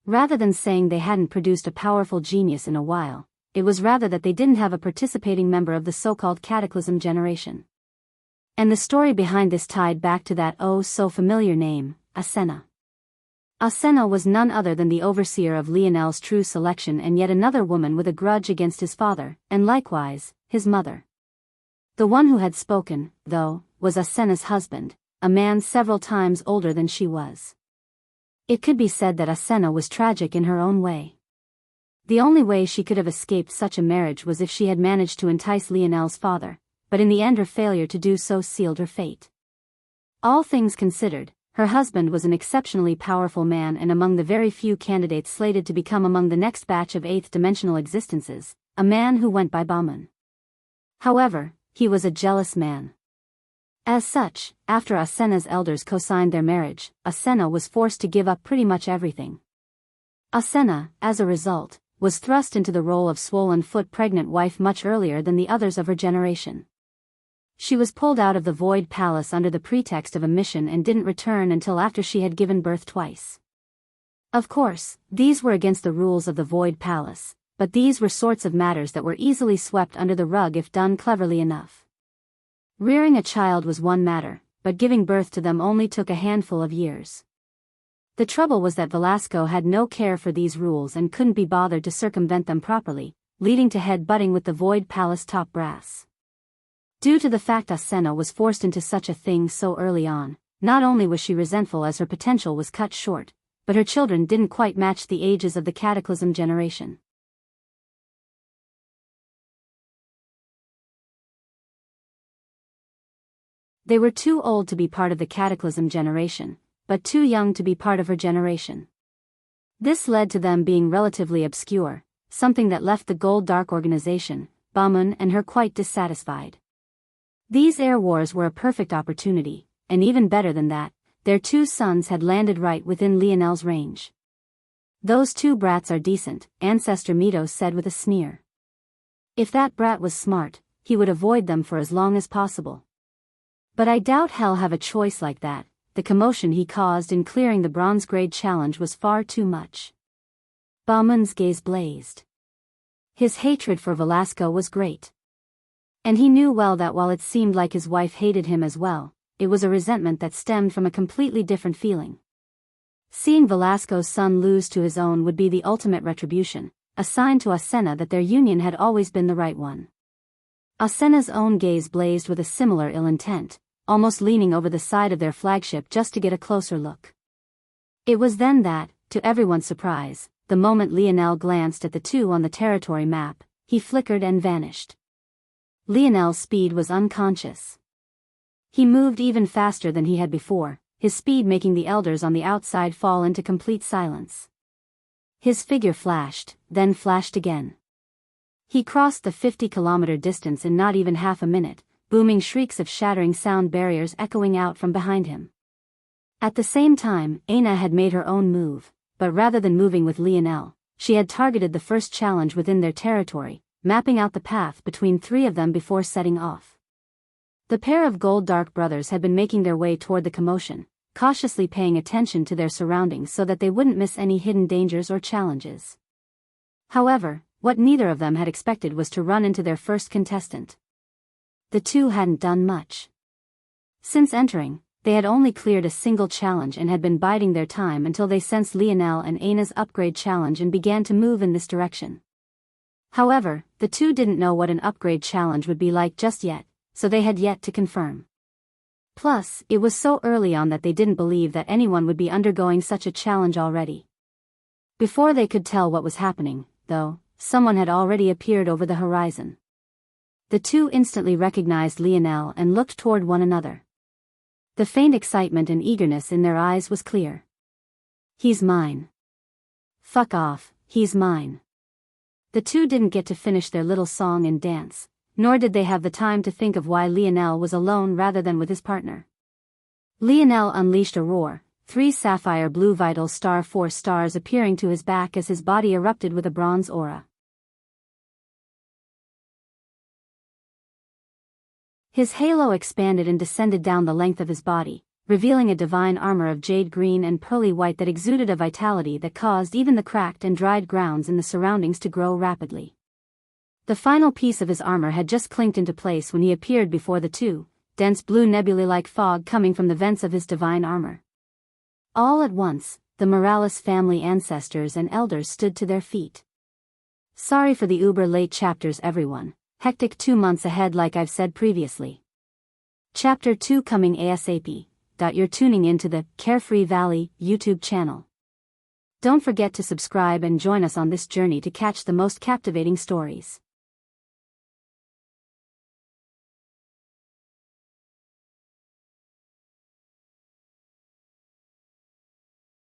Rather than saying they hadn't produced a powerful genius in a while, it was rather that they didn't have a participating member of the so-called Cataclysm generation. And the story behind this tied back to that oh-so-familiar name, Asena. Asena was none other than the overseer of Lionel's true selection and yet another woman with a grudge against his father, and likewise, his mother. The one who had spoken, though, was Asena's husband, a man several times older than she was. It could be said that Asena was tragic in her own way. The only way she could have escaped such a marriage was if she had managed to entice Lionel's father, but in the end her failure to do so sealed her fate. All things considered, her husband was an exceptionally powerful man and among the very few candidates slated to become among the next batch of 8th-dimensional existences, a man who went by Baman. However, he was a jealous man. As such, after Asena's elders co-signed their marriage, Asena was forced to give up pretty much everything. Asena, as a result, was thrust into the role of swollen-foot pregnant wife much earlier than the others of her generation. She was pulled out of the Void Palace under the pretext of a mission and didn't return until after she had given birth twice. Of course, these were against the rules of the Void Palace, but these were sorts of matters that were easily swept under the rug if done cleverly enough. Rearing a child was one matter, but giving birth to them only took a handful of years. The trouble was that Velasco had no care for these rules and couldn't be bothered to circumvent them properly, leading to head-butting with the Void Palace top brass. Due to the fact Asena was forced into such a thing so early on, not only was she resentful as her potential was cut short, but her children didn't quite match the ages of the Cataclysm generation. They were too old to be part of the Cataclysm generation, but too young to be part of her generation. This led to them being relatively obscure, something that left the Gold Dark Organization, Bamun and her quite dissatisfied. These air wars were a perfect opportunity, and even better than that, their 2 sons had landed right within Lionel's range. "Those 2 brats are decent," Ancestor Mito said with a sneer. If that brat was smart, he would avoid them for as long as possible. But I doubt he'll have a choice like that. The commotion he caused in clearing the bronze grade challenge was far too much. Bamun's gaze blazed. His hatred for Velasco was great. And he knew well that while it seemed like his wife hated him as well, it was a resentment that stemmed from a completely different feeling. Seeing Velasco's son lose to his own would be the ultimate retribution, a sign to Asena that their union had always been the right one. Asena's own gaze blazed with a similar ill intent, almost leaning over the side of their flagship just to get a closer look. It was then that, to everyone's surprise, the moment Lionel glanced at the two on the territory map, he flickered and vanished. Lionel's speed was unconscious. He moved even faster than he had before, his speed making the elders on the outside fall into complete silence. His figure flashed, then flashed again. He crossed the 50-kilometer distance in not even half a minute, booming shrieks of shattering sound barriers echoing out from behind him. At the same time, Aina had made her own move, but rather than moving with Lionel, she had targeted the first challenge within their territory, mapping out the path between three of them before setting off. The pair of Gold Dark brothers had been making their way toward the commotion, cautiously paying attention to their surroundings so that they wouldn't miss any hidden dangers or challenges. However, what neither of them had expected was to run into their first contestant. The two hadn't done much. Since entering, they had only cleared a single challenge and had been biding their time until they sensed Lionel and Aina's upgrade challenge and began to move in this direction. However, the two didn't know what an upgrade challenge would be like just yet, so they had yet to confirm. Plus, it was so early on that they didn't believe that anyone would be undergoing such a challenge already. Before they could tell what was happening, though, someone had already appeared over the horizon. The two instantly recognized Lionel and looked toward one another. The faint excitement and eagerness in their eyes was clear. "He's mine. Fuck off, he's mine." The two didn't get to finish their little song and dance, nor did they have the time to think of why Lionel was alone rather than with his partner. Lionel unleashed a roar, 3 sapphire blue vital star 4 stars appearing to his back as his body erupted with a bronze aura. His halo expanded and descended down the length of his body, revealing a divine armor of jade green and pearly white that exuded a vitality that caused even the cracked and dried grounds in the surroundings to grow rapidly. The final piece of his armor had just clinked into place when he appeared before the two, dense blue nebulae-like fog coming from the vents of his divine armor. All at once, the Morales family ancestors and elders stood to their feet. Sorry for the uber-late chapters everyone, hectic 2 months ahead like I've said previously. Chapter 2 coming ASAP. You're tuning into the Carefree Valley YouTube channel. Don't forget to subscribe and join us on this journey to catch the most captivating stories.